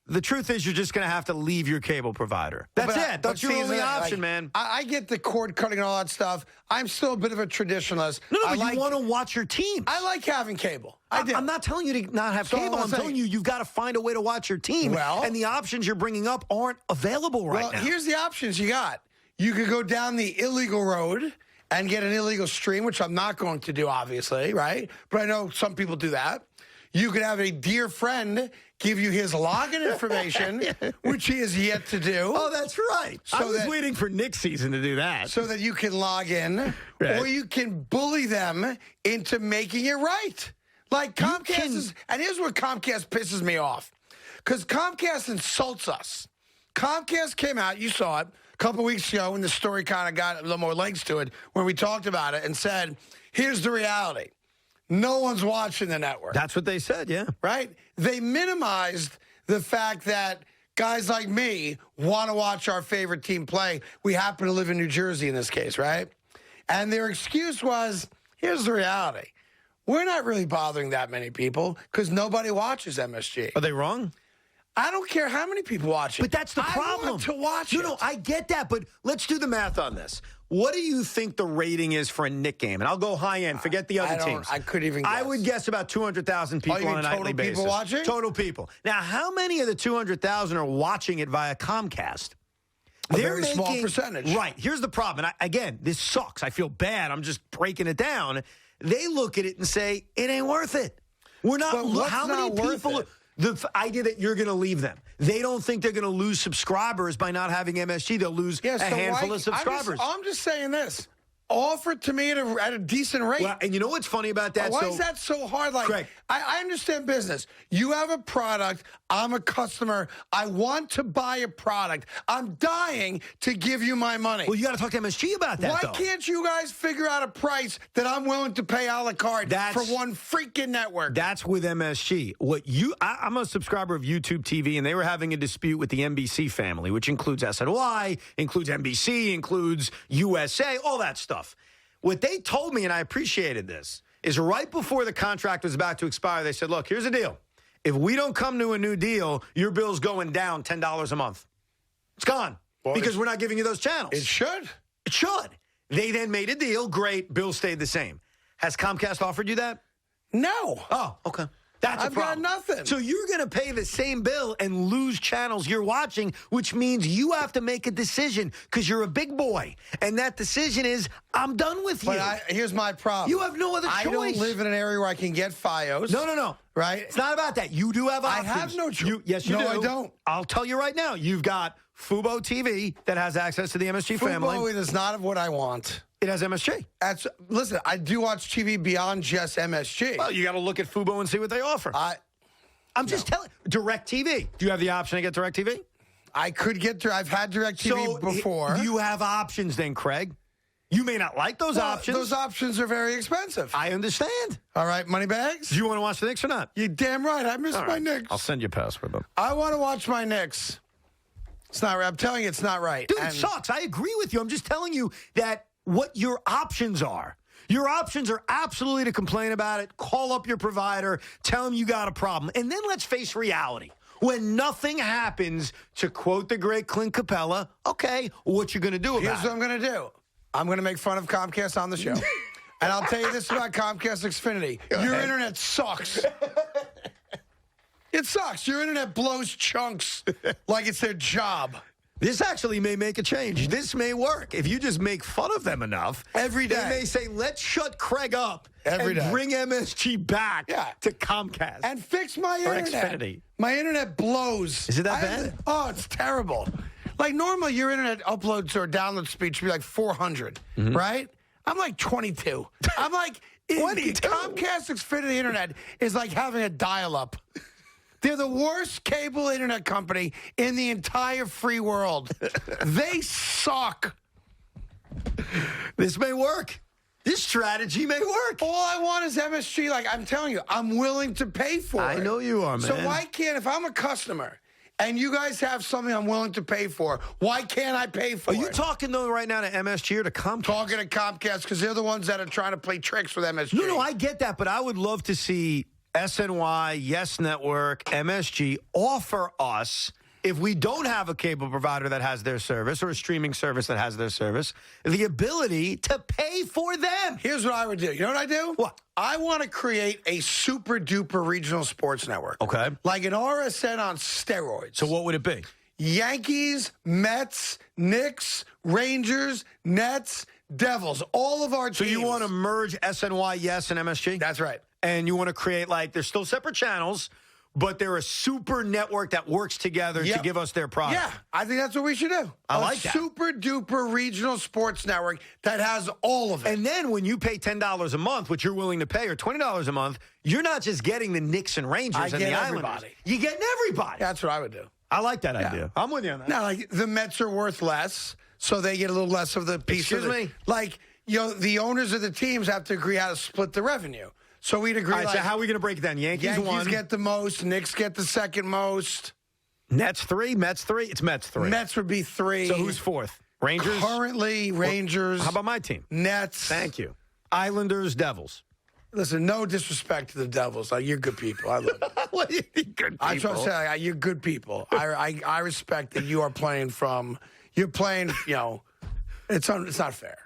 The truth is, you're just going to have to leave your cable provider. That's it. That's your only option, man. I get the cord cutting and all that stuff. I'm still a bit of a traditionalist. No, but you want to watch your team. I like having cable. I do. I'm not telling you to not have cable. I'm telling you, you've got to find a way to watch your team. Well, and the options you're bringing up aren't available right now. Well, here's the options you got. You could go down the illegal road and get an illegal stream, which I'm not going to do, obviously, right? But I know some people do that. You could have a dear friend give you his login information, which he has yet to do. Oh, that's right. So I was waiting for Knicks season to do that. So that you can log in, or you can bully them into making it right. Like Comcast is, and here's what Comcast pisses me off. Because Comcast insults us. Comcast came out, you saw it, a couple weeks ago when the story kind of got a little more legs to it, when we talked about it and said, here's the reality. No one's watching the network. That's what they said, yeah. Right? They minimized the fact that guys like me want to watch our favorite team play. We happen to live in New Jersey in this case, right? And their excuse was, here's the reality. We're not really bothering that many people because nobody watches MSG. Are they wrong? I don't care how many people watch it. But that's the problem. I want to watch it. No, I get that, but let's do the math on this. What do you think the rating is for a Knick game? And I'll go high end. Forget the other teams. I couldn't even guess. I would guess about 200,000 people on a nightly basis. Total people watching? Total people. Now, how many of the 200,000 are watching it via Comcast? A very small percentage. Right. Here's the problem. And again, this sucks. I feel bad. I'm just breaking it down. They look at it and say, it ain't worth it. We're not. How many people? The idea that you're going to leave them. They don't think they're going to lose subscribers by not having MSG. They'll lose a handful of subscribers. I'm just saying this. Offer it to me at a decent rate. Well, and you know what's funny about that? Why is that so hard? Like, Craig, I understand business. You have a product. I'm a customer. I want to buy a product. I'm dying to give you my money. Well, you got to talk to MSG about that, Why can't you guys figure out a price that I'm willing to pay a la carte for one freaking network? That's with MSG. I'm a subscriber of YouTube TV, and they were having a dispute with the NBC family, which includes SNY, includes NBC, includes USA, all that stuff. What they told me, and I appreciated this, is right before the contract was about to expire, they said, look, here's the deal. If we don't come to a new deal, your bill's going down $10 a month. It's gone because we're not giving you those channels. It should. It should. They then made a deal. Great. Bill stayed the same. Has Comcast offered you that? No. Oh, okay. That's a problem. I've got nothing. So you're going to pay the same bill and lose channels you're watching, which means you have to make a decision because you're a big boy. And that decision is, I'm done with you. But here's my problem. You have no other choice. I don't live in an area where I can get Fios. No. Right? It's not about that. You do have options. I have no choice. Yes, you do. No, I don't. I'll tell you right now. You've got Fubo TV that has access to the MSG family. Fubo is not what I want. It has MSG. Listen, I do watch TV beyond just MSG. Well, you got to look at Fubo and see what they offer. I'm just telling you. DirecTV. Do you have the option to get DirecTV? I could get I've had DirecTV before. You have options then, Craig. You may not like those options. Those options are very expensive. I understand. All right, money bags? Do you want to watch the Knicks or not? You're damn right. I miss my Knicks. I'll send you a password, though. I want to watch my Knicks. It's not right. I'm telling you, it's not right. Dude, it sucks. I agree with you. I'm just telling you that what your options are. Your options are absolutely to complain about it, call up your provider, tell them you got a problem, and then let's face reality. When nothing happens, to quote the great Clint Capella, okay, what you going to do about it? Here's what I'm going to do. I'm going to make fun of Comcast on the show. And I'll tell you this about Comcast Xfinity. Your internet sucks. It sucks. Your internet blows chunks like it's their job. This actually may make a change. This may work. If you just make fun of them enough, every day they may say, let's shut Craig up and bring MSG back to Comcast. And fix my internet. Xfinity. My internet blows. Is it that bad? Oh, it's terrible. Like normally your internet uploads or download speed should be like 400, right? I'm like 22. I'm like, 22? Comcast Xfinity internet is like having a dial-up. They're the worst cable internet company in the entire free world. They suck. This may work. This strategy may work. All I want is MSG. Like, I'm telling you, I'm willing to pay for it. I know you are, man. So why can't, if I'm a customer and you guys have something I'm willing to pay for, why can't I pay for it? Are you talking, though, right now to MSG or to Comcast? Talking to Comcast because they're the ones that are trying to play tricks with MSG. No, I get that, but I would love to see SNY, Yes Network, MSG offer us, if we don't have a cable provider that has their service or a streaming service that has their service, the ability to pay for them. Here's what I would do. You know what I do? What? I want to create a super duper regional sports network. Okay. Like an RSN on steroids. So what would it be? Yankees, Mets, Knicks, Rangers, Nets, Devils, all of our teams. So you want to merge SNY, Yes, and MSG? That's right. And you want to create, like, they're still separate channels, but they're a super network that works together to give us their product. Yeah, I think that's what we should do. I like that. A super duper regional sports network that has all of it. And then when you pay $10 a month, which you're willing to pay, or $20 a month, you're not just getting the Knicks and Rangers and the Islanders. You're getting everybody. That's what I would do. I like that idea. I'm with you on that. Now, like, the Mets are worth less, so they get a little less of the piece. Excuse me? Like, you know, the owners of the teams have to agree how to split the revenue. So we'd agree. All right, so how are we going to break it down? Yankees Yankees won. Get the most. Knicks get the second most. Nets 3, Mets 3. It's Mets 3. Mets would be 3. So who's fourth? Rangers? Currently, Rangers. How about my team? Nets. Thank you. Islanders, Devils. Listen, no disrespect to the Devils. Like, you're good people. I love you. What do you mean, good people? I try to say, you're good people. I respect that you are playing from. You're playing. It's not fair.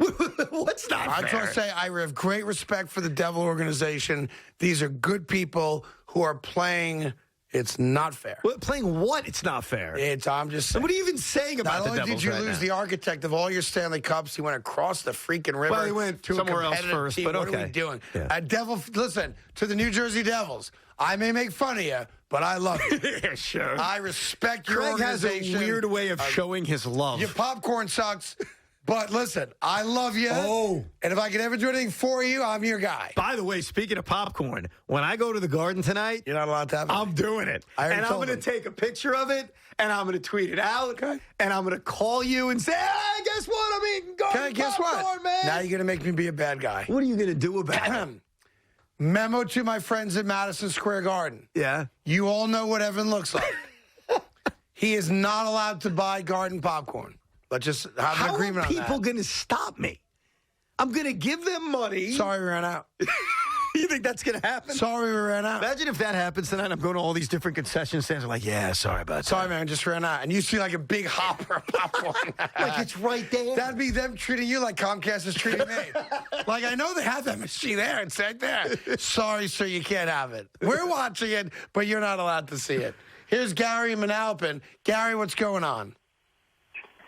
What's not fair? I try to say I have great respect for the Devil organization. These are good people who are playing. It's not fair. Well, playing what? It's not fair. I'm just saying. What are you even saying about the Devils? Not only did you right lose now? the architect of all your Stanley Cups, he went across the freaking river. Well, he went to somewhere a else competitive first, team. but What okay. are we doing? Yeah. Listen, to the New Jersey Devils, I may make fun of you, but I love you. Yeah, sure. I respect your Craig has organization. a weird way of showing his love. Your popcorn sucks. But listen, I love you. Oh. And if I can ever do anything for you, I'm your guy. By the way, speaking of popcorn, when I go to the Garden tonight, you're not allowed to have it. I'm doing it. And I'm going to take a picture of it, and I'm going to tweet it out, and I'm going to call you and say, hey, guess what? I'm eating garden Guess popcorn, what? man. Now you're going to make me be a bad guy. What are you going to do about it? Memo to my friends at Madison Square Garden. Yeah. You all know what Evan looks like. He is not allowed to buy garden popcorn. Let's just have an agreement on that. How are people going to stop me? I'm going to give them money. Sorry, we ran out. You think that's going to happen? Sorry, we ran out. Imagine if that happens tonight. I'm going to all these different concession stands. I'm like, yeah, sorry about that. Sorry, man, just ran out. And you see like a big hopper of popcorn. Like it's right there. That'd be them treating you like Comcast is treating me. Like, I know they have that machine there. It's right there. Sorry, sir, you can't have it. We're watching it, but you're not allowed to see it. Here's Gary in Manalapan. Gary, what's going on?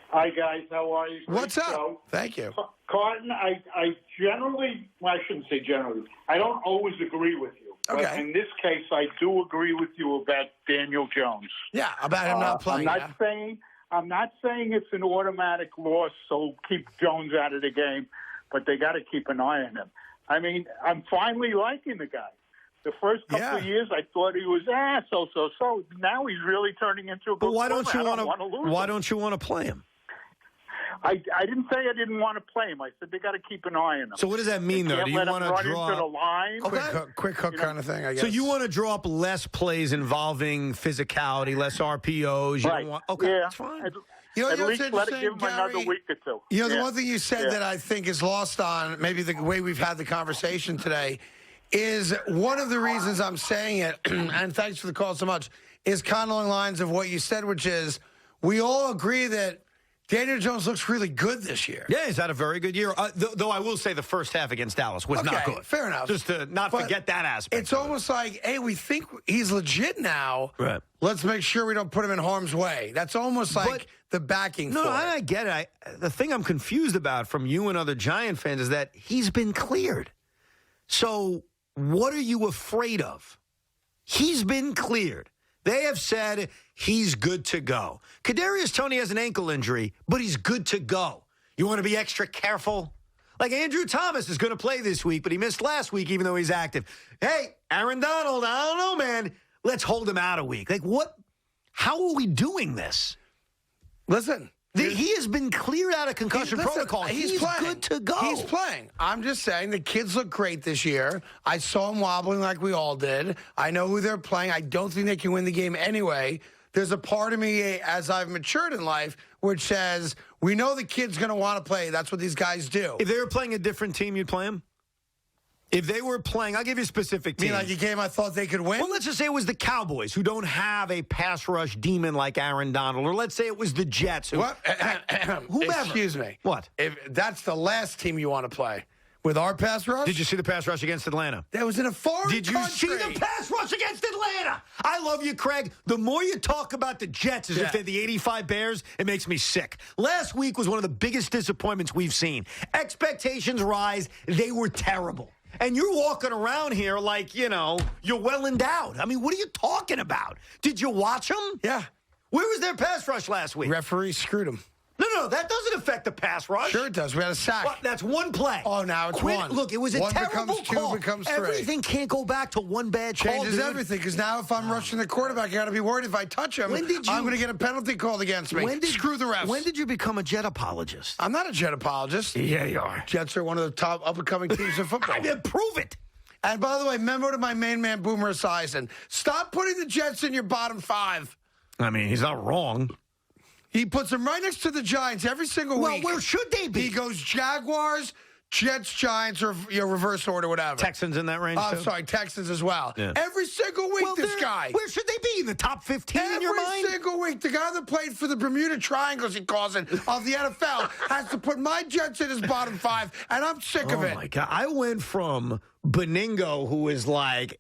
Hi, guys. How are you? What's up? Thank you. Carton, I generally, well, I shouldn't say generally, I don't always agree with you. Okay. But in this case, I do agree with you about Daniel Jones. Yeah, about him not playing. I'm not saying it's an automatic loss, so keep Jones out of the game, but they got to keep an eye on him. I mean, I'm finally liking the guy. The first couple of years, I thought he was so. Now he's really turning into a good But why don't you want to? Why don't you want to play him? I didn't say I didn't want to play him. I said they got to keep an eye on him. So what does that mean, though? Can't Do you let want him to run draw into the line? Quick hook kind of thing, I guess. So you want to draw up less plays involving physicality, less RPOs. You Right. don't want, okay, Yeah. that's fine. You know, At what's least let it interesting, give him another Gary? week or two. You know, the Yeah. one thing you said Yeah. that I think is lost on maybe the way we've had the conversation today is one of the reasons I'm saying it, and thanks for the call so much, is kind of along the lines of what you said, which is we all agree that Daniel Jones looks really good this year. Yeah, he's had a very good year. Though I will say the first half against Dallas was not good. Fair enough. Just to not But forget that aspect. It's almost like, hey, we think he's legit now. Right. Let's make sure we don't put him in harm's way. That's almost like the backing No, for it. I get it. The thing I'm confused about from you and other Giant fans is that he's been cleared. So what are you afraid of? He's been cleared. They have said he's good to go. Kadarius Toney has an ankle injury, but he's good to go. You want to be extra careful? Like Andrew Thomas is going to play this week, but he missed last week even though he's active. Hey, Aaron Donald, I don't know, man. Let's hold him out a week. Like what? How are we doing this? Listen. He has been cleared out of concussion protocol. He's playing. good to go. He's playing. I'm just saying the kids look great this year. I saw him wobbling like we all did. I know who they're playing. I don't think they can win the game anyway. There's a part of me, as I've matured in life, which says we know the kid's going to want to play. That's what these guys do. If they were playing a different team, you'd play him? If they were playing, I'll give you a specific team. You mean like a game I thought they could win? Well, let's just say it was the Cowboys, who don't have a pass rush demon like Aaron Donald. Or let's say it was the Jets. What? Whomever. Excuse me. What? If that's the last team you want to play. With our pass rush? Did you see the pass rush against Atlanta? That was in a foreign Did you country. see the pass rush against Atlanta? I love you, Craig. The more you talk about the Jets as if they're the 85 Bears, it makes me sick. Last week was one of the biggest disappointments we've seen. Expectations rise. They were terrible. And you're walking around here like, you're well endowed. I mean, what are you talking about? Did you watch them? Yeah. Where was their pass rush last week? Referee screwed them. No, that doesn't affect the pass rush. Sure it does. We had a sack. Well, that's one play. Oh, now it's one. Look, it was a one terrible becomes two, call. Becomes three. Everything can't go back to one bad call, Changes dude. everything, because now if I'm rushing the quarterback, I got to be worried if I touch him, I'm going to get a penalty called against me. Screw the refs. When did you become a Jet apologist? I'm not a Jet apologist. Yeah, you are. Jets are one of the top up-and-coming teams in football. Prove it. And by the way, memo to my main man, Boomer Esiason, stop putting the Jets in your bottom five. I mean, he's not wrong. He puts them right next to the Giants every single week. Well, where should they be? He goes Jaguars, Jets, Giants, or reverse order, whatever. Texans in that range, too? Sorry, Texans as well. Yeah. Every single week, this guy. Where should they be? In the top 15 in your mind? Every single week. The guy that played for the Bermuda Triangles, he calls it, of the NFL, has to put my Jets in his bottom 5, and I'm sick of it. Oh, my God. I went from Beningo, who is like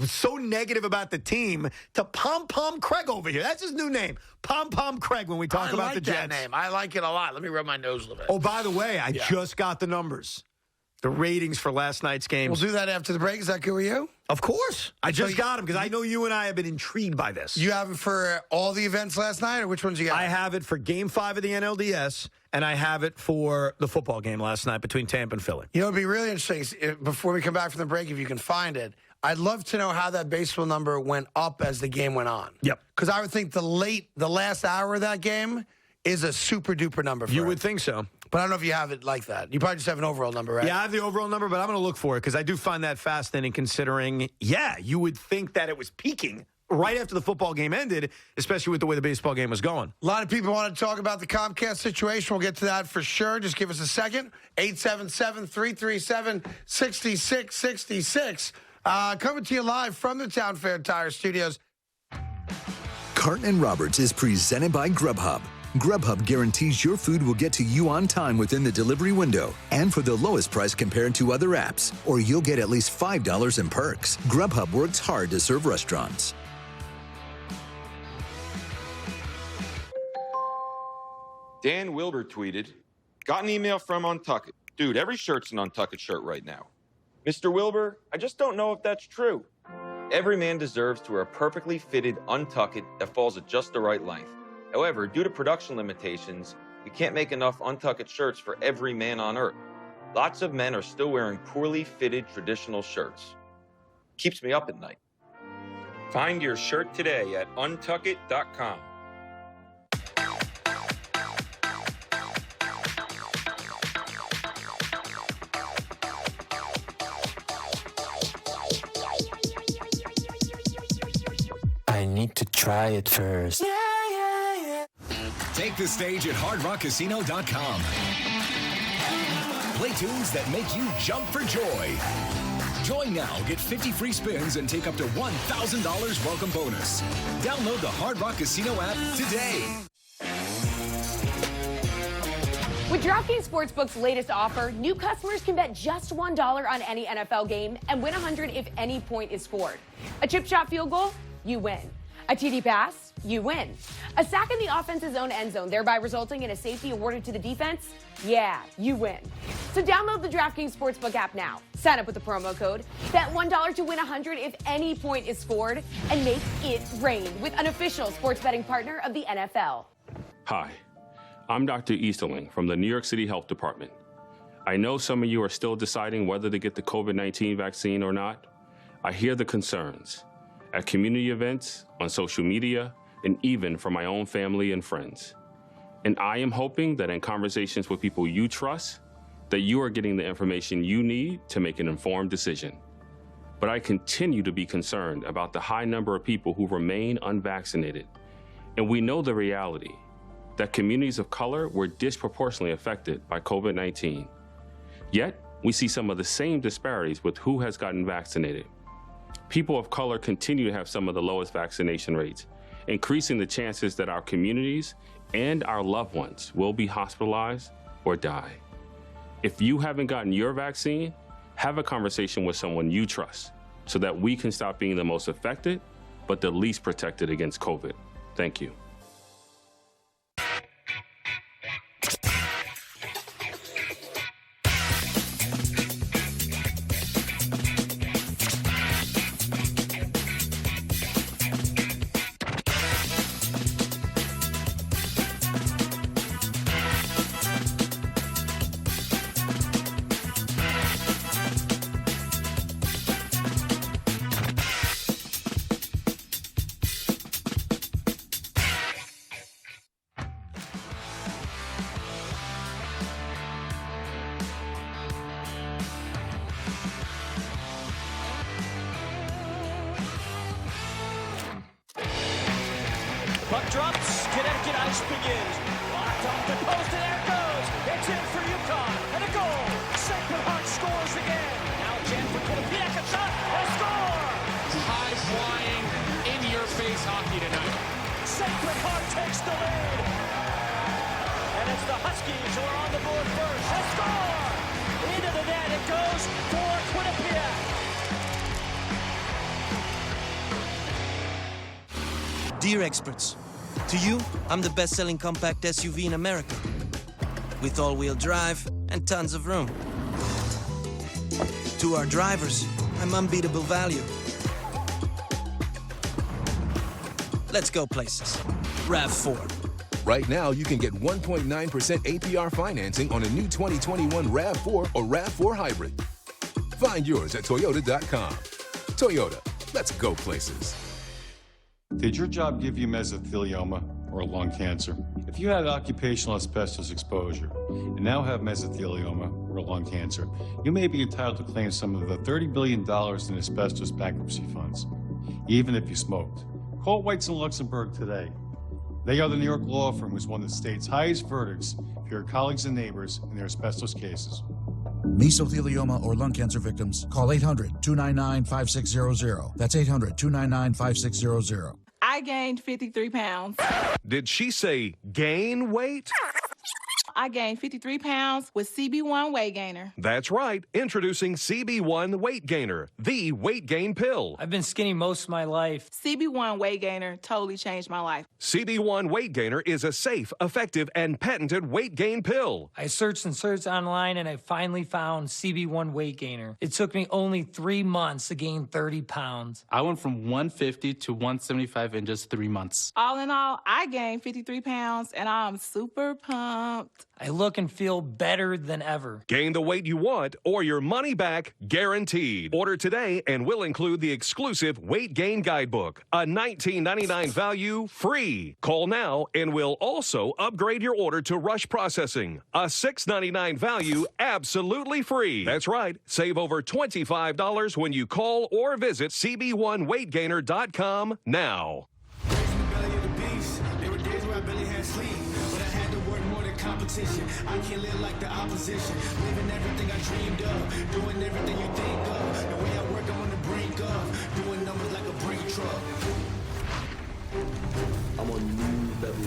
so negative about the team, to Pom Pom Craig over here. That's his new name, Pom Pom Craig, when we talk about the Jets. I like that name. I like it a lot. Let me rub my nose a little bit. Oh, by the way, I just got the numbers. The ratings for last night's game. We'll do that after the break. Is that good with you? Of course. I just got them because I know you and I have been intrigued by this. You have it for all the events last night, or which ones you got? I have it for Game 5 of the NLDS, and I have it for the football game last night between Tampa and Philly. You know, it'd be really interesting, before we come back from the break, if you can find it, I'd love to know how that baseball number went up as the game went on. Yep. Because I would think the last hour of that game is a super-duper number for You it. would think so. But I don't know if you have it like that. You probably just have an overall number, right? Yeah, I have the overall number, but I'm going to look for it because I do find that fascinating considering, you would think that it was peaking right after the football game ended, especially with the way the baseball game was going. A lot of people want to talk about the Comcast situation. We'll get to that for sure. Just give us a second. 877-337-6666. Coming to you live from the Town Fair Tire Studios. Carton Roberts is presented by Grubhub. Grubhub guarantees your food will get to you on time within the delivery window and for the lowest price compared to other apps, or you'll get at least $5 in perks. Grubhub works hard to serve restaurants. Dan Wilbur tweeted, got an email from Untuckit. Dude, every shirt's an Untuckit shirt right now. Mr. Wilbur, I just don't know if that's true. Every man deserves to wear a perfectly fitted Untuckit that falls at just the right length. However, due to production limitations, we can't make enough Untuckit shirts for every man on Earth. Lots of men are still wearing poorly fitted traditional shirts. Keeps me up at night. Find your shirt today at untuckit.com. I need to try it first. Take the stage at hardrockcasino.com. Play tunes that make you jump for joy. Join now, get 50 free spins, and take up to $1,000 welcome bonus. Download the Hard Rock Casino app today. With DraftKings Sportsbook's latest offer, new customers can bet just $1 on any NFL game and win $100 if any point is scored. A chip shot field goal? You win. A TD pass? You win. A sack in the offense's own end zone, thereby resulting in a safety awarded to the defense? Yeah, you win. So download the DraftKings Sportsbook app now. Sign up with the promo code. Bet $1 to win $100 if any point is scored. And make it rain with an official sports betting partner of the NFL. Hi, I'm Dr. Easterling from the New York City Health Department. I know some of you are still deciding whether to get the COVID-19 vaccine or not. I hear the concerns at community events, on social media, and even from my own family and friends. And I am hoping that in conversations with people you trust, that you are getting the information you need to make an informed decision. But I continue to be concerned about the high number of people who remain unvaccinated. And we know the reality, that communities of color were disproportionately affected by COVID-19. Yet, we see some of the same disparities with who has gotten vaccinated. People of color continue to have some of the lowest vaccination rates, increasing the chances that our communities and our loved ones will be hospitalized or die. If you haven't gotten your vaccine, have a conversation with someone you trust so that we can stop being the most affected, but the least protected against COVID. Thank you. Puck drops. Connecticut ice begins. Locked off the post, and there it goes. It's in for UConn. And a goal. Sacred Heart scores again. Now Jen for Quinnipiac. A shot. A score. High-flying, in-your-face hockey tonight. Sacred Heart takes the lead. And it's the Huskies who are on the board first. A score. Into the net it goes for Quinnipiac. Dear experts, to you, I'm the best-selling compact SUV in America, with all-wheel drive and tons of room. To our drivers, I'm unbeatable value. Let's go places. RAV4. Right now, you can get 1.9% APR financing on a new 2021 RAV4 or RAV4 Hybrid. Find yours at Toyota.com. Toyota, let's go places. Did your job give you mesothelioma or lung cancer? If you had occupational asbestos exposure and now have mesothelioma or lung cancer, you may be entitled to claim some of the $30 billion in asbestos bankruptcy funds, even if you smoked. Call Whites & Luxembourg today. They are the New York law firm who's won the state's highest verdicts for your colleagues and neighbors in their asbestos cases. Mesothelioma or lung cancer victims, call 800-299-5600. That's 800-299-5600. I gained 53 pounds. Did she say gain weight? I gained 53 pounds with CB1 Weight Gainer. That's right. Introducing CB1 Weight Gainer, the weight gain pill. I've been skinny most of my life. CB1 Weight Gainer totally changed my life. CB1 Weight Gainer is a safe, effective, and patented weight gain pill. I searched and searched online, and I finally found CB1 Weight Gainer. It took me only 3 months to gain 30 pounds. I went from 150 to 175 in just 3 months. All in all, I gained 53 pounds, and I'm super pumped. I look and feel better than ever. Gain the weight you want or your money back guaranteed. Order today and we'll include the exclusive Weight Gain Guidebook, a $19.99 value free. Call now and we'll also upgrade your order to rush processing, a $6.99 value absolutely free. That's right. Save over $25 when you call or visit CB1WeightGainer.com now. Competition. I can't live like the opposition. Living everything I dreamed of. Doing everything you think of. The way I work, I'm on the brink of. Doing numbers like a brake truck. I'm on new level.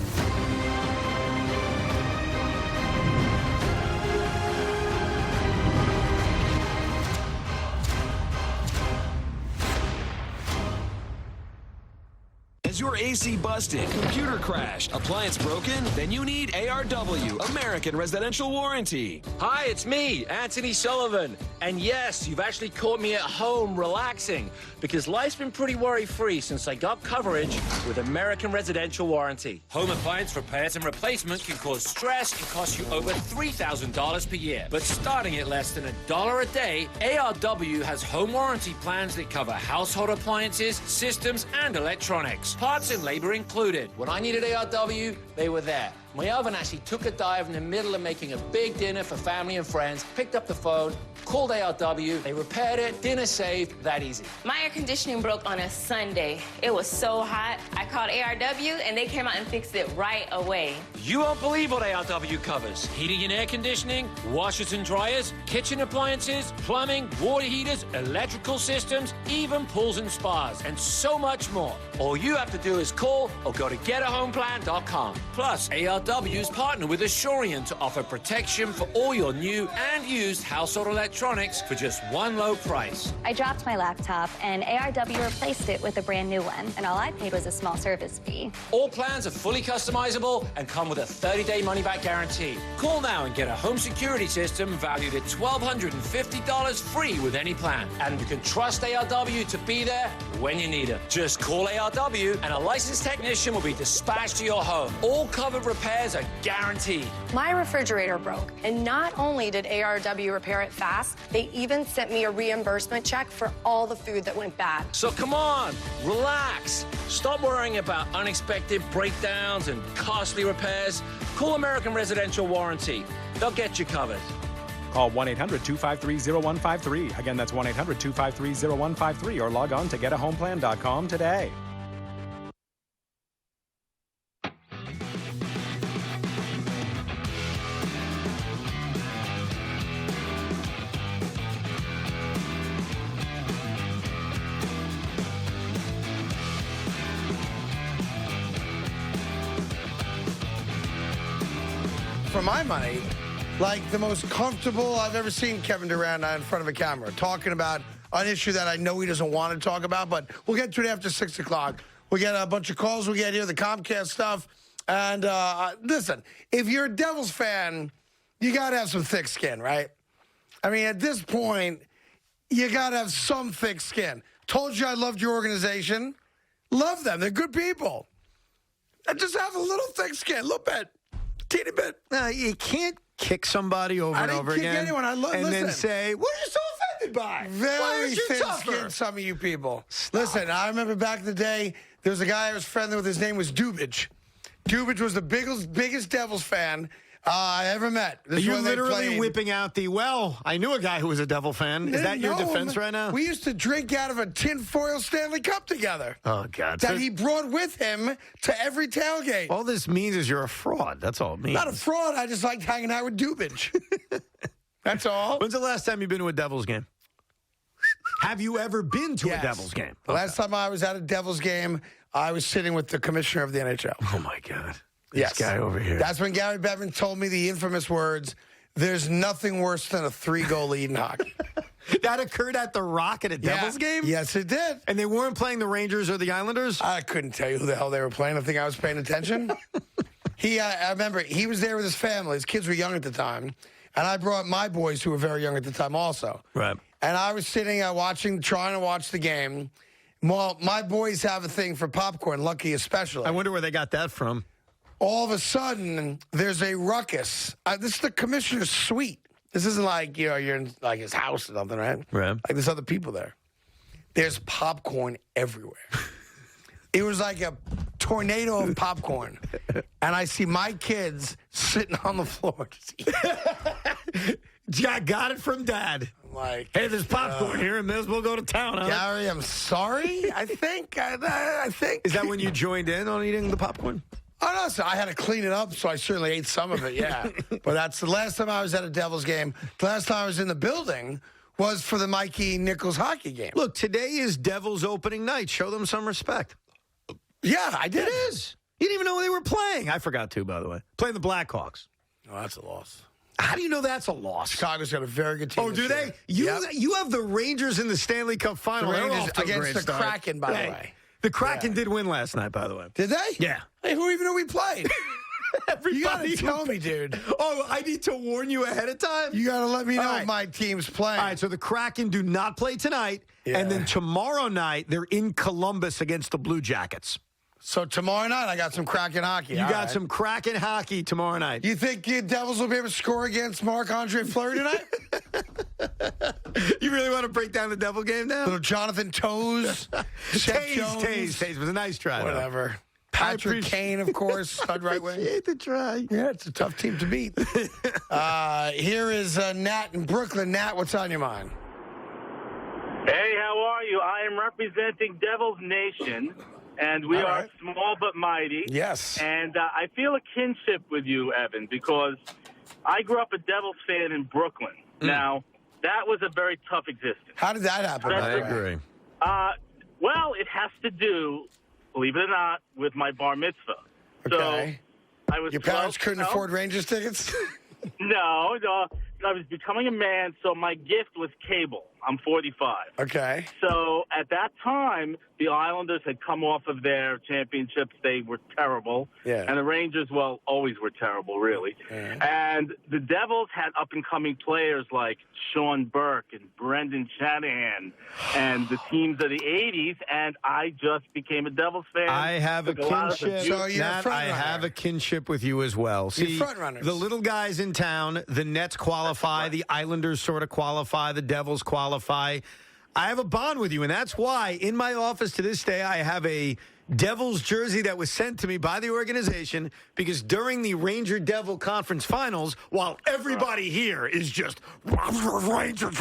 Has your AC busted, computer crashed, appliance broken? Then you need ARW, American Residential Warranty. Hi, it's me, Anthony Sullivan. And yes, you've actually caught me at home relaxing because life's been pretty worry-free since I got coverage with American Residential Warranty. Home appliance repairs and replacement can cause stress and cost you over $3,000 per year. But starting at less than $1 a day, ARW has home warranty plans that cover household appliances, systems, and electronics. Parts and labor included. When I needed ARW, they were there. My oven actually took a dive in the middle of making a big dinner for family and friends, picked up the phone, called ARW, they repaired it, dinner saved, that easy. My air conditioning broke on a Sunday. It was so hot. I called ARW and they came out and fixed it right away. You won't believe what ARW covers. Heating and air conditioning, washers and dryers, kitchen appliances, plumbing, water heaters, electrical systems, even pools and spas, and so much more. All you have to do is call or go to getahomeplan.com. Plus, ARW's partnered with Assurion to offer protection for all your new and used household electronics for just one low price. I dropped my laptop and ARW replaced it with a brand new one, and all I paid was a small service fee. All plans are fully customizable and come with a 30-day money-back guarantee. Call now and get a home security system valued at $1,250 free with any plan. And you can trust ARW to be there when you need it. Just call ARW and a licensed technician will be dispatched to your home. All covered repairs are guaranteed. My refrigerator broke, and not only did ARW repair it fast, they even sent me a reimbursement check for all the food that went bad. So come on, relax. Stop worrying about unexpected breakdowns and costly repairs. Call American Residential Warranty. They'll get you covered. Call 1-800-253-0153. Again, that's 1-800-253-0153 or log on to getahomeplan.com today. for my money, like the most comfortable I've ever seen Kevin Durant in front of a camera, talking about an issue that I know he doesn't want to talk about, but we'll get to it after 6 o'clock. We get a bunch of calls. We get here, the Comcast stuff. And listen, if you're a Devils fan, you got to have some thick skin, right? I mean, at this point, you got to have some thick skin. Told you I loved your organization. Love them. They're good people. And just have a little thick skin, a little bit, teeny bit. No, you can't kick somebody over and over again. Anyone. And then say, what are you so offended by? Very thin-skinned, some of you people. Stop. Listen, I remember back in the day, there was a guy I was friendly with. His name was Dubich. Dubich was the biggest Devils fan I ever met. You're literally whipping out I knew a guy who was a Devil fan. Is that your defense right now? We used to drink out of a tinfoil Stanley Cup together. Oh, God. That he brought with him to every tailgate. All this means is you're a fraud. That's all it means. Not a fraud. I just liked hanging out with Dubich. That's all. When's the last time you've been to a Devils game? Have you ever been to a Devils game? The last time I was at a Devils game, I was sitting with the commissioner of the NHL. Oh, my God. This guy over here. That's when Gary Bettman told me the infamous words, there's nothing worse than a 3-goal lead in hockey. That occurred at the Rock at a Devils game? Yes, it did. And they weren't playing the Rangers or the Islanders? I couldn't tell you who the hell they were playing. I think I was paying attention. I remember he was there with his family. His kids were young at the time. And I brought my boys who were very young at the time also. Right. And I was sitting trying to watch the game. Well, my boys have a thing for popcorn, Lucky especially. I wonder where they got that from. All of a sudden, there's a ruckus. This is the commissioner's suite. This isn't like, you're in like his house or something, right? Right. Like there's other people there. There's popcorn everywhere. It was like a tornado of popcorn. And I see my kids sitting on the floor. Got it from Dad. I'm like, hey, there's popcorn here, and may as well go to town, huh? Gary, I'm sorry. I think. Is that when you joined in on eating the popcorn? Oh, no, so I had to clean it up, so I certainly ate some of it, yeah. But that's the last time I was at a Devils game. The last time I was in the building was for the Mikey Nichols hockey game. Look, today is Devils opening night. Show them some respect. Yeah, I did. It is. You didn't even know they were playing. I forgot to, by the way. Playing the Blackhawks. Oh, that's a loss. How do you know that's a loss? Chicago's got a very good team. Oh, do they? You have the Rangers in the Stanley Cup final. The They're Rangers off to a against great the start. Kraken, by the way. The Kraken did win last night, by the way. Did they? Yeah. Hey, who even knew we played? You got to tell me, dude. Oh, I need to warn you ahead of time? You got to let me know if my team's playing. All right, so the Kraken do not play tonight, and then tomorrow night they're in Columbus against the Blue Jackets. So tomorrow night I got some Kraken hockey. You got some Kraken hockey tomorrow night. You think the Devils will be able to score against Marc-Andre Fleury tonight? You really want to break down the Devil game now? Little Jonathan Toews. Taze was a nice try. Whatever. Patrick Kane, of course, stud right wing. Appreciate the try. Yeah, it's a tough team to beat. Here is Nat in Brooklyn. Nat, what's on your mind? Hey, how are you? I am representing Devils Nation, and we are small but mighty. Yes. And I feel a kinship with you, Evan, because I grew up a Devils fan in Brooklyn. Now, that was a very tough existence. How did that happen? I agree. Well, it has to do, believe it or not, with my bar mitzvah. Okay. So I was your parents couldn't afford Rangers tickets? No. I was becoming a man, so my gift was cable. I'm 45. Okay. So at that time, the Islanders had come off of their championships. They were terrible. Yeah. And the Rangers, well, always were terrible, really. Yeah. And the Devils had up-and-coming players like Sean Burke and Brendan Shanahan and the teams of the 80s, and I just became a Devils fan. I have a kinship. So you're Nat, a front I runner. have a kinship with you as well. See, front runners. The little guys in town, the Nets qualify, the Islanders sort of qualify, the Devils qualify. I have a bond with you, and that's why in my office to this day I have a Devils jersey that was sent to me by the organization, because during the Ranger-Devil conference finals, while everybody here is just Rangers,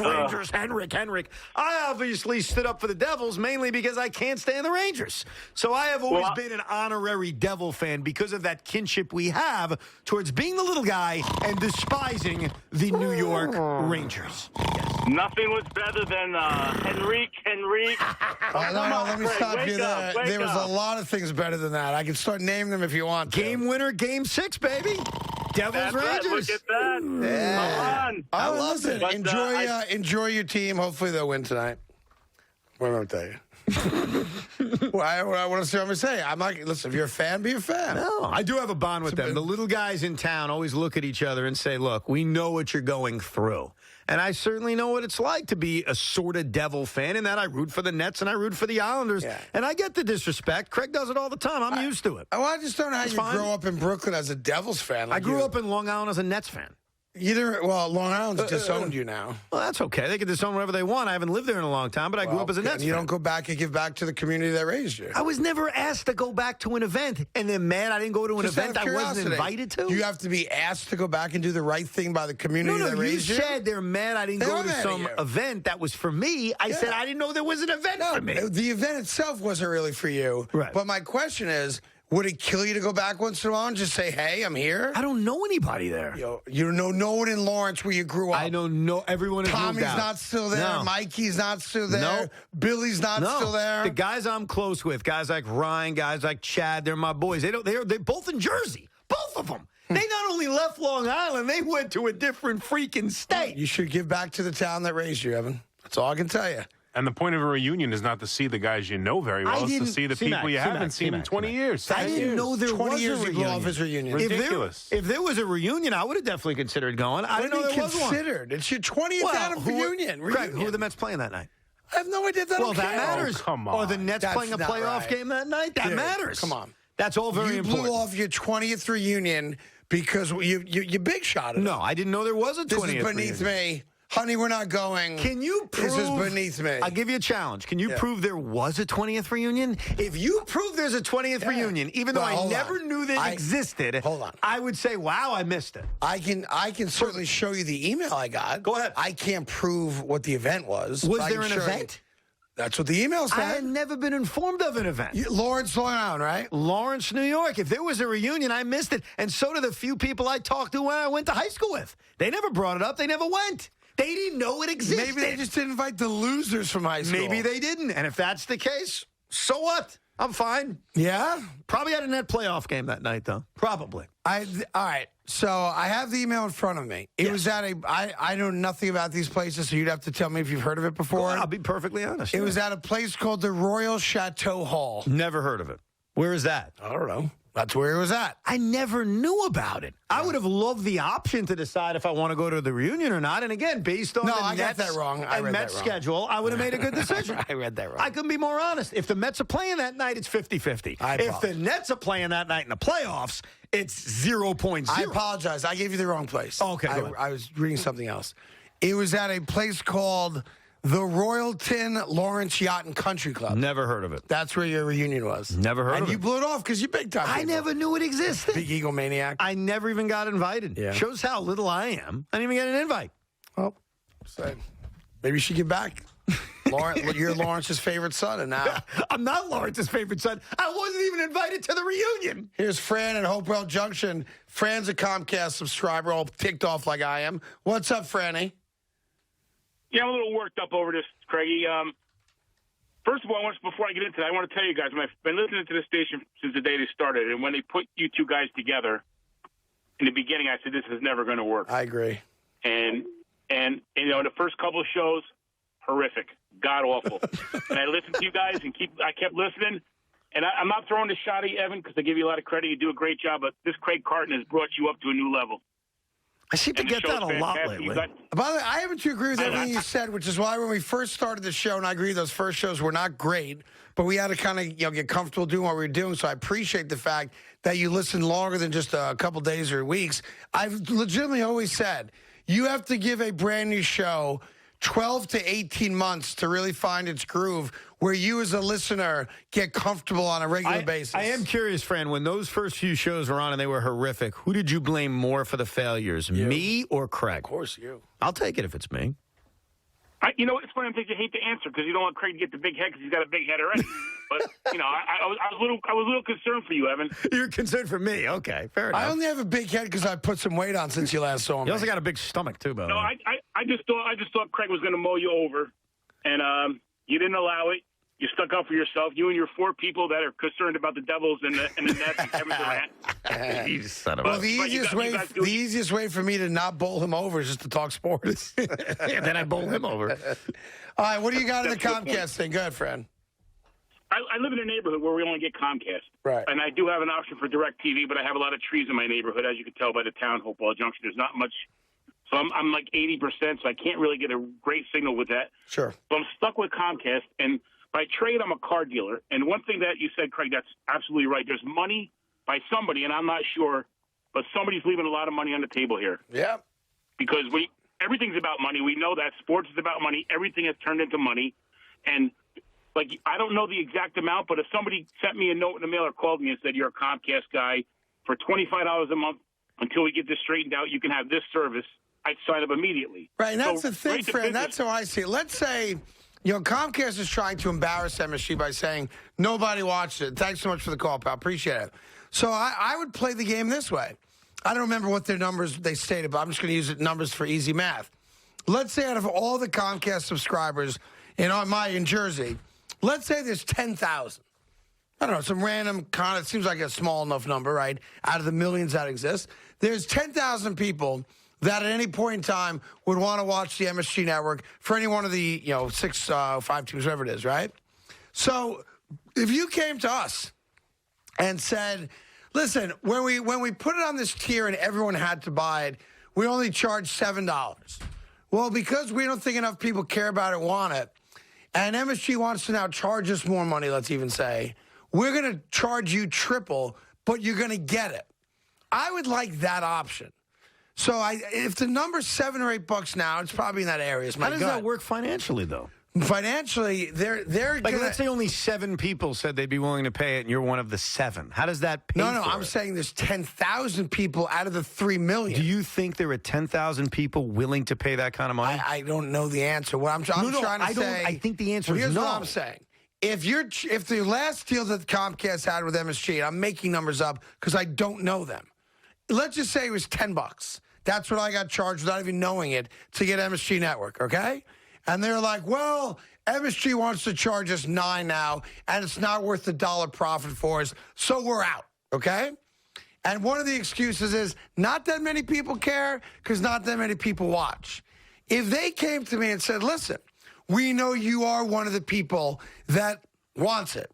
Henrik, I obviously stood up for the Devils mainly because I can't stand the Rangers. So I have always been an honorary Devil fan because of that kinship we have towards being the little guy and despising the New York Rangers. Nothing was better than Henrik. No, let me stop you there. There was a lot of things better than that. I can start naming them if you want to. Game winner, Game 6, baby. Devils Rangers. Look at that. Yeah. Come on. I love it. But, Enjoy your team. Hopefully they'll win tonight. What am I going to tell you? Well, I want to see what I'm going to say. I'm not, listen, if you're a fan, be a fan. No, I do have a bond with them. The little guys in town always look at each other and say, look, we know what you're going through. And I certainly know what it's like to be a sort of Devil fan, in that I root for the Nets and I root for the Islanders. Yeah. And I get the disrespect. Craig does it all the time. I'm used to it. I just don't know how It's you fine. grow up in Brooklyn as a Devils fan. I grew up in Long Island as a Nets fan. Long Island's disowned you now. Well, that's okay. They can disown whatever they want. I haven't lived there in a long time, but I grew up as a Nets fan. You don't go back and give back to the community that raised you. I was never asked to go back to an event, and they're mad I didn't go to an Just out event of I wasn't curiosity, invited to. You have to be asked to go back and do the right thing by the community that you raised you? said they're mad I didn't They go are to mad at some you. event that was for me. I said I didn't know there was an event for me. The event itself wasn't really for you. Right. But my question is, would it kill you to go back once in a while and just say, hey, I'm here? I don't know anybody there. You know no one in Lawrence where you grew up. I don't know. Everyone has moved Tommy's out. not still there. No. Mikey's not still there. No. Billy's not still there. The guys I'm close with, guys like Ryan, guys like Chad, they're my boys. They're both in Jersey. Both of them. They not only left Long Island, they went to a different freaking state. You should give back to the town that raised you, Evan. That's all I can tell you. And the point of a reunion is not to see the guys you know very well. It's to see the people you haven't seen in 20 years. I didn't know there 20 was years a he blew reunion. off his reunion. Ridiculous. If there was a reunion, I would have definitely considered going. I didn't know there was one. Considered. It's your 20th reunion. Craig, who are the Mets playing that night? I have no idea if that Well, that care. matters. Oh, come on. Or the Nets That's playing a not playoff right. game that night? That Dude, matters. Come on. That's all very you important. blew off your 20th reunion because you big shot it. No, I didn't know there was a 20th This is beneath reunion. me. Honey, we're not going. Can you prove... This is beneath me. I'll give you a challenge. Can you prove there was a 20th reunion? If you prove there's a 20th reunion, even though I never knew that existed, hold on. I would say, wow, I missed it. I can certainly show you the email I got. Go ahead. I can't prove what the event was. Was but I there can an show you- event? That's what the email said. I had never been informed of an event. Lawrence, Long Island, right? Lawrence, New York. If there was a reunion, I missed it. And so did the few people I talked to when I went to high school with. They never brought it up. They never went. They didn't know it existed. Maybe they just didn't invite the losers from high school. Maybe they didn't. And if that's the case, so what? I'm fine. Yeah? Probably had a net playoff game that night, though. Probably. All right. So I have the email in front of me. It was at I know nothing about these places, so you'd have to tell me if you've heard of it before. I'll be perfectly honest. It was at a place called the Royal Chateau Hall. Never heard of it. Where is that? I don't know. That's where it was at. I never knew about it. I would have loved the option to decide if I want to go to the reunion or not. And again, based on No, the I got Nets that wrong. I and read Mets that wrong. schedule, I would have made a good decision. I read that wrong. I couldn't be more honest. If the Mets are playing that night, it's 50-50. If the Nets are playing that night in the playoffs, it's 0.0. I apologize. I gave you the wrong place. Okay, go ahead. I was reading something else. It was at a place called the Royalton Lawrence Yacht and Country Club. Never heard of it. That's where your reunion was. Never heard and of you it. blew it off because you're big time. I people. never knew it existed. Big Eagle Maniac. I never even got invited. Yeah. Shows how little I am. I didn't even get an invite. Well, so maybe you should get back. You're Lawrence's favorite son, and now I'm not Lawrence's favorite son. I wasn't even invited to the reunion. Here's Fran in Hopewell Junction. Fran's a Comcast subscriber, all ticked off like I am. What's up, Franny? Yeah, I'm a little worked up over this, Craigie. First of all, before I get into that, I want to tell you guys, I've been listening to this station since the day they started, and when they put you two guys together, in the beginning, I said, this is never going to work. I agree. And you know, the first couple of shows, horrific, god-awful. And I listened to you guys, and I kept listening. And I'm not throwing the shot at you, Evan, because I give you a lot of credit. You do a great job, but this Craig Carton has brought you up to a new level. I seem to get that a lot lately. By the way, I happen to agree with everything you said, which is why when we first started the show, and I agree those first shows were not great, but we had to kind of get comfortable doing what we were doing. So I appreciate the fact that you listened longer than just a couple days or weeks. I've legitimately always said you have to give a brand new show 12 to 18 months to really find its groove, where you as a listener get comfortable on a regular basis. I am curious, Fran, when those first few shows were on and they were horrific, who did you blame more for the failures, me or Craig? Of course, you. I'll take it if it's me. You know, it's funny. I'm thinking you hate to answer because you don't want Craig to get the big head because he's got a big head already. But you know, I was a little concerned for you, Evan. You're concerned for me, okay? Fair enough. I only have a big head because I put some weight on since you last saw me. You also got a big stomach too, by the No, way. I just thought Craig was going to mow you over, and you didn't allow it. You stuck up for yourself. You and your four people that are concerned about the Devils and the Nets and Kevin Durant. You son of Well, a... the easiest way for me to not bowl him over is just to talk sports. Then I bowl him over. All right, what do you got in the Comcast thing? Go ahead, friend. I live in a neighborhood where we only get Comcast. Right. And I do have an option for DirecTV, but I have a lot of trees in my neighborhood. As you can tell by the town, Hopewell Junction, there's not much. So I'm like 80%, so I can't really get a great signal with that. Sure. So I'm stuck with Comcast. And by trade, I'm a car dealer. And one thing that you said, Craig, that's absolutely right. There's money by somebody, and I'm not sure, but somebody's leaving a lot of money on the table here. Yeah. Because everything's about money. We know that. Sports is about money. Everything has turned into money. And like, I don't know the exact amount, but if somebody sent me a note in the mail or called me and said, you're a Comcast guy, for $25 a month until we get this straightened out, you can have this service, I'd sign up immediately. Right, and that's So, the thing, right to friend. business. That's how I see it. Let's say, Comcast is trying to embarrass MSG by saying, nobody watched it. Thanks so much for the call, pal. Appreciate it. So I would play the game this way. I don't remember what their numbers they stated, but I'm just going to use numbers for easy math. Let's say out of all the Comcast subscribers in Jersey, let's say there's 10,000. I don't know, some random it seems like a small enough number, right? Out of the millions that exist. There's 10,000 people that at any point in time would want to watch the MSG network for any one of the, 6, 5 teams, whatever it is, right? So if you came to us and said, listen, when we put it on this tier and everyone had to buy it, we only charge $7. Well, because we don't think enough people care about it, want it, and MSG wants to now charge us more money, let's even say, we're going to charge you triple, but you're going to get it. I would like that option. So if the number's $7 or $8 now, it's probably in that area. How does that work financially, though? Financially, they're like, let's say only 7 people said they'd be willing to pay it, and you're one of the 7. How does that pay? No, I'm saying there's 10,000 people out of the 3 million. Do you think there are 10,000 people willing to pay that kind of money? I don't know the answer. What I'm trying to say, I think the answer is here's no. What I'm saying. If the last deal that Comcast had with MSG, and I'm making numbers up because I don't know them, let's just say it was $10. That's what I got charged without even knowing it to get MSG Network, okay? And they're like, well, MSG wants to charge us $9 now, and it's not worth the dollar profit for us, so we're out, okay? And one of the excuses is not that many people care because not that many people watch. If they came to me and said, listen, we know you are one of the people that wants it.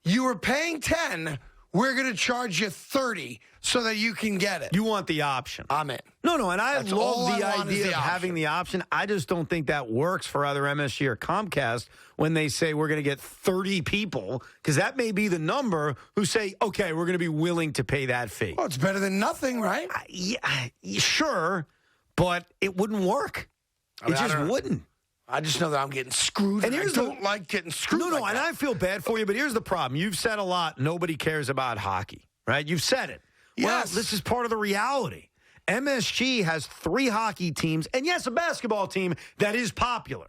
You were paying $10, we're going to charge you $30 so that you can get it. You want the option. I'm in. No, and I love the idea of option. having the option. I just don't think that works for either MSG or Comcast when they say we're going to get 30 people, because that may be the number who say, okay, we're going to be willing to pay that fee. Well, it's better than nothing, right? Yeah, sure, but it wouldn't work. It just wouldn't. I just know that I'm getting screwed, and I don't like getting screwed. No, and I feel bad for you, but here's the problem. You've said a lot, nobody cares about hockey, right? You've said it. Yes. Well, this is part of the reality. MSG has 3 hockey teams, and yes, a basketball team that is popular.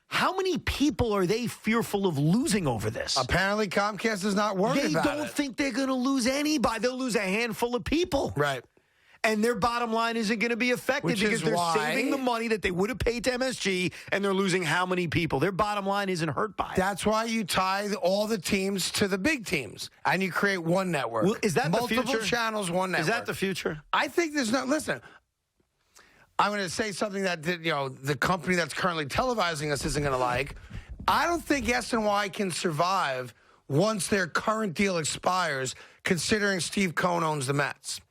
How many people are they fearful of losing over this? Apparently, Comcast is not worried about it. They don't think they're going to lose anybody. They'll lose a handful of people. Right. And their bottom line isn't going to be affected because they're saving the money that they would have paid to MSG, and they're losing how many people? Their bottom line isn't hurt by it. That's why you tie all the teams to the big teams, and you create one network. Well, is that multiple the future? channels, one network? Is that the future? I think there's no. Listen, I'm going to say something that the company that's currently televising us isn't going to like. I don't think SNY can survive once their current deal expires, considering Steve Cohen owns the Mets.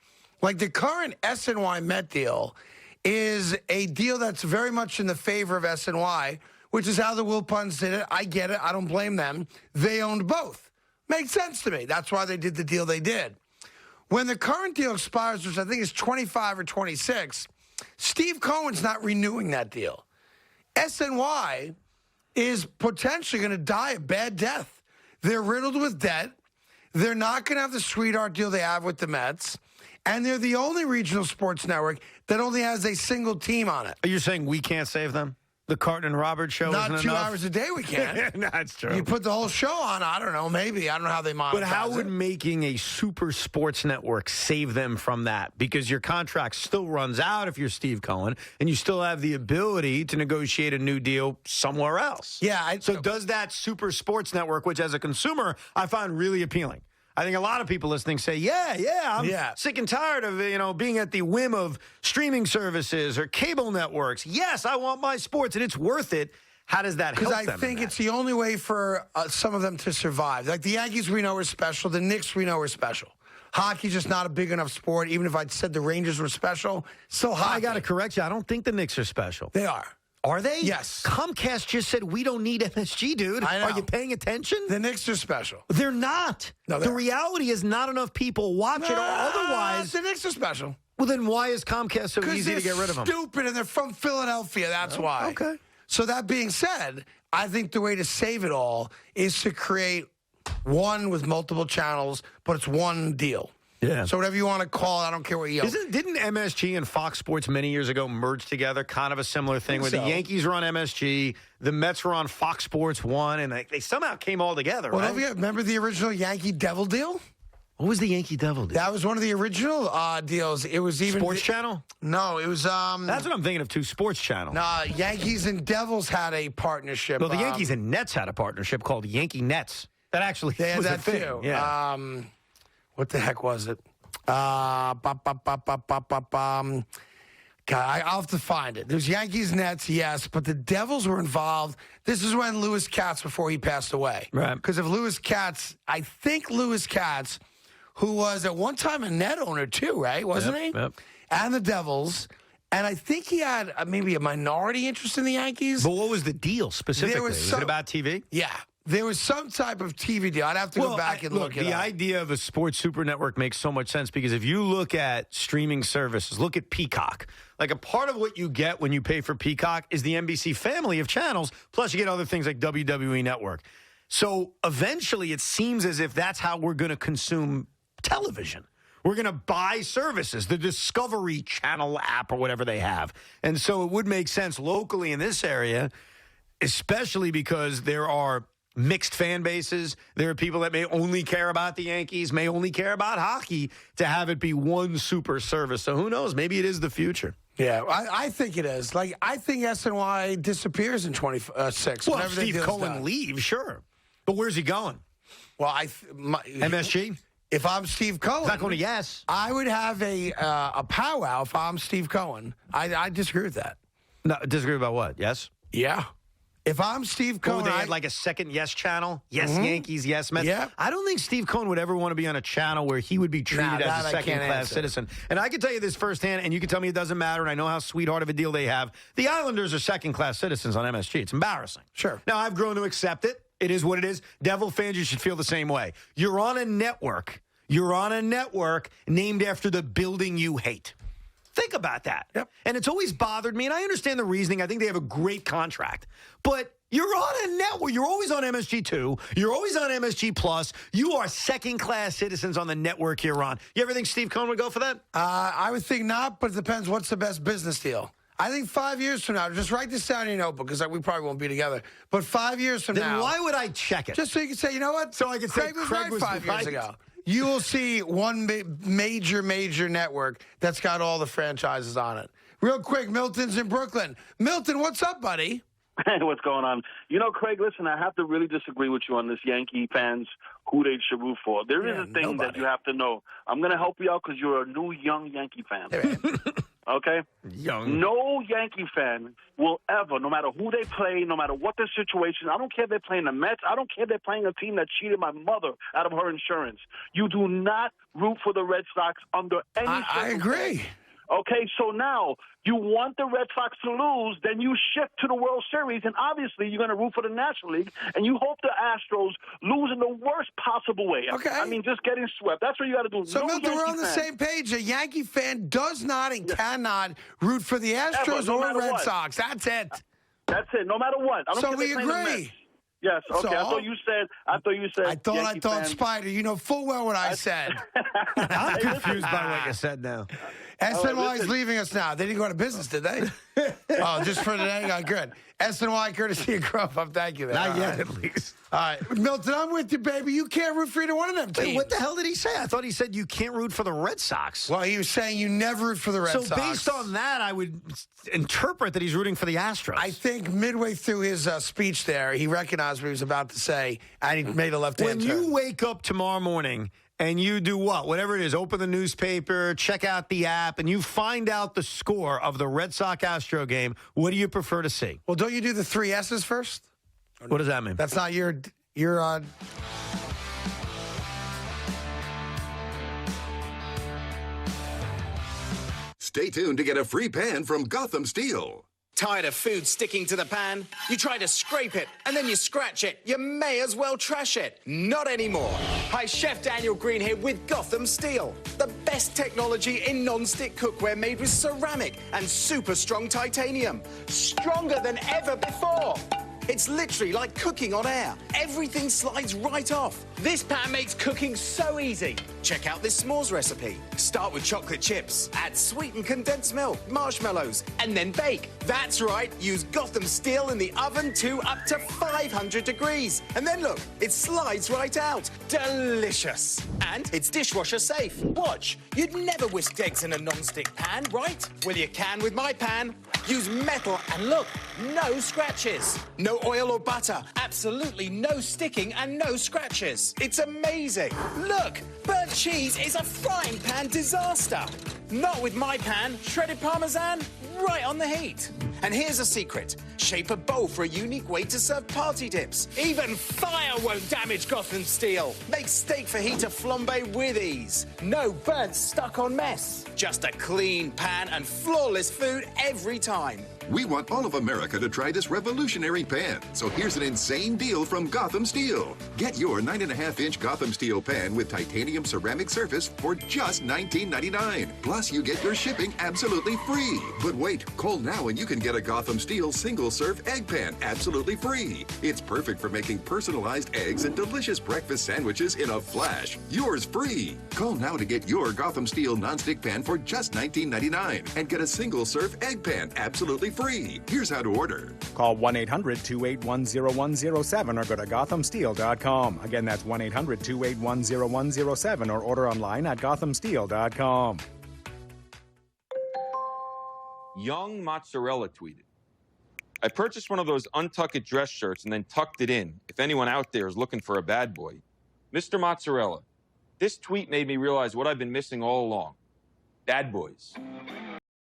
Like, the current SNY Met deal is a deal that's very much in the favor of SNY, which is how the Wilpons did it. I get it. I don't blame them. They owned both. Makes sense to me. That's why they did the deal they did. When the current deal expires, which I think is 25 or 26, Steve Cohen's not renewing that deal. SNY is potentially going to die a bad death. They're riddled with debt. They're not going to have the sweetheart deal they have with the Mets. And they're the only regional sports network that only has a single team on it. Are you saying we can't save them? The Carton Roberts show Not isn't 2 enough? hours a day we can. That's true. You put the whole show on, I don't know, maybe. I don't know how they monetize But how would it. making a super sports network save them from that? Because your contract still runs out if you're Steve Cohen, and you still have the ability to negotiate a new deal somewhere else. Yeah. So does that super sports network, which as a consumer I find really appealing, I think a lot of people listening say, I'm sick and tired of, being at the whim of streaming services or cable networks. Yes, I want my sports, and it's worth it. How does that help them? Because I think it's the only way for some of them to survive. Like the Yankees we know are special. The Knicks we know are special. Hockey's just not a big enough sport. Even if I'd said the Rangers were special, still hockey. I got to correct you. I don't think the Knicks are special. They are. Are they? Yes. Comcast just said we don't need MSG, dude. I know. Are you paying attention? The Knicks are special. They're not. No, the reality is not enough people watch it. Otherwise, the Knicks are special. Well, then why is Comcast so easy to get rid of them? Stupid, and they're from Philadelphia. That's why. Okay. So that being said, I think the way to save it all is to create one with multiple channels, but it's one deal. Yeah. So whatever you want to call it, I don't care what you. Didn't MSG and Fox Sports many years ago merge together? Kind of a similar thing where the Yankees were on MSG, the Mets were on Fox Sports 1, and they somehow came all together, Well, right? remember the original Yankee Devil deal? What was the Yankee Devil deal? That was one of the original deals. It was even Sports Channel? No, it was. That's what I'm thinking of too. Sports Channel. Nah, Yankees and Devils had a partnership. Well, the Yankees and Nets had a partnership called Yankee Nets. That actually they had was that a thing. too. Yeah. What the heck was it? God, I'll have to find it. There's Yankees, Nets, yes, but the Devils were involved. This is when Lewis Katz, before he passed away. Right. Because of Lewis Katz, I think Lewis Katz, who was at one time a net owner too, right? Wasn't he? Yep. And the Devils. And I think he had maybe a minority interest in the Yankees. But what was the deal specifically? Was it about TV? Yeah. There was some type of TV deal. I'd have to go back and look it up. The idea of a sports super network makes so much sense because if you look at streaming services, look at Peacock. Like a part of what you get when you pay for Peacock is the NBC family of channels, plus you get other things like WWE Network. So eventually it seems as if that's how we're going to consume television. We're going to buy services, the Discovery Channel app or whatever they have. And so it would make sense locally in this area, especially because there are mixed fan bases. There are people that may only care about the Yankees, may only care about hockey, to have it be one super service. So who knows? Maybe it is the future. Yeah, I think it is. Like, I think SNY disappears in 26. Well, if Steve Cohen leaves, sure. But where's he going? Well, MSG? If I'm Steve Cohen. He's not going to Yes. I would have a powwow if I'm Steve Cohen. I disagree with that. No, disagree about what? Yes? Yeah. If I'm Steve Cohen, they had like a second Yes channel? Yes Yankees, Yes Mets? Yeah. I don't think Steve Cohen would ever want to be on a channel where he would be treated as a second-class citizen. And I can tell you this firsthand, and you can tell me it doesn't matter, and I know how sweetheart of a deal they have. The Islanders are second-class citizens on MSG. It's embarrassing. Sure. Now, I've grown to accept it. It is what it is. Devil fans, you should feel the same way. You're on a network. You're on a network named after the building you hate. Think about that. Yep. And it's always bothered me, and I understand the reasoning. I think they have a great contract. But you're on a network. You're always on MSG2. You're always on MSG Plus. You are second-class citizens on the network you're on. You ever think Steve Cohen would go for that? I would think not, but it depends what's the best business deal. I think 5 years from now, just write this down in your notebook because we probably won't be together. But 5 years from now. Then why would I check it? Just so you can say, you know what? So I can say Craig was right 5 years ago. You will see one major network that's got all the franchises on it. Real quick, Milton's in Brooklyn. Milton, what's up, buddy? Hey, what's going on? You know, Craig, listen, I have to really disagree with you on this Yankee fans, who they should root for. There is a thing that you have to know. I'm going to help you out because you're a new, young Yankee fan. Okay? Young. No Yankee fan will ever, no matter who they play, no matter what their situation, I don't care if they're playing the Mets, I don't care if they're playing a team that cheated my mother out of her insurance. You do not root for the Red Sox under any I agree. Okay, so now you want the Red Sox to lose, then you shift to the World Series, and obviously you're going to root for the National League, and you hope the Astros lose in the worst possible way. Okay. I mean, just getting swept. That's what you got to do. So, no Milton, we're Yankee on the fan. same page. A Yankee fan does not and cannot root for the Astros Ever, no or matter Red what. Sox. That's it. That's it, no matter what. I don't So care if we they're playing the agree. Mets. Yes, okay. So- I thought you said. I Yankee thought, fan. Spider, you know full well what I said. I'm confused by what you said now. SNY is leaving us now. They didn't go out of business, did they? Oh, just for today? Oh, good. SNY, courtesy of Grub Up. Thank you. Not yet, at least. All right. Milton, I'm with you, baby. You can't root for either one of them teams. Wait, what the hell did he say? I thought he said you can't root for the Red Sox. Well, he was saying you never root for the Red Sox. So based on that, I would interpret that he's rooting for the Astros. I think midway through his speech there, he recognized what he was about to say, and he made a left-hand turn. When you wake up tomorrow morning and you do what? Whatever it is, open the newspaper, check out the app, and you find out the score of the Red Sox-Astro game, what do you prefer to see? Well, don't you do the 3 S's first? What does that mean? That's not your Stay tuned to get a free pan from Gotham Steel. Tired of food sticking to the pan? You try to scrape it, and then you scratch it. You may as well trash it. Not anymore. Hi, Chef Daniel Green here with Gotham Steel. The best technology in non-stick cookware made with ceramic and super strong titanium. Stronger than ever before. It's literally like cooking on air. Everything slides right off. This pan makes cooking so easy. Check out this s'mores recipe. Start with chocolate chips, add sweetened condensed milk, marshmallows, and then bake. That's right, use Gotham Steel in the oven to up to 500 degrees. And then look, it slides right out. Delicious. And it's dishwasher safe. Watch, you'd never whisk eggs in a non-stick pan, right? Well, you can with my pan. Use metal and look, no scratches. No oil or butter, absolutely no sticking and no scratches. It's amazing. Look, burnt cheese is a frying pan disaster. Not with my pan, shredded Parmesan, right on the heat. And here's a secret. Shape a bowl for a unique way to serve party dips. Even fire won't damage Gotham Steel. Make steak fajita flambe with ease. No burnt stuck-on mess. Just a clean pan and flawless food every time. We want all of America to try this revolutionary pan. So here's an insane deal from Gotham Steel. Get your 9.5-inch Gotham Steel pan with titanium ceramic surface for just $19.99. Plus, you get your shipping absolutely free. But wait, call now and you can get a Gotham Steel single-serve egg pan absolutely free. It's perfect for making personalized eggs and delicious breakfast sandwiches in a flash. Yours free. Call now to get your Gotham Steel nonstick pan for just $19.99 and get a single-serve egg pan absolutely free. Here's how to order. Call 1-800-281-0107 or go to GothamSteel.com. Again, that's 1-800-281-0107 or order online at GothamSteel.com. Young Mozzarella tweeted, I purchased one of those untucked dress shirts and then tucked it in. If anyone out there is looking for a bad boy. Mr. Mozzarella, this tweet made me realize what I've been missing all along. Bad boys.